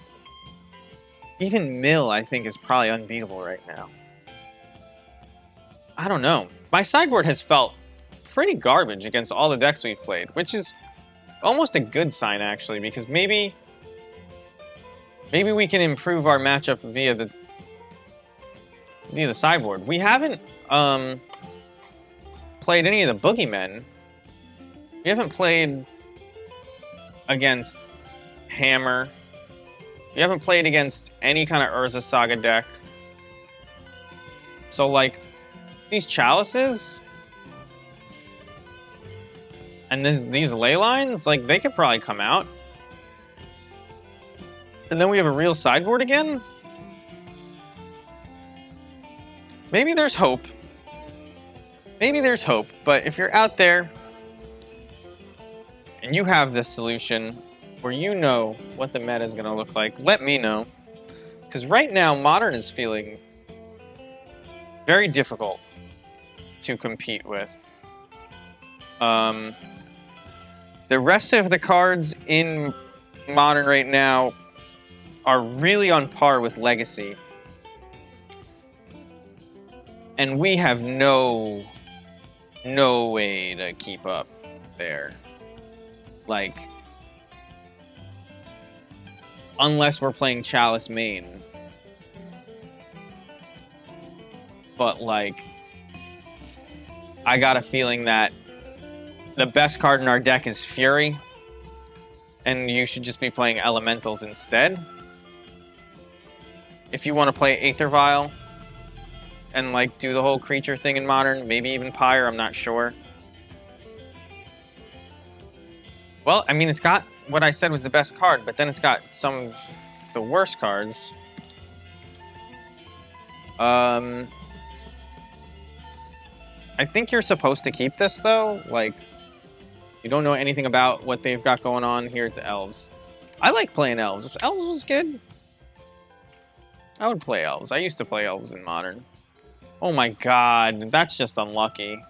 Speaker 1: Even Mill, I think, is probably unbeatable right now. I don't know. My sideboard has felt pretty garbage against all the decks we've played, which is almost a good sign, actually, because maybe we can improve our matchup via the sideboard. We haven't played any of the boogeymen. We haven't played against Hammer. We haven't played against any kind of Urza Saga deck. So, like, these chalices and these ley lines, like, they could probably come out. And then we have a real sideboard again? Maybe there's hope. Maybe there's hope, but if you're out there and you have this solution, or you know what the meta is going to look like, let me know. Because right now, Modern is feeling very difficult to compete with. The rest of the cards in Modern right now are really on par with Legacy. And we have no way to keep up there. Like, unless we're playing Chalice main. But, like, I got a feeling that the best card in our deck is Fury, and you should just be playing Elementals instead. If you want to play Aether Vial and, like, do the whole creature thing in Modern, maybe even Pyre, I'm not sure. Well, I mean, it's got what I said was the best card, but then it's got some of the worst cards. I think you're supposed to keep this, though. Like, you don't know anything about what they've got going on. Here it's Elves. I like playing Elves. If Elves was good, I would play Elves. I used to play Elves in Modern. Oh my god, that's just unlucky.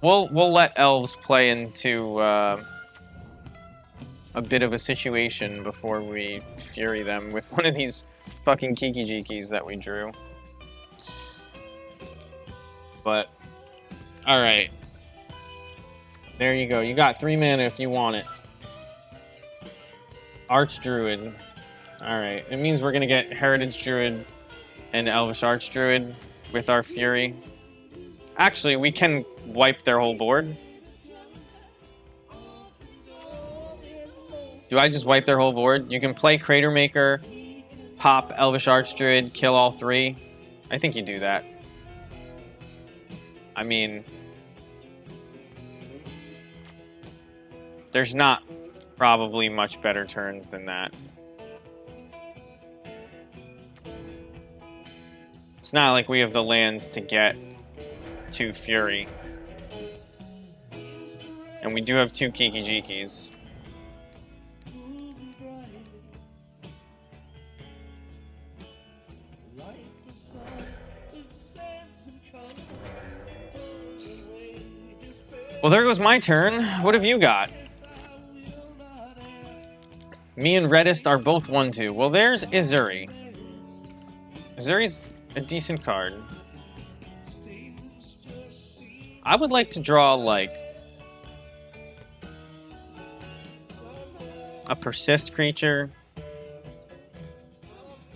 Speaker 1: We'll let Elves play into a bit of a situation before we Fury them with one of these fucking Kiki-Jikis that we drew. But, alright. There you go. You got 3 mana if you want it. Archdruid. Alright. It means we're going to get Heritage Druid and Elvish Archdruid with our Fury. Actually, we can wipe their whole board. Do I just wipe their whole board? You can play Crater Maker, pop Elvish Archdruid, kill all 3. I think you do that. I mean, there's not probably much better turns than that. It's not like we have the lands to get 2 Fury. And we do have 2 Kiki-Jikis. Well, there goes my turn. What have you got? Me and Reddist are both 1-2. Well, there's Izuri. Zuri's a decent card. I would like to draw, like, a persist creature.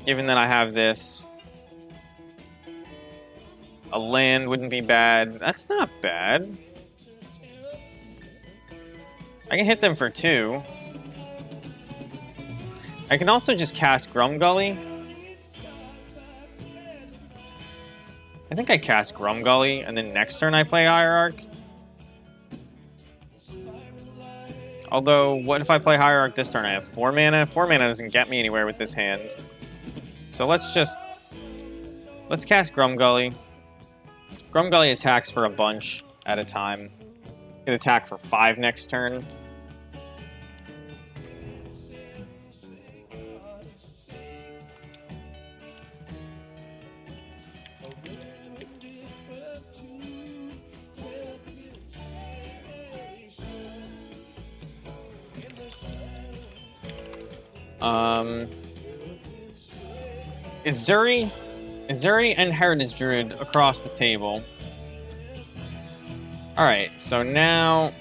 Speaker 1: Given that I have this. A land wouldn't be bad. That's not bad. I can hit them for 2. I can also just cast Grumgully. I think I cast Grumgully, and then next turn I play Hierarch. Although, what if I play Hierarch this turn? I have 4 mana. 4 mana doesn't get me anywhere with this hand. So let's cast Grumgully. Grumgully attacks for a bunch at a time. Can attack for 5 next turn. Zuri and Heritage Druid across the table. Alright, so now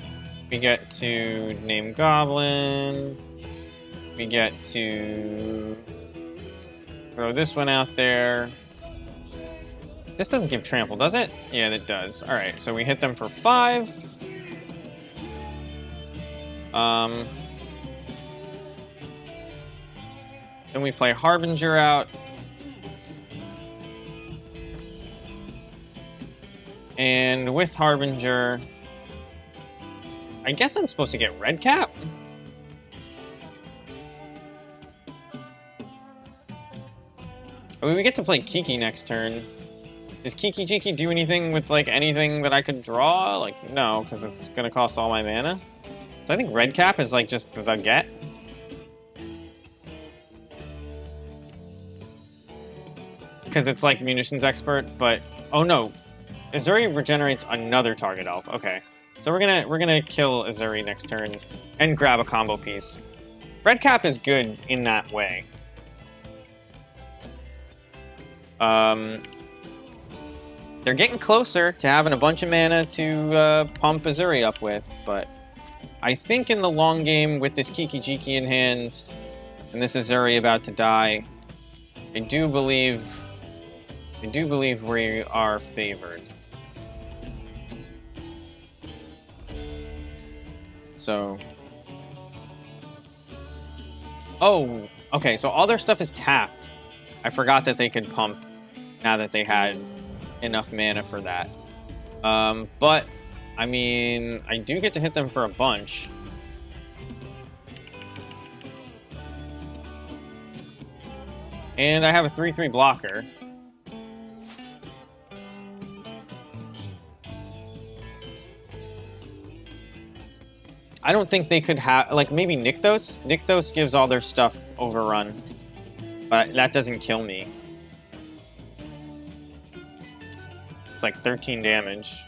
Speaker 1: we get to name Goblin. We get to throw this one out there. This doesn't give trample, does it? Yeah, it does. Alright, so we hit them for 5. Then we play Harbinger out. And with Harbinger, I guess I'm supposed to get red cap? I mean, we get to play Kiki next turn. Does Kiki Jiki do anything with, like, anything that I could draw? Like, no, because it's going to cost all my mana. So I think red cap is, like, just the get. Because it's, like, Munitions Expert, but... Oh, no. Azuri regenerates another target elf. Okay. So we're gonna kill Azuri next turn and grab a combo piece. Red cap is good in that way. They're getting closer to having a bunch of mana to pump Azuri up with, but I think in the long game with this Kiki Jiki in hand and this Azuri about to die, I do believe we are favored. So, oh, okay, so all their stuff is tapped. I forgot that they could pump now that they had enough mana for that. But, I mean, I do get to hit them for a bunch. And I have a 3/3 blocker. I don't think they could have, like, maybe Nykthos? Nykthos gives all their stuff overrun. But that doesn't kill me. It's like 13 damage.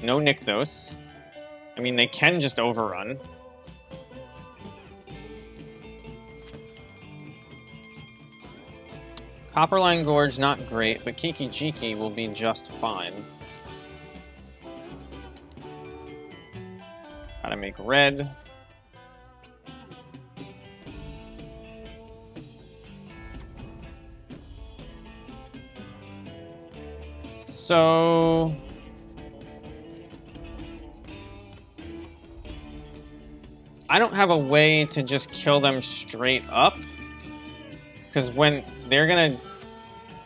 Speaker 1: No Nykthos. I mean, they can just overrun. Copperline Gorge, not great, but Kiki Jiki will be just fine. Gotta make red. So... I don't have a way to just kill them straight up. Because when they're gonna...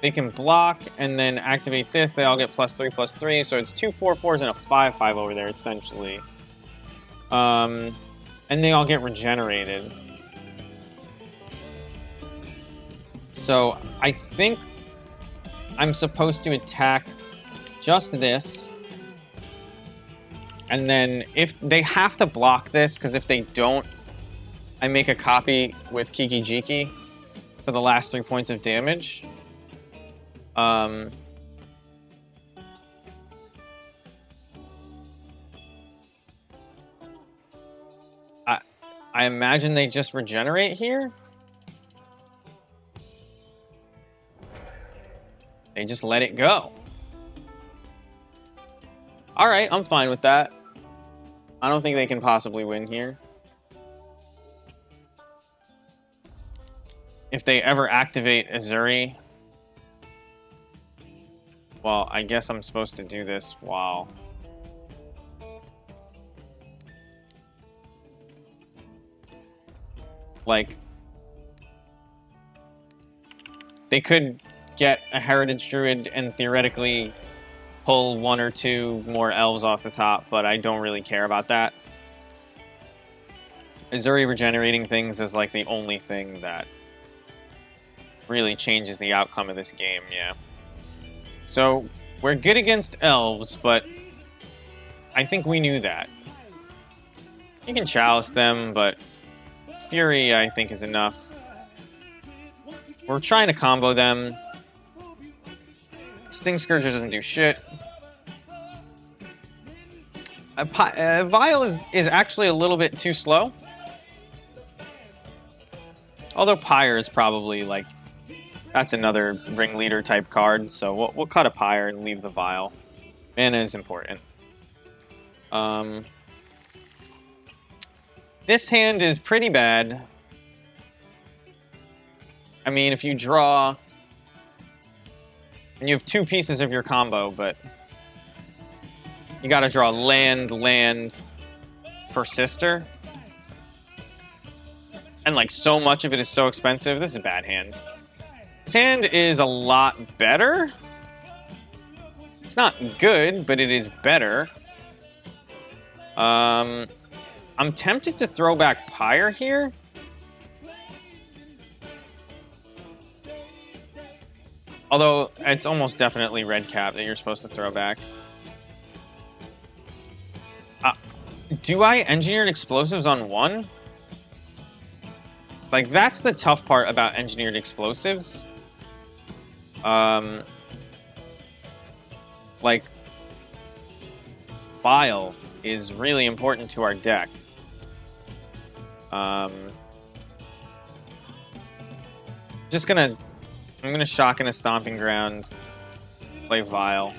Speaker 1: They can block and then activate this, they all get +3/+3, so it's 2 4/4s and a 5/5 over there, essentially. And they all get regenerated. So I think I'm supposed to attack just this. And then if they have to block this, because if they don't, I make a copy with Kiki Jiki for the last 3 points of damage. I imagine they just regenerate here. They just let it go. Alright, I'm fine with that. I don't think they can possibly win here. If they ever activate Azuri... Well, I guess I'm supposed to do this while... Like... They could get a Heritage Druid and theoretically pull 1 or 2 more elves off the top, but I don't really care about that. Azuri regenerating things is like the only thing that really changes the outcome of this game, yeah. So, we're good against elves, but I think we knew that. You can chalice them, but Fury, I think, is enough. We're trying to combo them. Sting Scourge doesn't do shit. Vial is actually a little bit too slow. Although Pyre is probably, like... That's another ringleader type card, so we'll cut a Pyre and leave the Vial. Mana is important. This hand is pretty bad. I mean, if you draw... And you have 2 pieces of your combo, but... You gotta draw land, Persister. And, like, so much of it is so expensive. This is a bad hand. This hand is a lot better. It's not good, but it is better. I'm tempted to throw back Pyre here. Although, it's almost definitely red cap that you're supposed to throw back. Do I Engineered Explosives on 1? Like, that's the tough part about Engineered Explosives. Like, Vial is really important to our deck. I'm gonna Shock in a Stomping Ground, play Vial.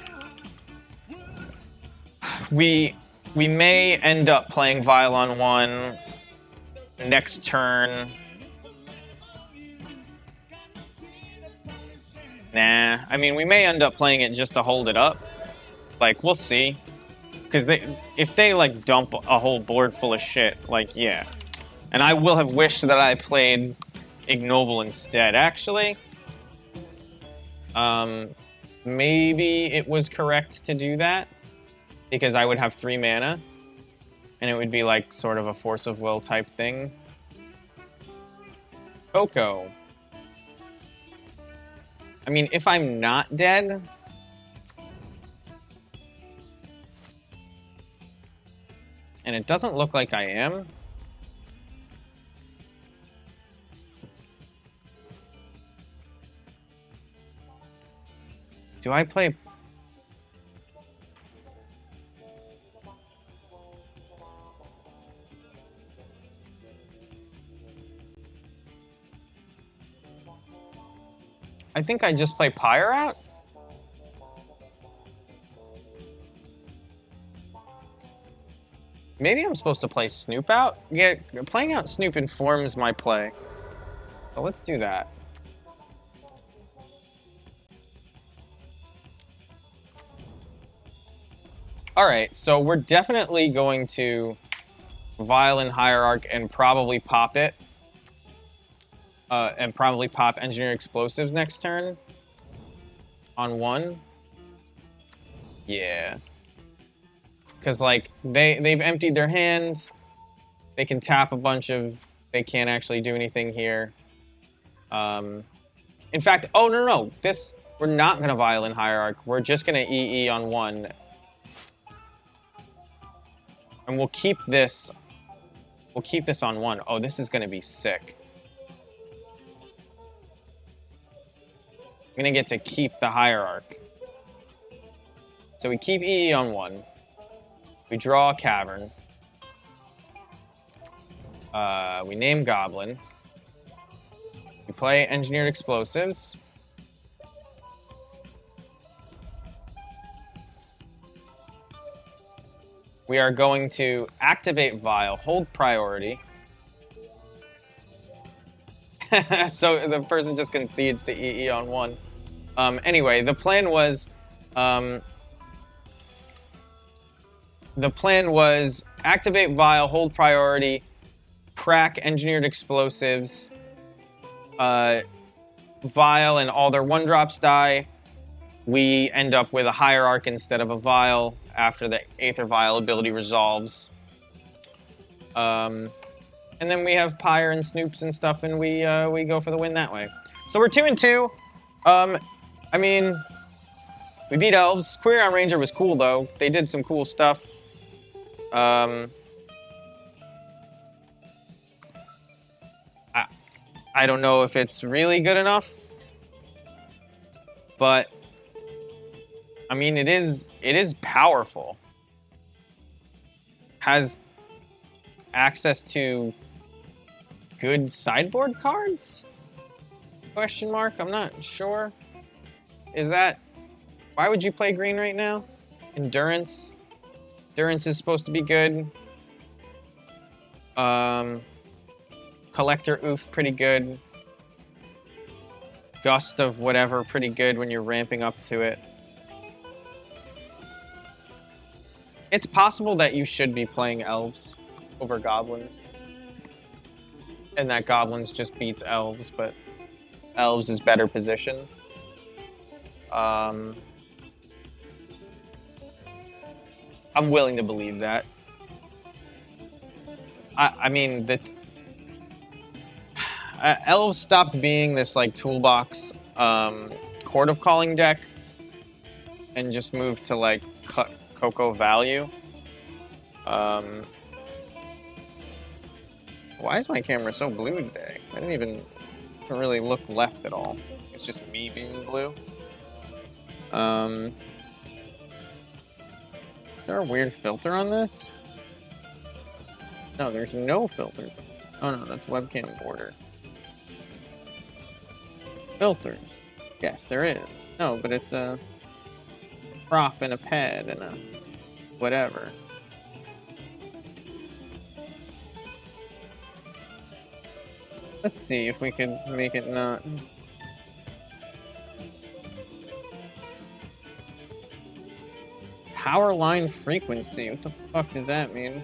Speaker 1: We may end up playing Vial on 1 next turn. Nah, I mean, we may end up playing it just to hold it up. Like, we'll see. Because if they, like, dump a whole board full of shit, like, yeah. And I will have wished that I played Ignoble instead, actually. Maybe it was correct to do that. Because I would have 3 mana. And it would be, like, sort of a Force of Will type thing. Coco. I mean, if I'm not dead... And it doesn't look like I am. Do I play... I think I just play Pyre out? Maybe I'm supposed to play Snoop out? Yeah, playing out Snoop informs my play. So let's do that. Alright, so we're definitely going to Violent Hierarch and probably pop it. And probably pop Engineer Explosives next turn. On 1. Yeah. Because, like, they've emptied their hand. They can tap a bunch of... They can't actually do anything here. In fact... Oh, no. This... We're not going to Violent Hierarch. We're just going to EE on 1. And we'll keep this... We'll keep this on 1. Oh, this is going to be sick. I'm going to get to keep the Hierarch. So we keep EE on 1. We draw a Cavern. We name Goblin. We play Engineered Explosives. we are going to activate Vial, hold priority. So the person just concedes to EE on 1. Anyway, the plan was activate Vial, hold priority, crack engineered explosives, Vial and all their 1-drops die. We end up with a hierarch instead of a Vial after the Aether Vial ability resolves. And then we have Pyre and Snoops and stuff, and we go for the win that way. So we're 2-2. I mean, we beat Elves. Queer Arm Ranger was cool, though. They did some cool stuff. I don't know if it's really good enough, but I mean, it is powerful. Has access to good sideboard cards? Question mark. I'm not sure. Is that... Why would you play green right now? Endurance. Endurance is supposed to be good. Collector Oof, pretty good. Gust of whatever, pretty good when you're ramping up to it. It's possible that you should be playing Elves over Goblins. And that Goblins just beats Elves, but Elves is better positioned. I'm willing to believe that. I mean, Elves stopped being this like toolbox Court of Calling deck and just moved to like Cocoa value. Why is my camera so blue today? I didn't really look left at all. It's just me being blue. Is there a weird filter on this? No, there's no filters. Oh no, that's webcam border. Filters. Yes, there is. No, but it's a prop and a pad and a whatever. Let's see if we can make it not... Power line frequency. What the fuck does that mean?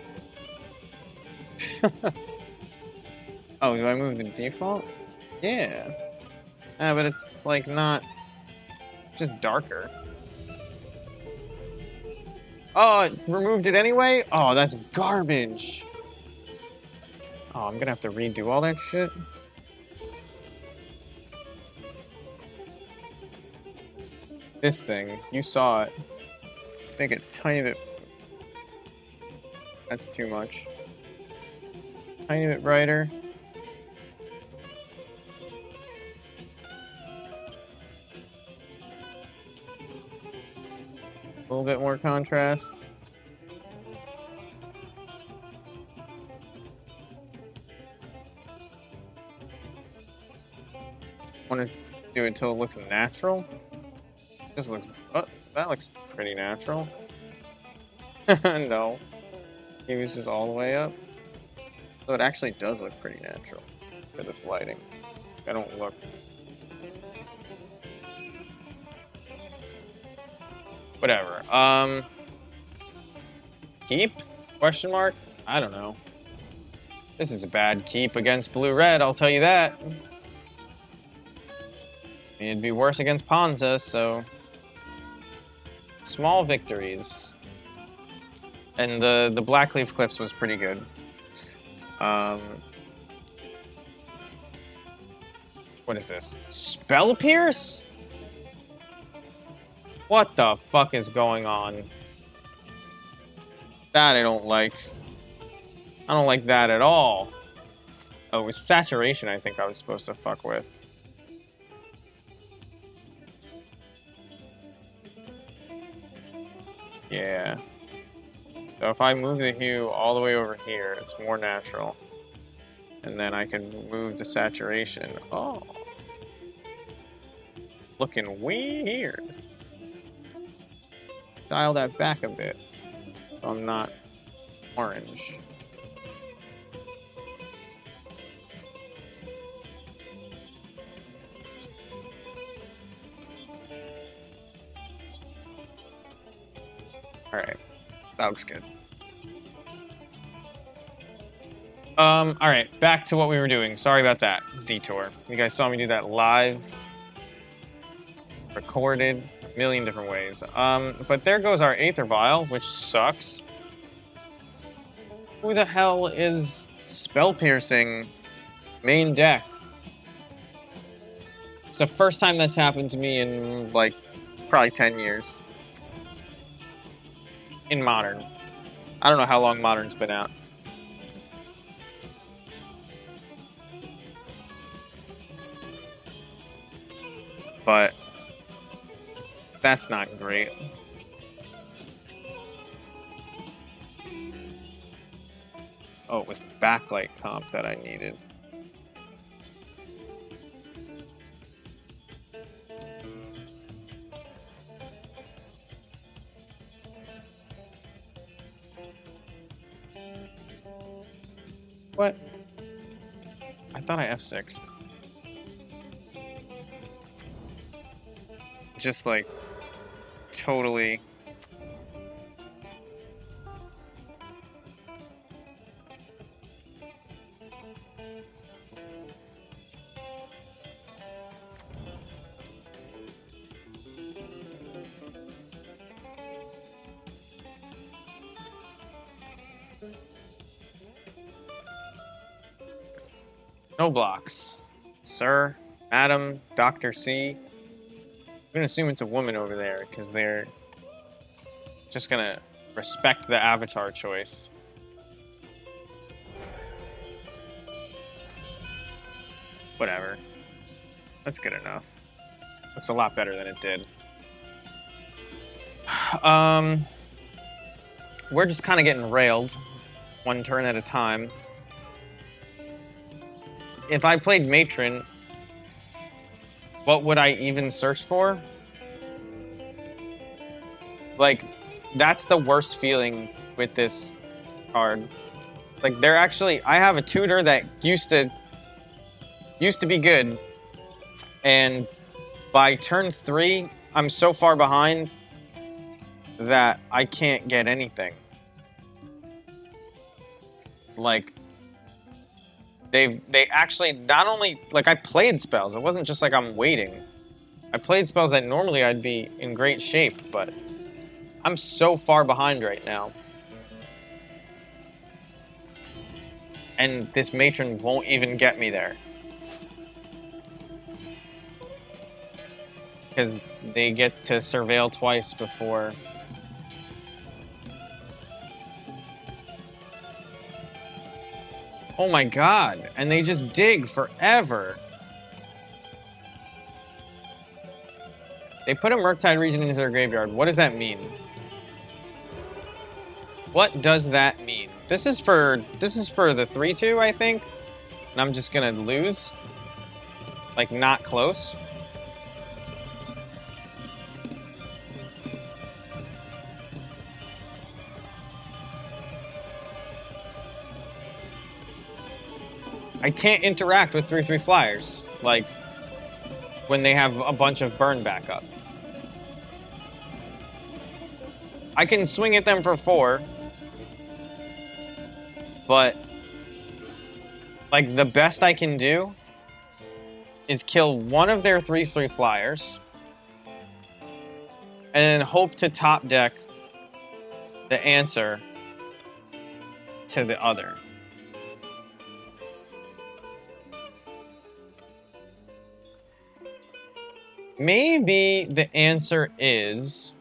Speaker 1: Oh, do I move the default? Yeah. But it's like not... just darker. Oh, it removed it anyway? Oh, that's garbage. Oh, I'm gonna have to redo all that shit. This thing, you saw it. Make it tiny bit... That's too much. Tiny bit brighter. A little bit more contrast. Want to do it until it looks natural? This looks... Oh, that looks pretty natural. No. He was just all the way up. So it actually does look pretty natural for this lighting. I don't look... Whatever. Keep? Question mark? I don't know. This is a bad keep against blue-red, I'll tell you that. I mean, it'd be worse against Ponza, so... Small victories. And the Blackleaf Cliffs was pretty good. What is this? Spell Pierce? What the fuck is going on? That I don't like. I don't like that at all. Oh, it was Saturation I think I was supposed to fuck with. Yeah. So if I move the hue all the way over here, it's more natural. And then I can move the saturation. Oh. Looking weird. Dial that back a bit. So I'm not Orange. Alright. That looks good. Alright, back to what we were doing. Sorry about that detour. You guys saw me do that live. Recorded. A million different ways. But there goes our Aether Vial, which sucks. Who the hell is Spell Piercing main deck? It's the first time that's happened to me in, like, probably 10 years. In Modern. I don't know how long Modern's been out. But that's not great. Oh, it was backlight comp that I needed. What? I thought I F6'd. Just like totally. No blocks. Sir, Madam, Dr. C. I'm gonna assume it's a woman over there because they're just gonna respect the avatar choice. Whatever. That's good enough. Looks a lot better than it did. We're just kind of getting railed one turn at a time. If I played Matron, what would I even search for? Like, that's the worst feeling with this card. Like, they're actually... I have a tutor that used to be good. And by turn 3, I'm so far behind that I can't get anything. Like... They actually not only, like, I played spells. It wasn't just like I'm waiting. I played spells that normally I'd be in great shape, but I'm so far behind right now. And this matron won't even get me there. Because they get to surveil twice before... Oh my god, and they just dig forever. They put a Murktide region into their graveyard. What does that mean? What does that mean? This is for the 3-2, I think. And I'm just gonna lose. Like, not close. I can't interact with 3/3 flyers, like, when they have a bunch of burn backup. I can swing at them for 4, but, like, the best I can do is kill one of their 3/3 flyers, and then hope to top deck the answer to the other. Maybe the answer is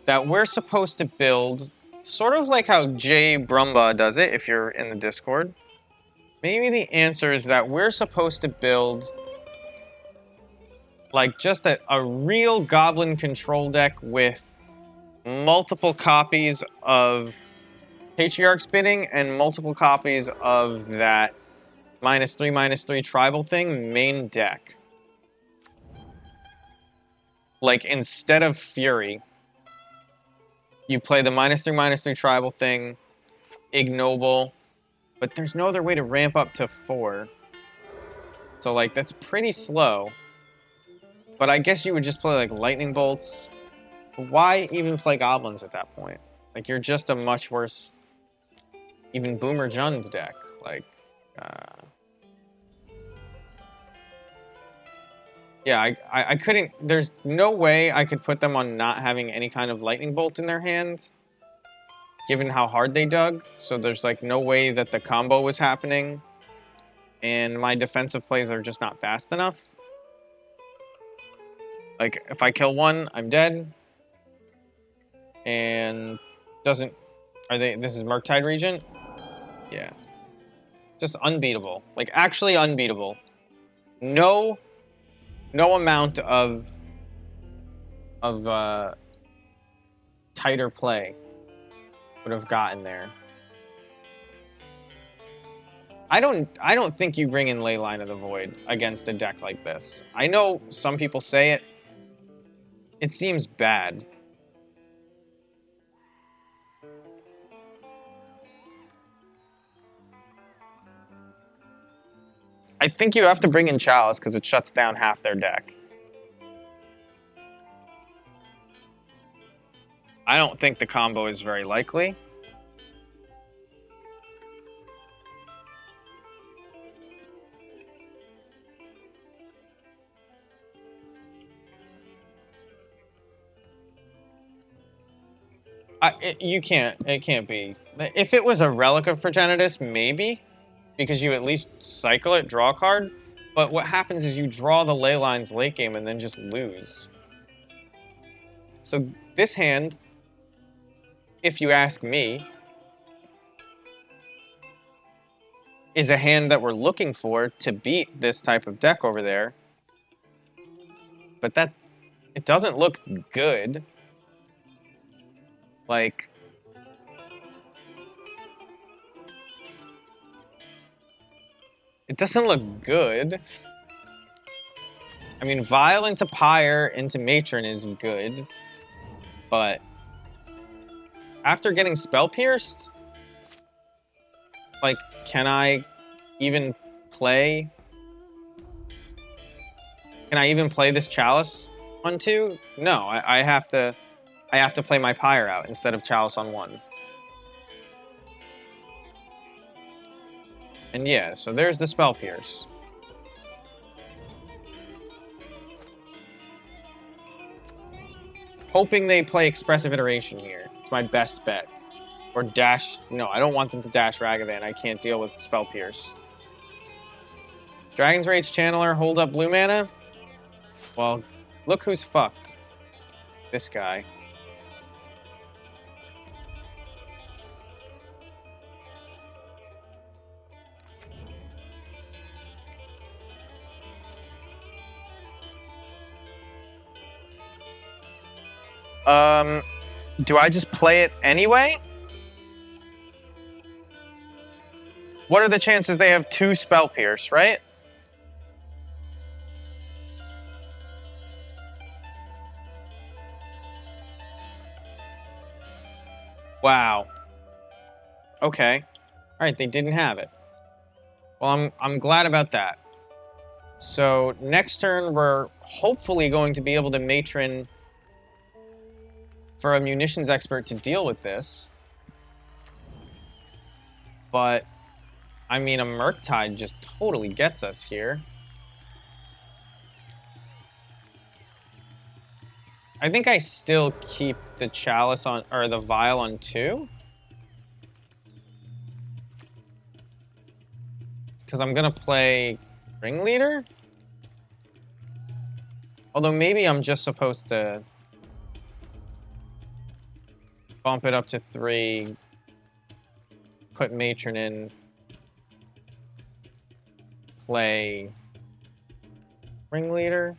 Speaker 1: that we're supposed to build sort of like how Jay Brumba does it, if you're in the Discord. Maybe the answer is that we're supposed to build like just a real goblin control deck with multiple copies of Patriarch Spinning and multiple copies of that -3/-3 tribal thing main deck. Like, instead of Fury. You play the -3/-3 tribal thing, ignoble, but there's no other way to ramp up to 4. So, like, that's pretty slow. But I guess you would just play, like, lightning bolts. Why even play goblins at that point? Like, you're just a much worse, even Boomer Jund's deck. Like, yeah, I couldn't, there's no way I could put them on not having any kind of lightning bolt in their hand, given how hard they dug. So there's, like, no way that the combo was happening. And my defensive plays are just not fast enough. Like, if I kill one, I'm dead. And doesn't... This is Murktide Regent? Yeah. Just unbeatable. Like, actually unbeatable. No amount of tighter play would have gotten there. I don't think you bring in Leyline of the Void against a deck like this. I know some people say it. It seems bad. I think you have to bring in Chalice because it shuts down half their deck. I don't think the combo is very likely. It can't be. If it was a Relic of Progenitus, maybe, because you at least cycle it, draw a card. But what happens is you draw the ley lines late game and then just lose. So this hand, if you ask me, is a hand that we're looking for to beat this type of deck over there. But it doesn't look good. Like, it doesn't look good. I mean, Vile into Pyre into Matron is good, but after getting Spell Pierced, like, can I even play? Can I even play this Chalice on 2? No, I have to play my Pyre out instead of Chalice on 1. And yeah, so there's the Spell Pierce. Hoping they play Expressive Iteration here. It's my best bet. Or dash... No, I don't want them to dash Ragavan. I can't deal with Spell Pierce. Dragon's Rage Channeler, hold up blue mana? Well, look who's fucked. This guy. Do I just play it anyway? What are the chances they have 2 Spell Pierce, right? Wow. Okay. Alright, they didn't have it. Well, I'm glad about that. So, next turn, we're hopefully going to be able to Matron for a Munitions Expert to deal with this. But, I mean, a Murktide just totally gets us here. I think I still keep the Chalice on, or the Vial on 2. Because I'm going to play Ringleader? Although maybe I'm just supposed to bump it up to 3, put Matron in, play Ringleader.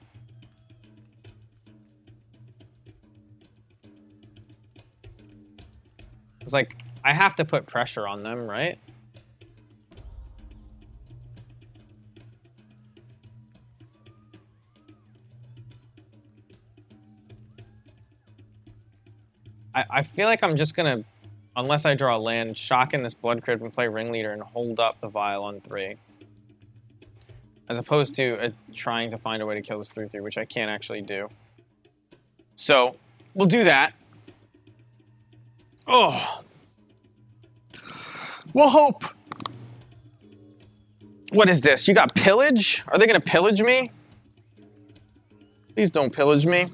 Speaker 1: It's like, I have to put pressure on them, right? I feel like I'm just gonna, unless I draw a land, shock in this Blood Crypt and play Ringleader and hold up the Vial on 3. As opposed to trying to find a way to kill this 3/3, which I can't actually do. So, we'll do that. Oh. We'll hope. What is this? You got pillage? Are they gonna pillage me? Please don't pillage me.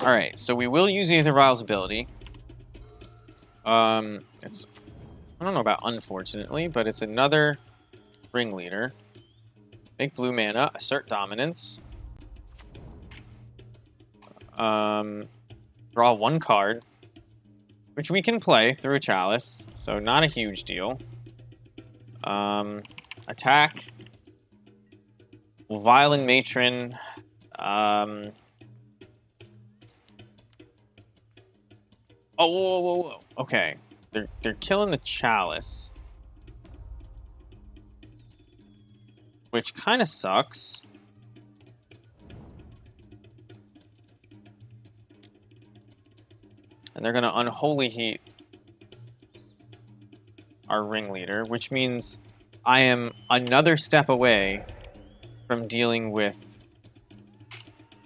Speaker 1: All right, so we will use Aether Vial's ability. It's, I don't know about unfortunately, but it's another Ringleader. Make blue mana, assert dominance. Draw 1 card, which we can play through a Chalice, so not a huge deal. Attack. Violent Matron. Oh, whoa. Okay. They're killing the Chalice. Which kind of sucks. And they're going to Unholy Heat our Ringleader, which means I am another step away from dealing with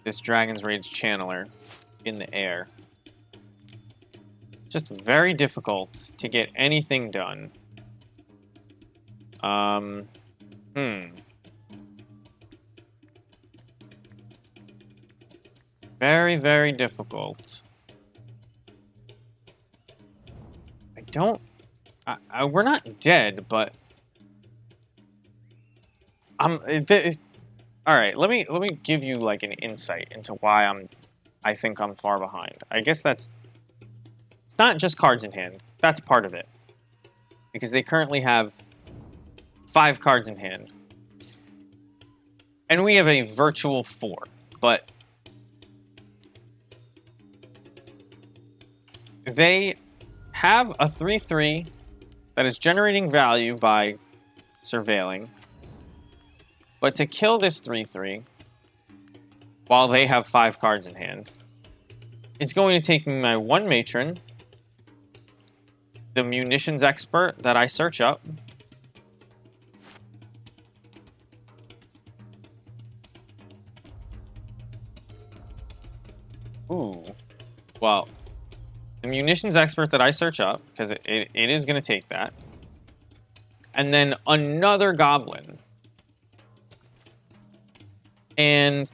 Speaker 1: this Dragon's Rage Channeler in the air. Just very difficult to get anything done. Very, very difficult. We're not dead, but all right, let me give you like an insight into why I think I'm far behind. I guess it's not just cards in hand. That's part of it. Because they currently have 5 cards in hand. And we have a virtual 4, but they have a 3/3 that is generating value by surveilling. But to kill this 3/3, while they have 5 cards in hand, it's going to take me my 1 Matron, the Munitions Expert that I search up, well, the Munitions Expert that I search up, because it is going to take that, and then another Goblin. And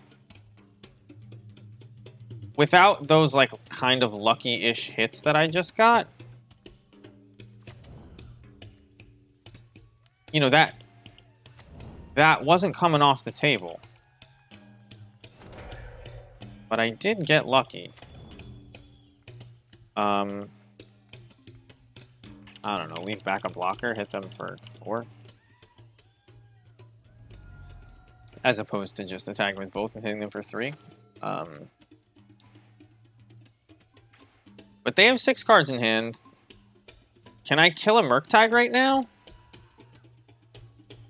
Speaker 1: without those, like, kind of lucky-ish hits that I just got, you know, that wasn't coming off the table. But I did get lucky. I don't know, leave back a blocker, hit them for 4. As opposed to just attacking with both and hitting them for 3. But they have 6 cards in hand. Can I kill a Murktide right now?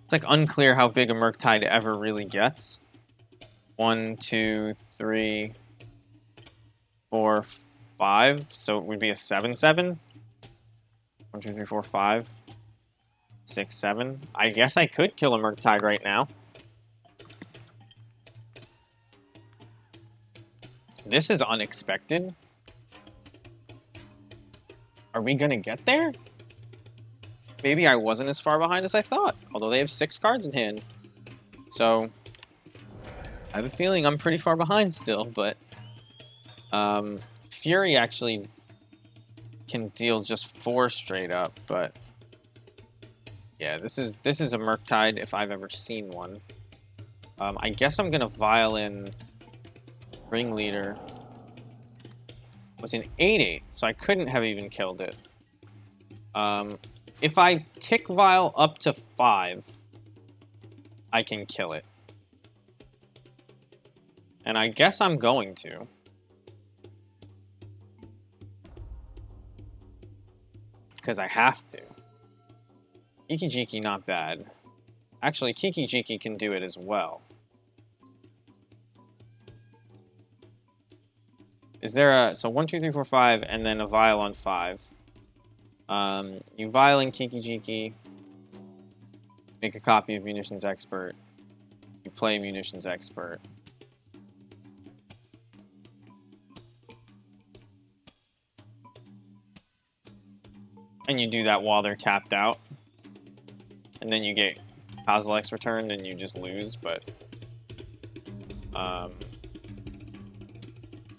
Speaker 1: It's like unclear how big a Murktide ever really gets. 1, 2, 3, 4, 5. So it would be a 7/7. 1, 2, 3, 4, 5, 6, 7. I guess I could kill a Murktide right now. This is unexpected. Are we gonna get there? Maybe I wasn't as far behind as I thought, although they have 6 cards in hand. So, I have a feeling I'm pretty far behind still, but Fury actually can deal just 4 straight up, but yeah, this is a Murktide if I've ever seen one. I guess I'm gonna Violin Ringleader. It was an 8/8, so I couldn't have even killed it. If I tick Vial up to 5, I can kill it. And I guess I'm going to. because I have to. Kiki-Jiki, not bad. Actually, Kiki-Jiki can do it as well. Is there a... So 1, 2, 3, 4, 5, and then a Vial on 5. You Vial in Kiki-Jiki. Make a copy of Munitions Expert. You play Munitions Expert. And you do that while they're tapped out. And then you get Kozilek's returned and you just lose, but...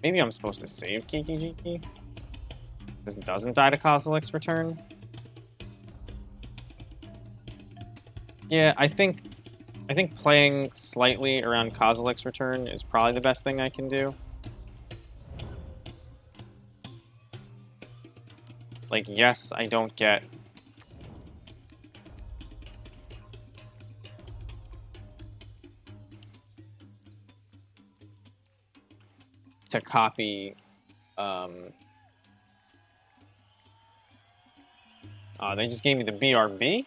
Speaker 1: maybe I'm supposed to save Kiki-Jiki? This doesn't die to Kozilek's return? Yeah, I think playing slightly around Kozilek's return is probably the best thing I can do. Like, yes, I don't get... to copy... they just gave me the BRB?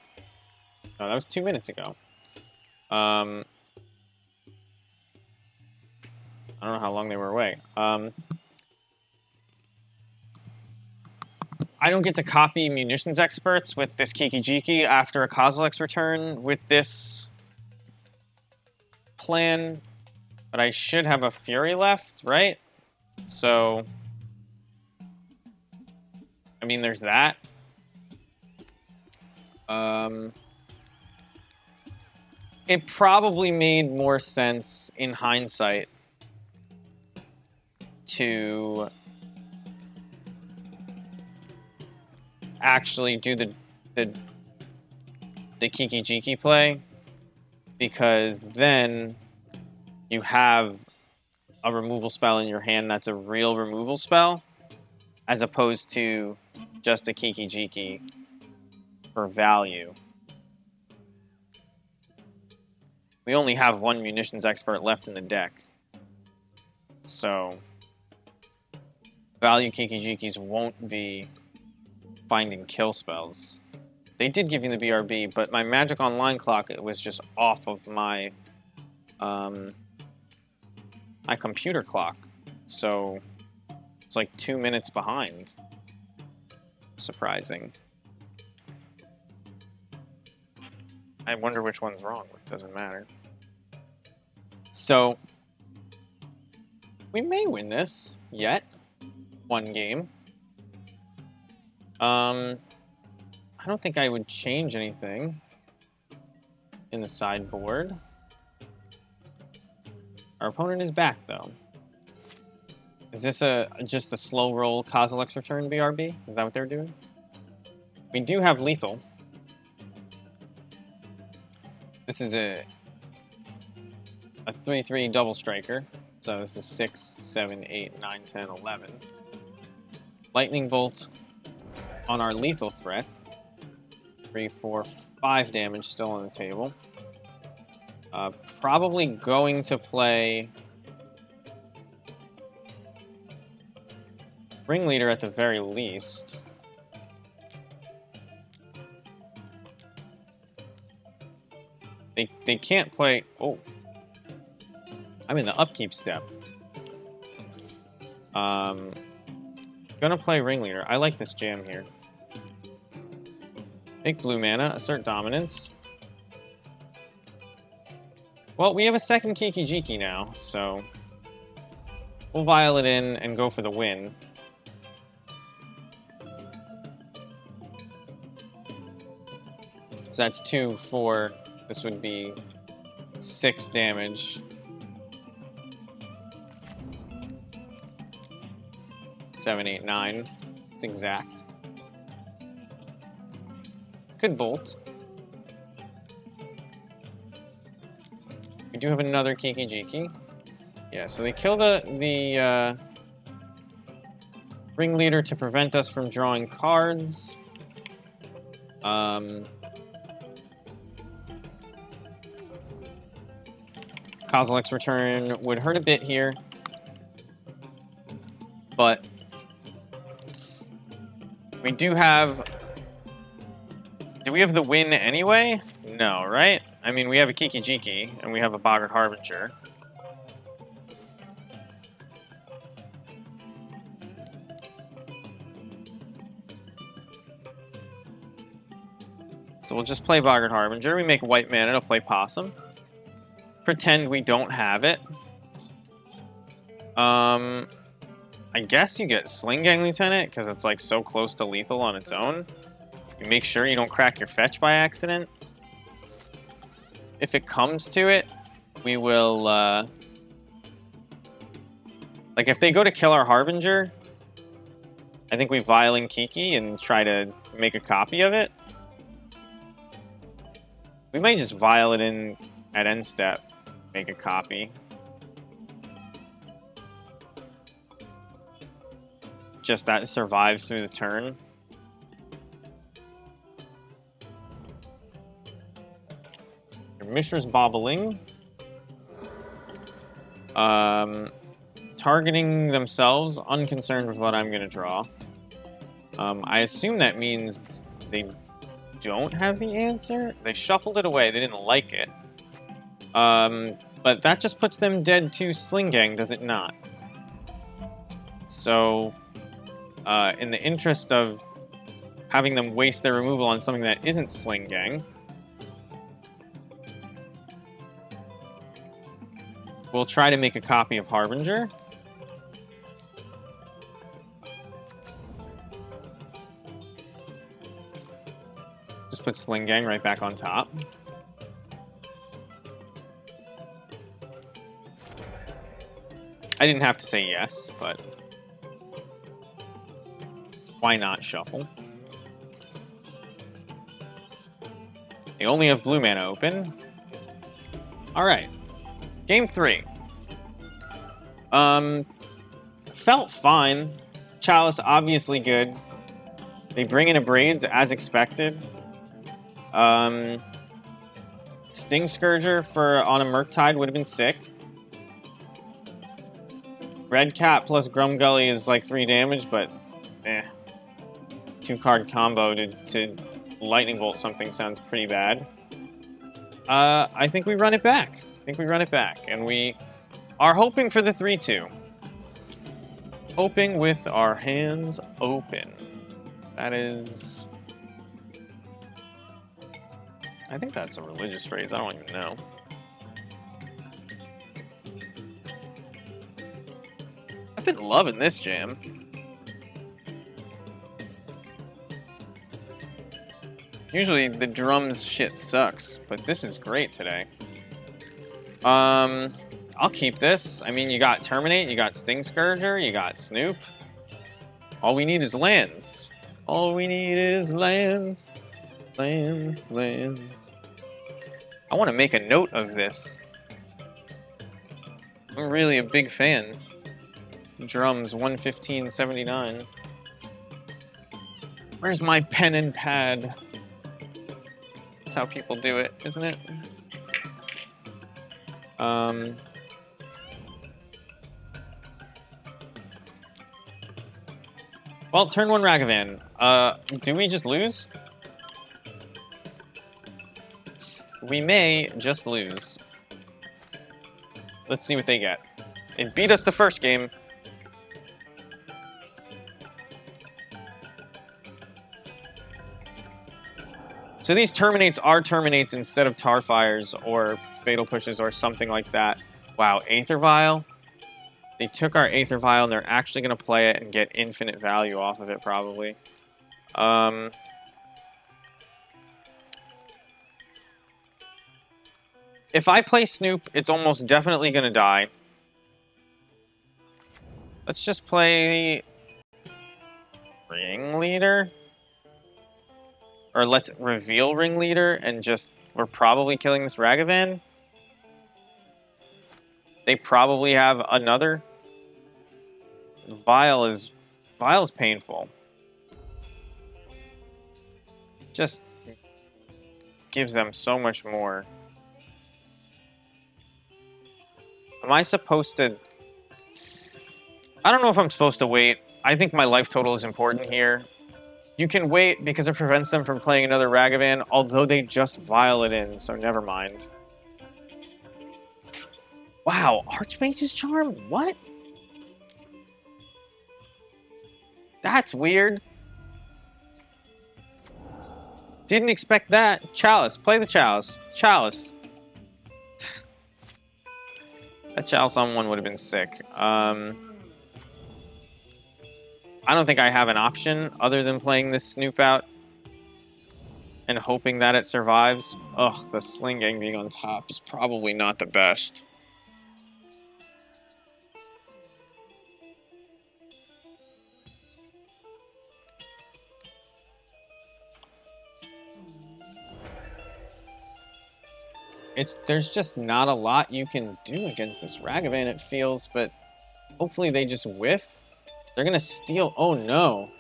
Speaker 1: Oh, that was 2 minutes ago. I don't know how long they were away. I don't get to copy Munitions Experts with this Kiki-Jiki after a Kozilek's return with this plan, but I should have a Fury left, right? So, I mean, there's that. It probably made more sense in hindsight to actually do the Kiki-Jiki play, because then you have a removal spell in your hand that's a real removal spell, as opposed to just a Kiki-Jiki for value. We only have one Munitions Expert left in the deck, so value Kiki-Jikis won't be finding kill spells. They did give you the BRB, but my Magic Online clock, it was just off of my my computer clock, so it's like 2 minutes behind. Surprising. I wonder which one's wrong. It doesn't matter. So, we may win this yet. One game. I don't think I would change anything in the sideboard. Our opponent is back, though. Is this just a slow roll Kozilek's return BRB? Is that what they're doing? We do have lethal. This is a 3/3 double striker. So this is 6, 7, 8, 9, 10, 11. Lightning bolt on our lethal threat. 3, 4, 5 damage still on the table. Probably going to play Ringleader at the very least. They can't play... Oh. I'm in the upkeep step. Gonna play Ringleader. I like this jam here. Make blue mana, assert dominance. Well, we have a second Kiki-Jiki now, so we'll vial it in and go for the win. So that's 2, 4. This would be 6 damage. 7, 8, 9. It's exact. Could bolt. We do have another Kiki-Jiki. Yeah, so they kill the Ringleader to prevent us from drawing cards. Kozilek's return would hurt a bit here, but we do have Do we have the win anyway? No, right? I mean, we have a Kiki Jiki, and we have a Boggart Harbinger. So we'll just play Boggart Harbinger. We make white mana to play Possum. Pretend we don't have it. I guess you get Sling Gang Lieutenant, because it's like so close to lethal on its own. You make sure you don't crack your fetch by accident. If it comes to it, we will, like, if they go to kill our Harbinger, I think we Violin Kiki and try to make a copy of it. We might just Vial it in at end step, make a copy. Just that survives through the turn. Your Mishra's Bobbling. Targeting themselves, unconcerned with what I'm going to draw. I assume that means they don't have the answer. They shuffled it away. They didn't like it. But that just puts them dead to Sling Gang, does it not? So, in the interest of having them waste their removal on something that isn't Sling Gang, we'll try to make a copy of Harbinger. Just put Sling Gang right back on top. I didn't have to say yes, but why not shuffle? They only have blue mana open. All right, game 3. Felt fine. Chalice obviously good. They bring in a Braids as expected. Sting Scourger for on a Murktide would have been sick. Red Cat plus Grumgully is like 3 damage, but 2-card combo to Lightning Bolt something sounds pretty bad. I think we run it back. And we are hoping for the 3-2. Hoping with our hands open. That is... I think that's a religious phrase. I don't even know. I've been loving this jam. Usually the drums shit sucks, but this is great today. I'll keep this. I mean, you got Terminate, you got Sting Scourger, you got Snoop. All we need is lands. All we need is lands. Lands, lands. I want to make a note of this. I'm really a big fan. Drums 115.79. Where's my pen and pad? That's how people do it, isn't it? Well, turn 1 Ragavan. Do we just lose? We may just lose. Let's see what they get. It beat us the first game. So these Terminates are Terminates instead of Tarfires or Fatal Pushes or something like that. Wow, Aether Vial? They took our Aether Vial and they're actually going to play it and get infinite value off of it, probably. If I play Snoop, it's almost definitely going to die. Let's just play Ringleader. Or let's reveal Ringleader and just... We're probably killing this Ragavan. They probably have another. Vial's painful. Just gives them so much more. Am I supposed to... I don't know if I'm supposed to wait. I think my life total is important here. You can wait because it prevents them from playing another Ragavan, although they just vial it in, so never mind. Wow, Archmage's Charm? What? That's weird. Didn't expect that. Chalice. Play the Chalice. Chalice. That Chalice on one would have been sick. I don't think I have an option other than playing this Snoop out and hoping that it survives. Ugh, the Sling Gang being on top is probably not the best. There's just not a lot you can do against this Ragavan, it feels, but hopefully they just whiff. They're gonna steal. Oh no.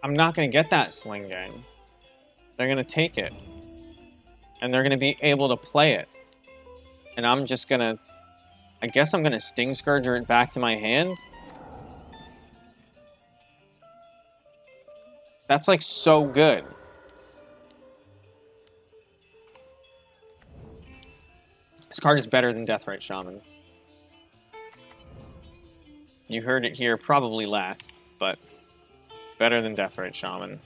Speaker 1: I'm not gonna get that Sling Gang. They're gonna take it. And they're gonna be able to play it. And I'm just gonna... I guess I'm gonna Sting Scourger it back to my hand. That's like so good. This card is better than Deathrite Shaman. You heard it here probably last, but better than Deathrite Shaman.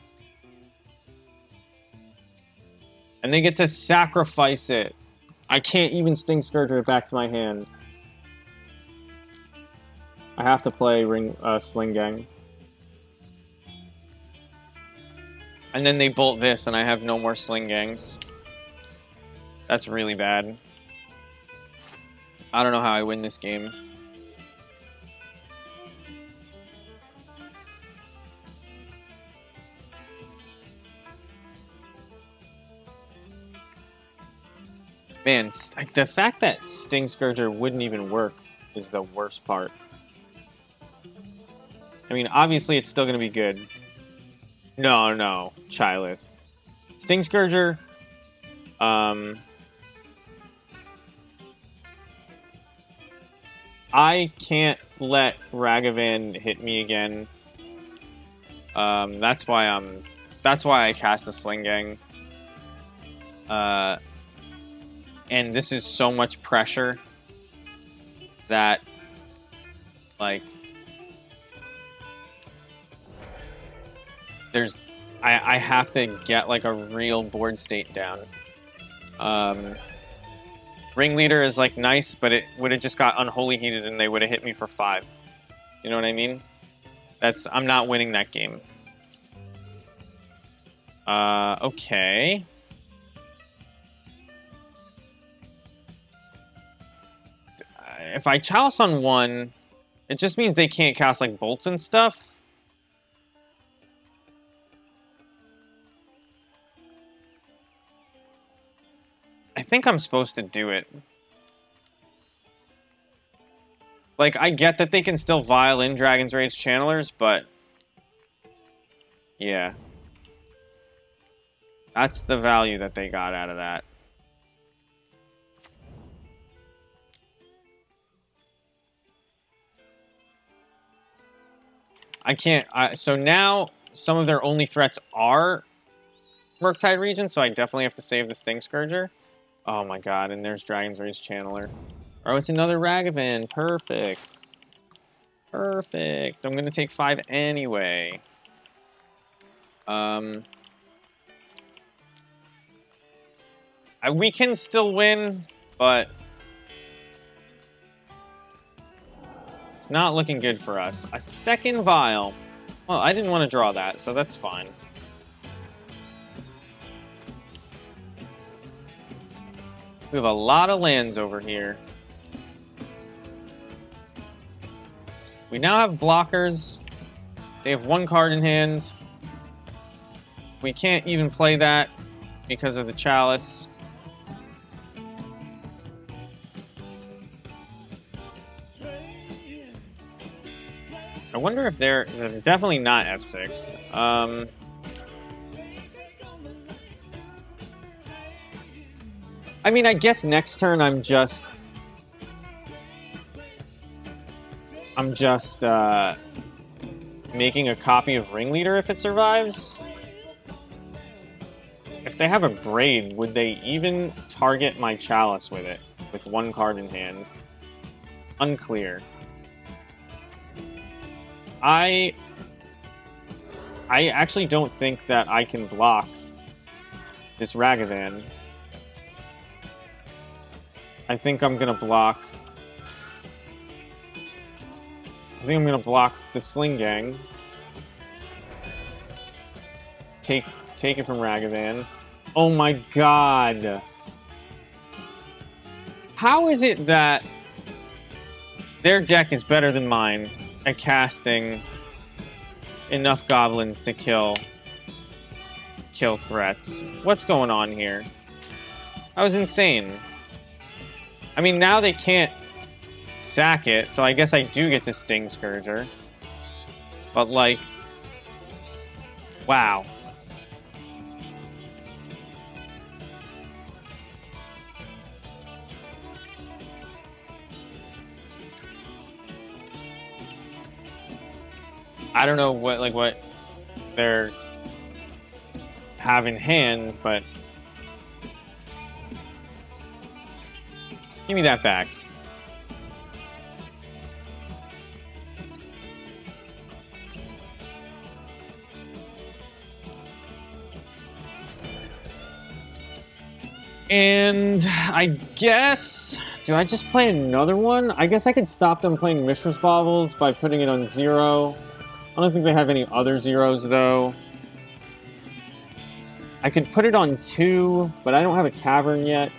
Speaker 1: And they get to sacrifice it. I can't even Sting Scourger it back to my hand. I have to play Sling Gang. And then they bolt this, and I have no more Sling Gangs. That's really bad. I don't know how I win this game. Man, the fact that Sting Scourger wouldn't even work is the worst part. I mean, obviously it's still going to be good. No, Chylith. Sting Scourger, I can't let Ragavan hit me again. That's why I cast the Sling Gang. And this is so much pressure that, like, I have to get like a real board state down. Ringleader is like nice, but it would have just got Unholy Heated and they would have hit me for 5. You know what I mean? I'm not winning that game. Okay. If I Chalice on 1, it just means they can't cast like bolts and stuff. I think I'm supposed to do it. Like, I get that they can still vial in Dragon's Rage Channelers, but... yeah. That's the value that they got out of that. I can't... so now, some of their only threats are Murktide region, so I definitely have to save the Sting Scourger. Oh my god, and there's Dragon's Rage Channeler. Oh, it's another Ragavan. Perfect. Perfect. I'm gonna take 5 anyway. We can still win, but it's not looking good for us. A second vial. Well, I didn't want to draw that, so that's fine. We have a lot of lands over here. We now have blockers. They have 1 card in hand. We can't even play that because of the Chalice. I wonder if they're definitely not F6'd. I mean, I guess next turn I'm just making a copy of Ringleader if it survives. If they have a Braid, would they even target my Chalice with it? With one card in hand? Unclear. I actually don't think that I can block this Ragavan. I think I'm gonna block... I think I'm gonna block the Sling Gang. Take it from Ragavan. Oh my god! How is it that their deck is better than mine at casting enough goblins to kill threats? What's going on here? That was insane. I mean, now they can't sack it, so I guess I do get to Sting Scourger. But, like, wow. I don't know what they're have in hand, but give me that back. And I guess, do I just play another one? I guess I could stop them playing Mishra's Baubles by putting it on 0. I don't think they have any other 0s, though. I could put it on 2, but I don't have a Cavern yet.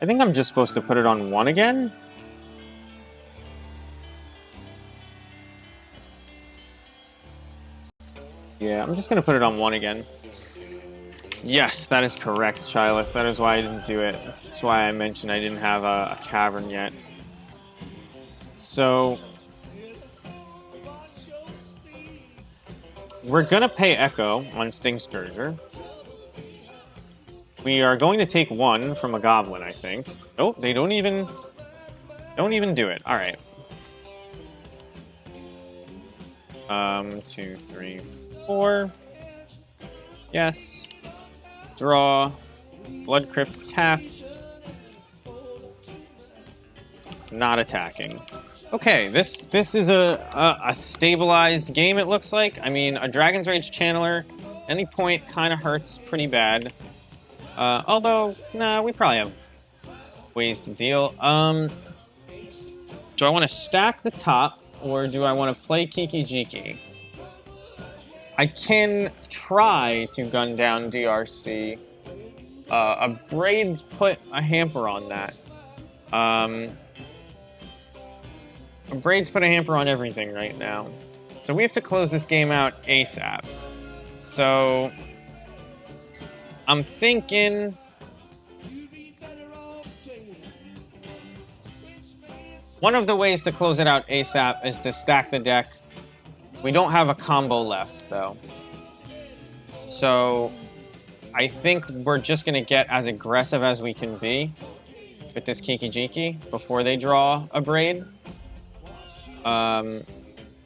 Speaker 1: I think I'm just supposed to put it on 1 again. Yeah, I'm just going to put it on 1 again. Yes, that is correct, Chylith. That is why I didn't do it. That's why I mentioned I didn't have a Cavern yet. So, we're going to pay Echo on Sting Scourger. We are going to take 1 from a Goblin, I think. Oh, they don't even do it. All right. 2, 3, 4. Yes. Draw. Blood Crypt tapped. Not attacking. Okay, this is a stabilized game, it looks like. I mean, a Dragon's Rage Channeler, any point kind of hurts pretty bad. Although, nah, we probably have ways to deal. Do I want to stack the top, or do I want to play Kiki Jiki? I can try to gun down DRC. A Braid's put a hamper on that. Braid's put a hamper on everything right now. So we have to close this game out ASAP. So I'm thinking one of the ways to close it out ASAP is to stack the deck. We don't have a combo left, though. So I think we're just going to get as aggressive as we can be with this Kiki Jiki before they draw a Braid. We're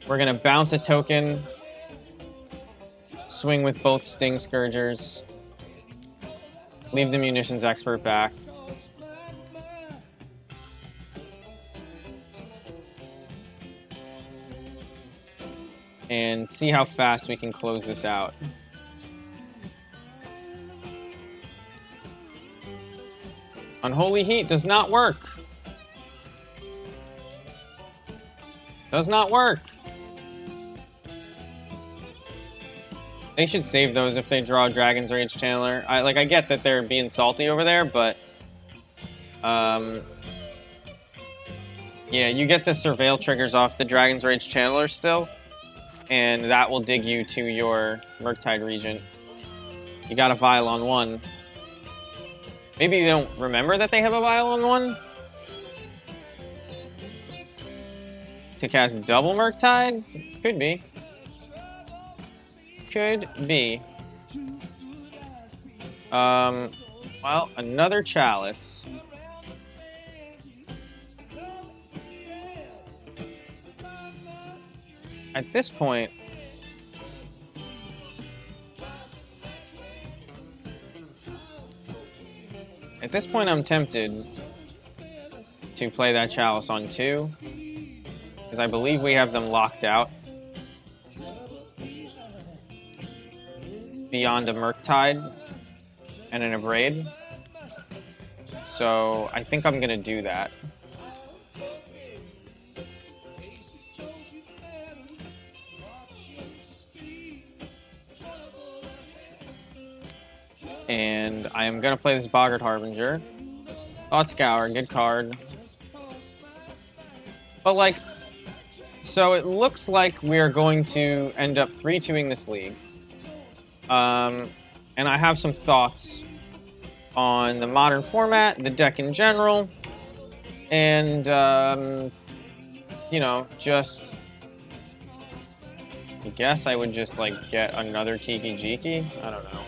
Speaker 1: going to bounce a token, swing with both Sting Scourgers, leave the Munitions Expert back. And see how fast we can close this out. Unholy Heat does not work. Does not work. They should save those if they draw Dragon's Rage Channeler. I get that they're being salty over there, but yeah, you get the Surveil triggers off the Dragon's Rage Channeler still, and that will dig you to your Murktide Regent. You got a Vial on 1. Maybe they don't remember that they have a Vial on 1? To cast double Murktide? Could be. Could be. Well, another Chalice. At this point, I'm tempted to play that Chalice on 2, because I believe we have them locked out beyond a Murktide and an Abrade. So I think I'm going to do that. And I am going to play this Boggart Harbinger. Thought Scour, good card. But, like, so it looks like we are going to end up 3-2ing this league. And I have some thoughts on the modern format, the deck in general, and, you know, just... I guess I would just, like, get another Kiki Jiki? I don't know.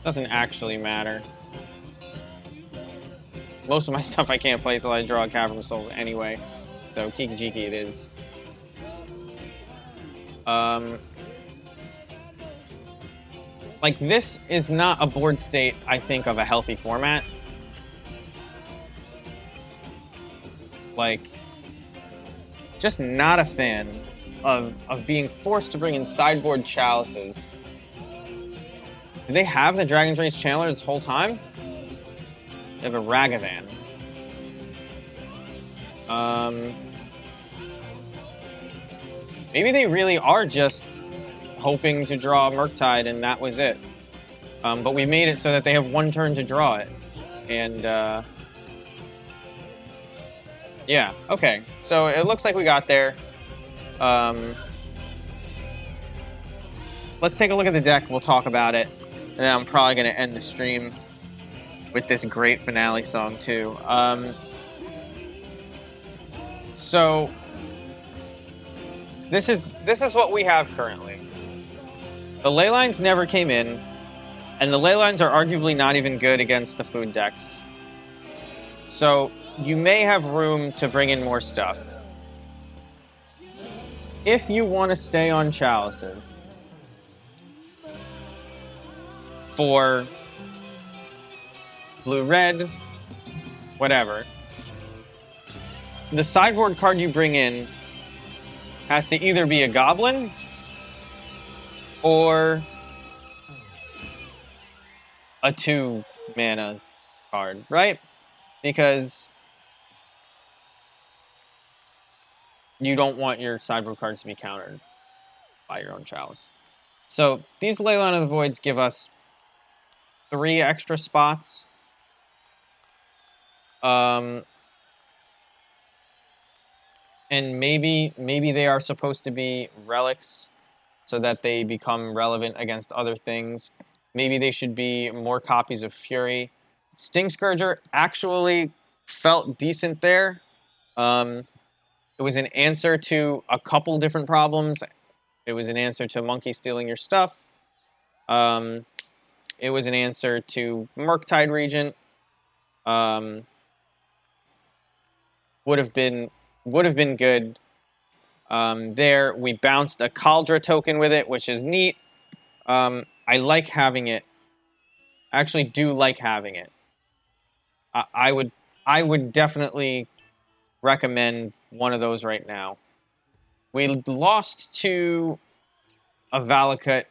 Speaker 1: Doesn't actually matter. Most of my stuff I can't play until I draw a Cavern of Souls anyway. So Kiki Jiki it is. Like, this is not a board state, I think, of a healthy format. Like, just not a fan of being forced to bring in sideboard Chalices. Do they have the Dragon's Rage Channeler this whole time? They have a Ragavan. Maybe they really are just hoping to draw a Murktide and that was it. But we made it so that they have one turn to draw it. And, yeah, okay. So it looks like we got there. Let's take a look at the deck. We'll talk about it. And then I'm probably going to end the stream with this great finale song, too. So this is what we have currently. The ley lines never came in, and the ley lines are arguably not even good against the food decks. So you may have room to bring in more stuff. If you want to stay on Chalices for blue-red, whatever, the sideboard card you bring in has to either be a Goblin or a 2-mana card, right? Because you don't want your sideboard cards to be countered by your own Chalice. So these Leyline of the Voids give us 3 extra spots. And maybe they are supposed to be relics so that they become relevant against other things. Maybe they should be more copies of Fury. Sting Scourger actually felt decent there. It was an answer to a couple different problems. It was an answer to Monkey stealing your stuff. It was an answer to Murktide Regent. Would have been good. There, we bounced a Kaldra token with it, which is neat. I like having it. I actually do like having it. I would definitely recommend one of those right now. We lost to a Valakut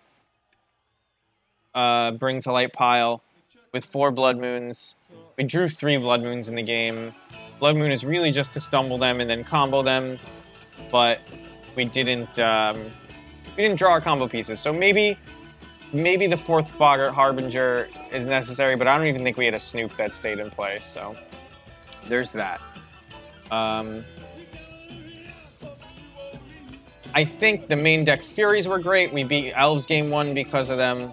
Speaker 1: Bring to Light pile with 4 Blood Moons. We drew 3 Blood Moons in the game. Blood Moon is really just to stumble them and then combo them, but we didn't draw our combo pieces. So maybe the 4th Boggart Harbinger is necessary, but I don't even think we had a Snoop that stayed in play, so there's that. I think the main deck Furies were great. We beat Elves game 1 because of them.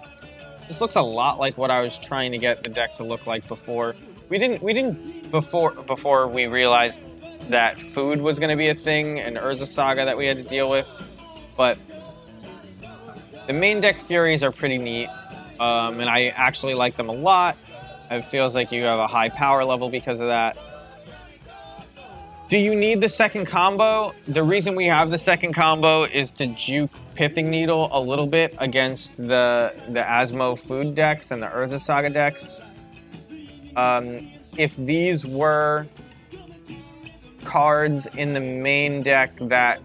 Speaker 1: This looks a lot like what I was trying to get the deck to look like before. We didn't before we realized that food was going to be a thing and Urza Saga that we had to deal with, but the main deck Furies are pretty neat, and I actually like them a lot. It feels like you have a high power level because of that. Do you need the second combo? The reason we have the second combo is to juke Pithing Needle a little bit against the Asmo food decks and the Urza Saga decks. If these were cards in the main deck that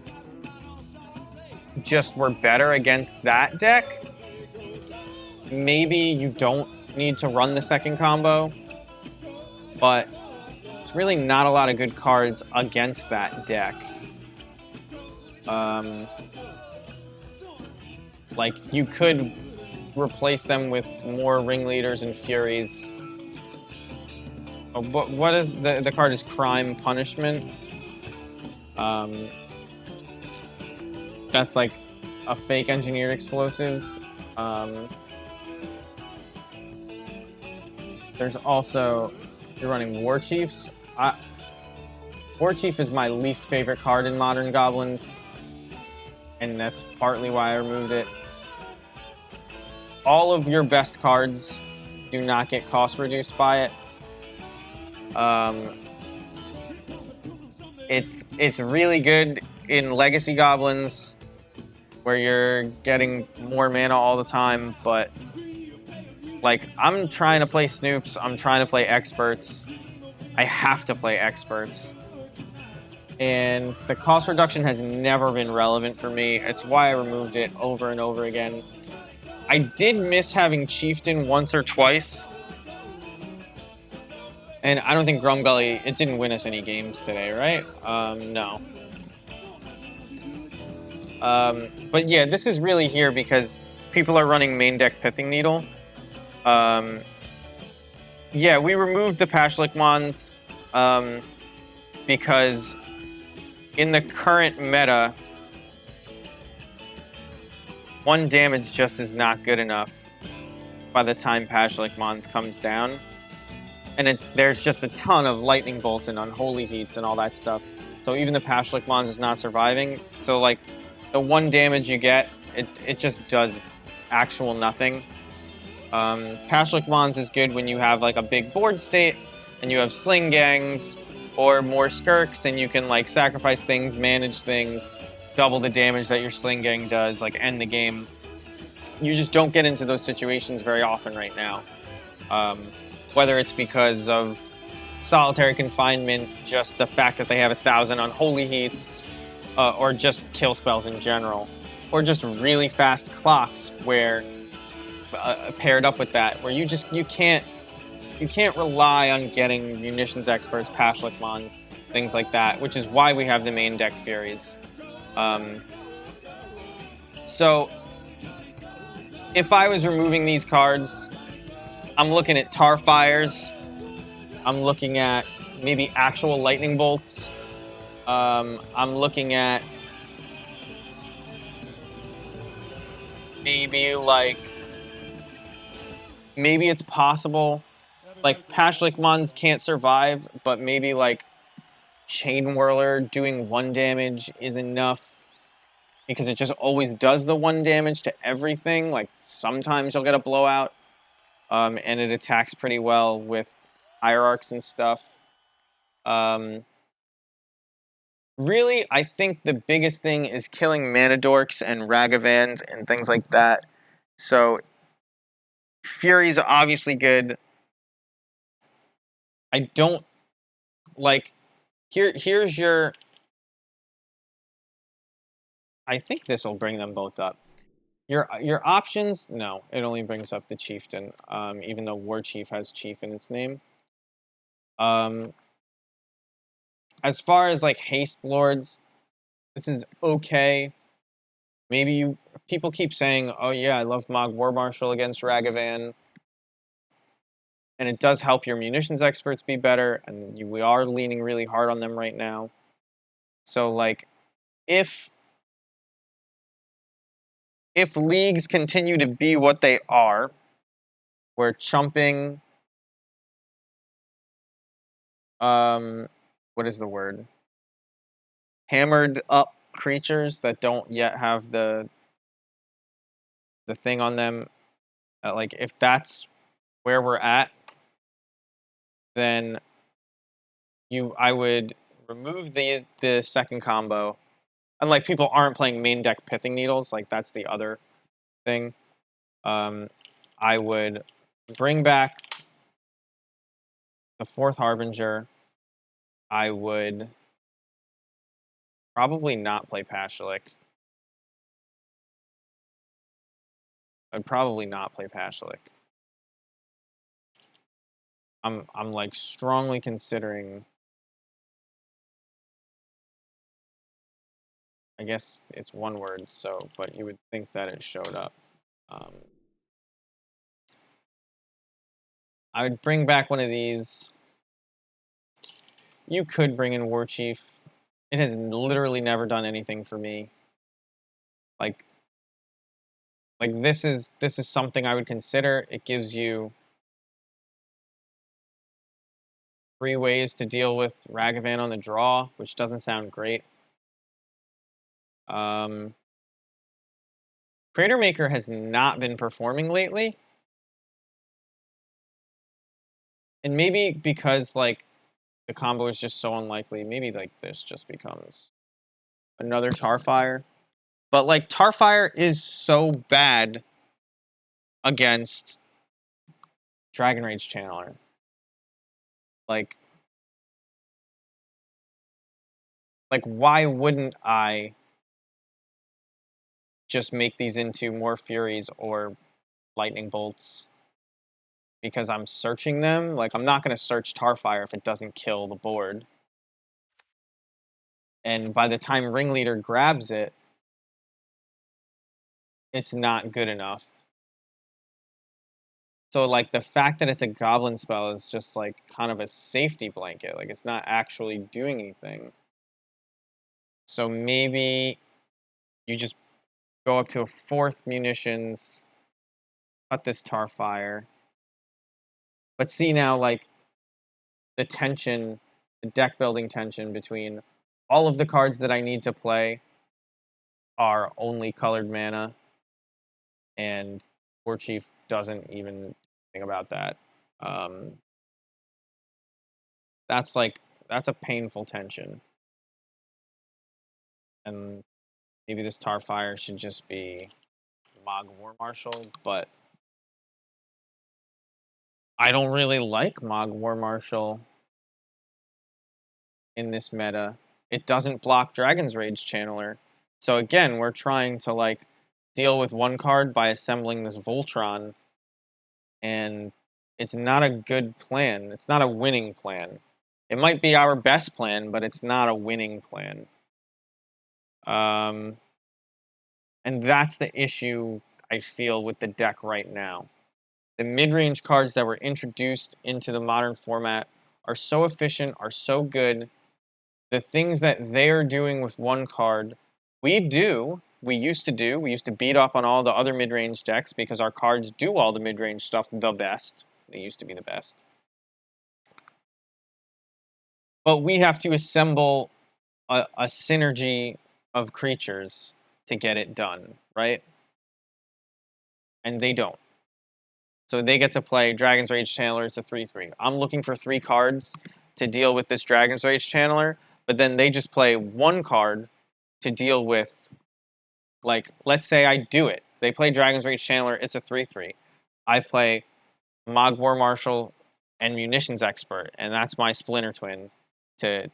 Speaker 1: just were better against that deck, maybe you don't need to run the second combo, but there's really not a lot of good cards against that deck. Like, you could replace them with more Ringleaders and Furies. Oh, what is the card is Crime Punishment. That's like a fake engineered explosives. There's also, you're running War Chiefs. War Chief is my least favorite card in Modern Goblins, and that's partly why I removed it. All of your best cards do not get cost reduced by it. It's really good in Legacy Goblins, where you're getting more mana all the time, but like, I'm trying to play Snoops, I'm trying to play Experts. I have to play Experts. And the cost reduction has never been relevant for me. It's why I removed it over and over again. I did miss having Chieftain once or twice. And I don't think Grumgully, it didn't win us any games today, right? No. But yeah, this is really here because people are running main deck Pithing Needle. Yeah, we removed the Pashlik Mons because in the current meta, 1 damage just is not good enough by the time Pashlik Mons comes down. And there's just a ton of Lightning Bolts and Unholy Heats and all that stuff. So even the Pashlik Mons is not surviving. So like, the 1 damage you get, it just does actual nothing. Pashlik Mons is good when you have like a big board state and you have Sling Gangs or more Skirks and you can like sacrifice things, manage things, double the damage that your Sling Gang does, like end the game. You just don't get into those situations very often right now. Whether it's because of solitary confinement, just the fact that they have 1,000 Unholy Heats, or just kill spells in general, or just really fast clocks where paired up with that, where you can't rely on getting Munitions Experts, Pashlik Mons, things like that, which is why we have the main deck Furies. So if I was removing these cards, I'm looking at Tar Fires. I'm looking at maybe actual Lightning Bolts. I'm looking at maybe it's possible, like Pashlik Mons can't survive, but maybe like Chain Whirler doing 1 damage is enough because it just always does the 1 damage to everything. Like sometimes you'll get a blowout, and it attacks pretty well with Hierarchs and stuff. Really, I think the biggest thing is killing Mana Dorks and Ragavans and things like that. So Fury's obviously good. I don't like here's your, I think this will bring them both up. Your options, no, it only brings up the Chieftain, even though War Chief has Chief in its name. As far as like Haste Lords, this is okay. Maybe people keep saying, oh yeah, I love Mog War Marshal against Ragavan. And it does help your Munitions Experts be better, and we are leaning really hard on them right now. So like, if leagues continue to be what they are, where chumping, what is the word? Hammered up creatures that don't yet have the thing on them, like if that's where we're at, then I would remove the second combo. And like people aren't playing main deck Pithing Needles, like that's the other thing. I would bring back the fourth Harbinger. I would probably not play Pashalik. I'd probably not play Pashalik. I'm like strongly considering. I guess it's one word, so but you would think that it showed up. I would bring back one of these. You could bring in War Chief. It has literally never done anything for me. Like this is something I would consider. It gives you 3 ways to deal with Ragavan on the draw, which doesn't sound great. Crater Maker has not been performing lately. And maybe because like the combo is just so unlikely, maybe like this just becomes another Tarfire. But like Tarfire is so bad against Dragon Rage Channeler. Like why wouldn't I just make these into more Furies or Lightning Bolts? Because I'm searching them. Like I'm not going to search Tarfire if it doesn't kill the board. And by the time Ringleader grabs it, it's not good enough. So like the fact that it's a goblin spell is just like kind of a safety blanket. Like it's not actually doing anything. So maybe you just go up to a 4th munitions, cut this Tarfire. But see now like the tension, the deck building tension between all of the cards that I need to play are only colored mana, and War Chief doesn't even think about that. That's a painful tension, and maybe this Tarfire should just be Mog War Marshal, but I don't really like Mog War Marshal in this meta. It doesn't block Dragon's Rage Channeler, so again, we're trying to like deal with one card by assembling this Voltron, and it's not a good plan. It's not a winning plan. It might be our best plan, but it's not a winning plan. And that's the issue I feel with the deck right now. The mid-range cards that were introduced into the modern format are so efficient, are so good. The things that they're doing with one card, we used to beat up on all the other mid-range decks because our cards do all the mid-range stuff the best. They used to be the best. But we have to assemble a synergy of creatures to get it done, right? And they don't. So they get to play Dragon's Rage Channeler. It's a 3/3. I'm looking for 3 cards to deal with this Dragon's Rage Channeler, but then they just play 1 card to deal with, like, let's say I do it. They play Dragon's Rage Channeler. It's a 3/3. I play Mog War Marshal and Munitions Expert, and that's my Splinter Twin to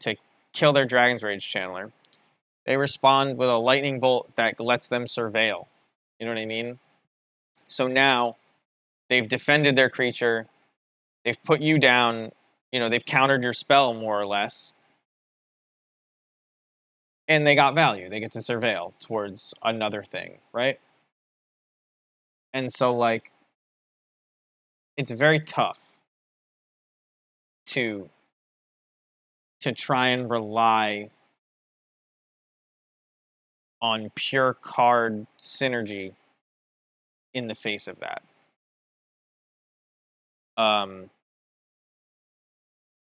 Speaker 1: kill their Dragon's Rage Channeler. They respond with a lightning bolt that lets them surveil. You know what I mean? So now they've defended their creature. They've put you down. You know, they've countered your spell more or less. And they got value. They get to surveil towards another thing, right? And so, like, it's very tough to try and rely on pure card synergy in the face of that.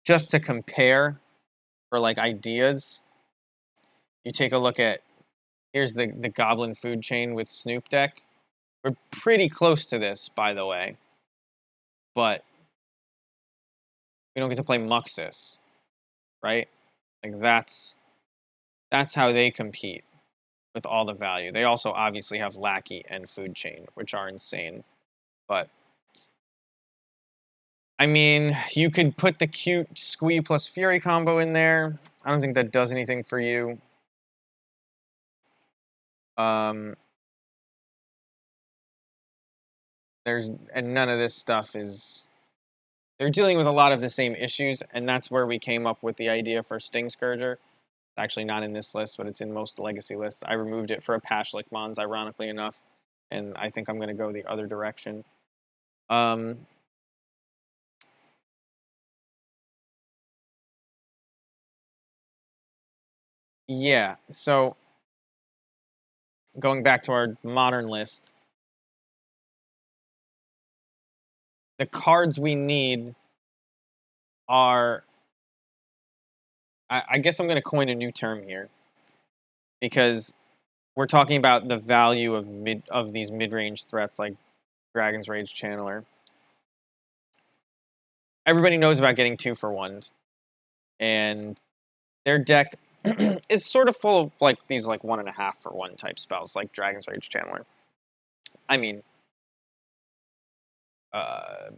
Speaker 1: Just to compare for like ideas, you take a look at, here's the Goblin food chain with Snoop deck. We're pretty close to this, by the way, but we don't get to play Muxus, right? Like that's how they compete with all the value. They also obviously have Lackey and Food Chain, which are insane. But I mean, you could put the cute Squee plus Fury combo in there. I don't think that does anything for you. Um, and none of this stuff is. They're dealing with a lot of the same issues, and that's where we came up with the idea for Sting Scourger. It's actually not in this list, but it's in most legacy lists. I removed it for a Pashlik Mons, ironically enough, and I think I'm going to go the other direction. Yeah, so going back to our modern list, the cards we need are. I guess I'm going to coin a new term here because we're talking about the value of these mid-range threats like Dragon's Rage Channeler. Everybody knows about getting 2-for-1s, and their deck is sort of full of like these like 1.5-for-1 type spells like Dragon's Rage Channeler. I mean, uh,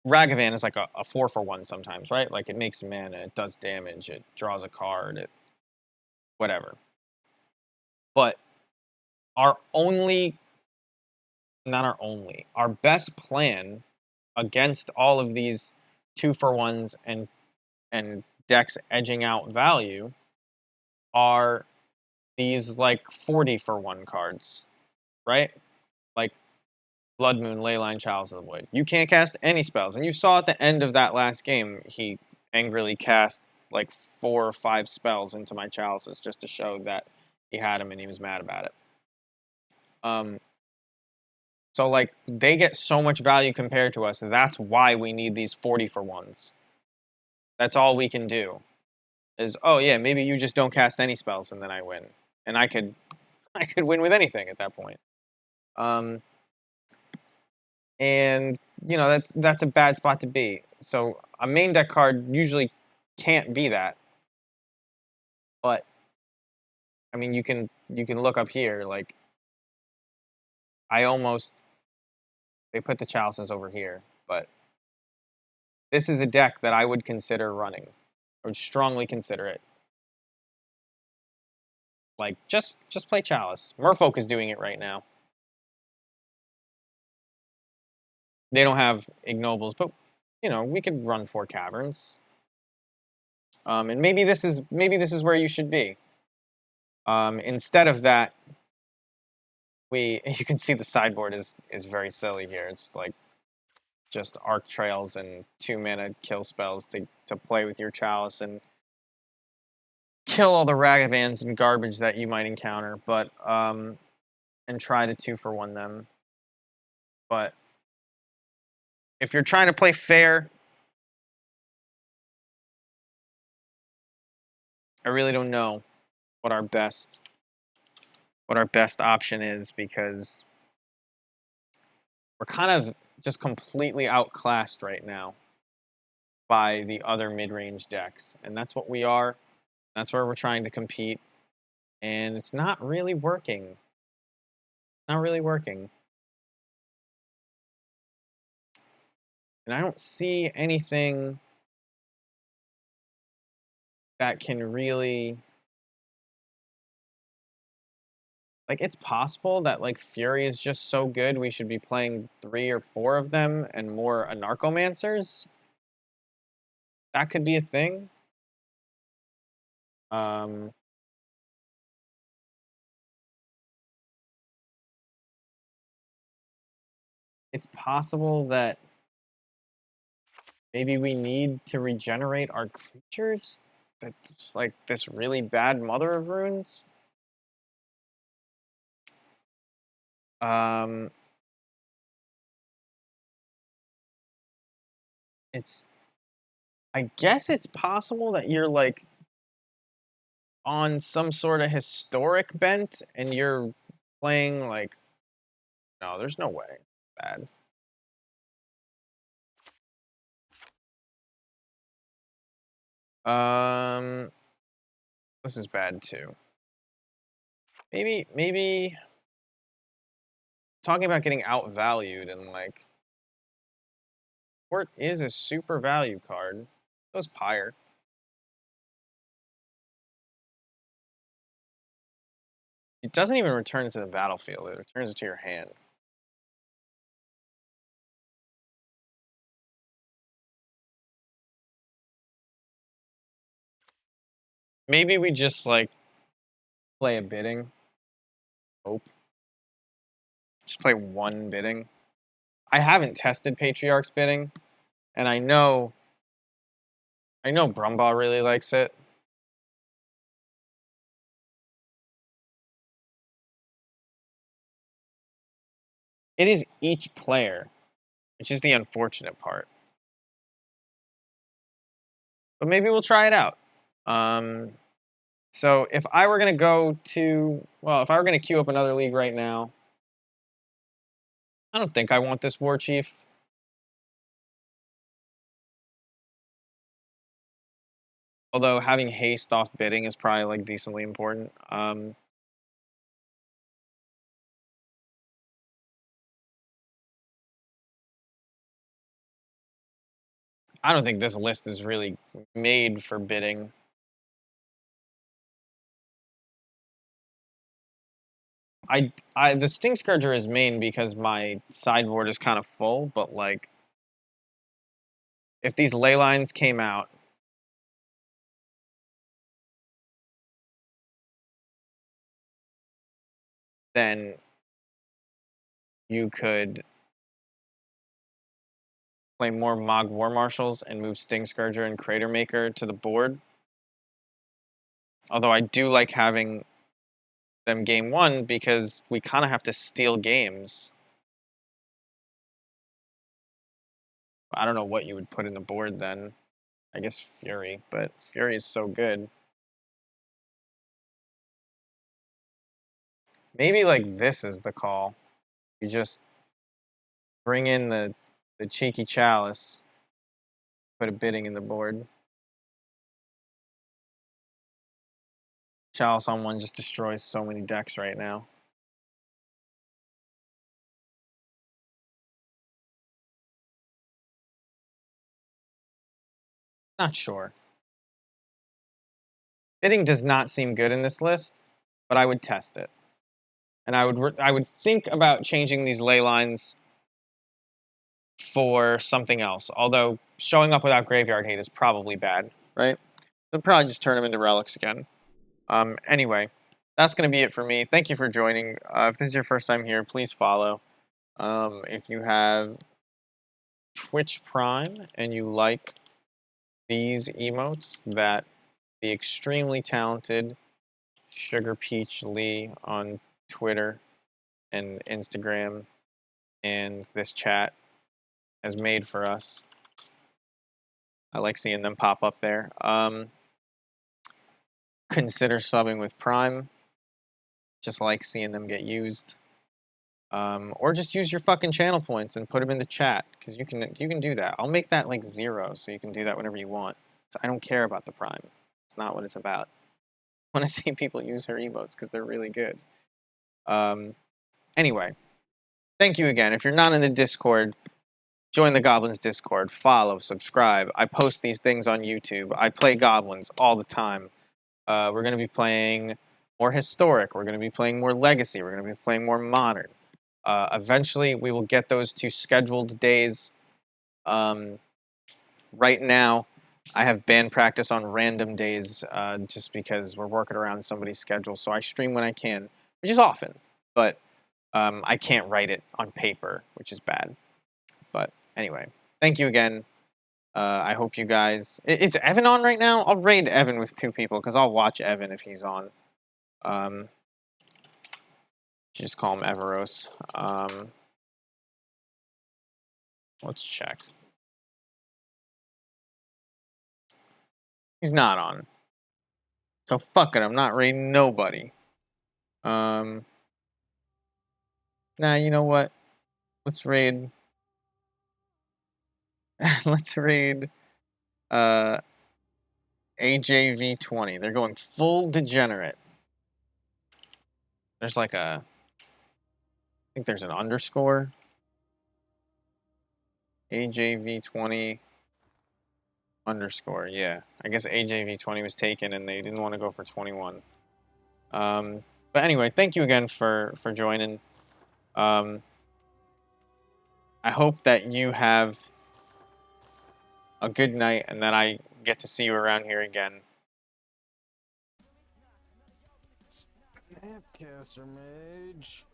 Speaker 1: Ragavan is like a 4-for-1 sometimes, right? Like it makes mana, it does damage, it draws a card, it whatever. But our only, not our only, our best plan against all of these 2-for-1s and decks edging out value are these like 40-for-1 cards, right? Like Blood Moon, Leyline, Chalice of the Void. You can't cast any spells. And you saw at the end of that last game, he angrily cast like 4 or 5 spells into my chalices just to show that he had them and he was mad about it. Um, so like they get so much value compared to us. That's why we need these 40-for-1s. That's all we can do. Is oh yeah, maybe you just don't cast any spells and then I win. And I could win with anything at that point. Um, and you know that's a bad spot to be. So a main deck card usually can't be that. But I mean, you can look up here. Like I almost they put the chalices over here, but this is a deck that I would consider running. I would strongly consider it. Like just play chalice. Merfolk is doing it right now. They don't have ignobles, but you know we could run 4 caverns. And maybe this is where you should be. Instead of that, you can see the sideboard is very silly here. It's like just arc trails and 2-mana kill spells to play with your chalice and kill all the Ragavans and garbage that you might encounter, but and try to 2-for-1 them. But if you're trying to play fair, I really don't know what our best option is because we're kind of just completely outclassed right now by the other mid-range decks, and that's what we are. That's where we're trying to compete, and it's not really working. Not really working. And I don't see anything that can really like it's possible that like Fury is just so good we should be playing 3 or 4 of them and more Anarchomancers. That could be a thing. Um it's possible that maybe we need to regenerate our creatures. That's like this really bad Mother of Runes. Um it's I guess it's possible that you're like on some sort of historic bent and you're playing like no, there's no way. Bad. Um This is bad too. Maybe talking about getting outvalued and like Port is a super value card. So is Pyre. It doesn't even return to the battlefield. It returns it to your hand. Maybe we just like play a bidding. Hope. Just play one bidding. I haven't tested Patriarch's bidding, and I know Brumbaugh really likes it. It is each player, which is the unfortunate part. But maybe we'll try it out. So if I were gonna go to, well, if I were gonna queue up another league right now, I don't think I want this War Chief. Although having haste off bidding is probably like decently important. I don't think this list is really made for bidding. The Sting Scourger is main because my sideboard is kind of full, but like if these ley lines came out, then you could play more Mog War Marshals and move Sting Scourger and Crater Maker to the board. Although I do like having them game one because we kind of have to steal games. I don't know what you would put in the board then. I guess Fury, but Fury is so good. Maybe like this is the call. You just bring in the cheeky chalice, put a bidding in the board. Chalice on one just destroys so many decks right now. Not sure. Bidding does not seem good in this list, but I would test it. And I would think about changing these ley lines for something else. Although showing up without Graveyard Hate is probably bad, right? They'll probably just turn them into relics again. Anyway, that's going to be it for me. Thank you for joining. If this is your first time here, please follow. If you have Twitch Prime and you like these emotes that the extremely talented Sugar Peach Lee on Twitter and Instagram and this chat has made for us, I like seeing them pop up there. Consider subbing with Prime. Just like seeing them get used. Or just use your fucking channel points and put them in the chat, because you can do that. I'll make that like 0, so you can do that whenever you want. So I don't care about the Prime. It's not what it's about. I want to see people use her emotes because they're really good. Anyway, thank you again. If you're not in the Discord, join the Goblins Discord. Follow, subscribe. I post these things on YouTube. I play Goblins all the time. We're going to be playing more Historic. We're going to be playing more Legacy. We're going to be playing more Modern. Eventually, we will get those to scheduled days. Right now, I have band practice on random days just because we're working around somebody's schedule. So I stream when I can, which is often, but I can't write it on paper, which is bad. But anyway, thank you again. I hope you guys... Is Evan on right now? I'll raid Evan with 2 people because I'll watch Evan if he's on. Just call him Everos. Let's check. He's not on. So fuck it, I'm not raiding nobody. Nah, you know what? Let's raid. Let's raid. AJV20. They're going full degenerate. There's like a... I think there's an underscore. AJV20 underscore. Yeah. I guess AJV20 was taken and they didn't want to go for 21. But anyway, thank you again for joining. I hope that you have a good night and that I get to see you around here again.
Speaker 2: Snapcaster Mage.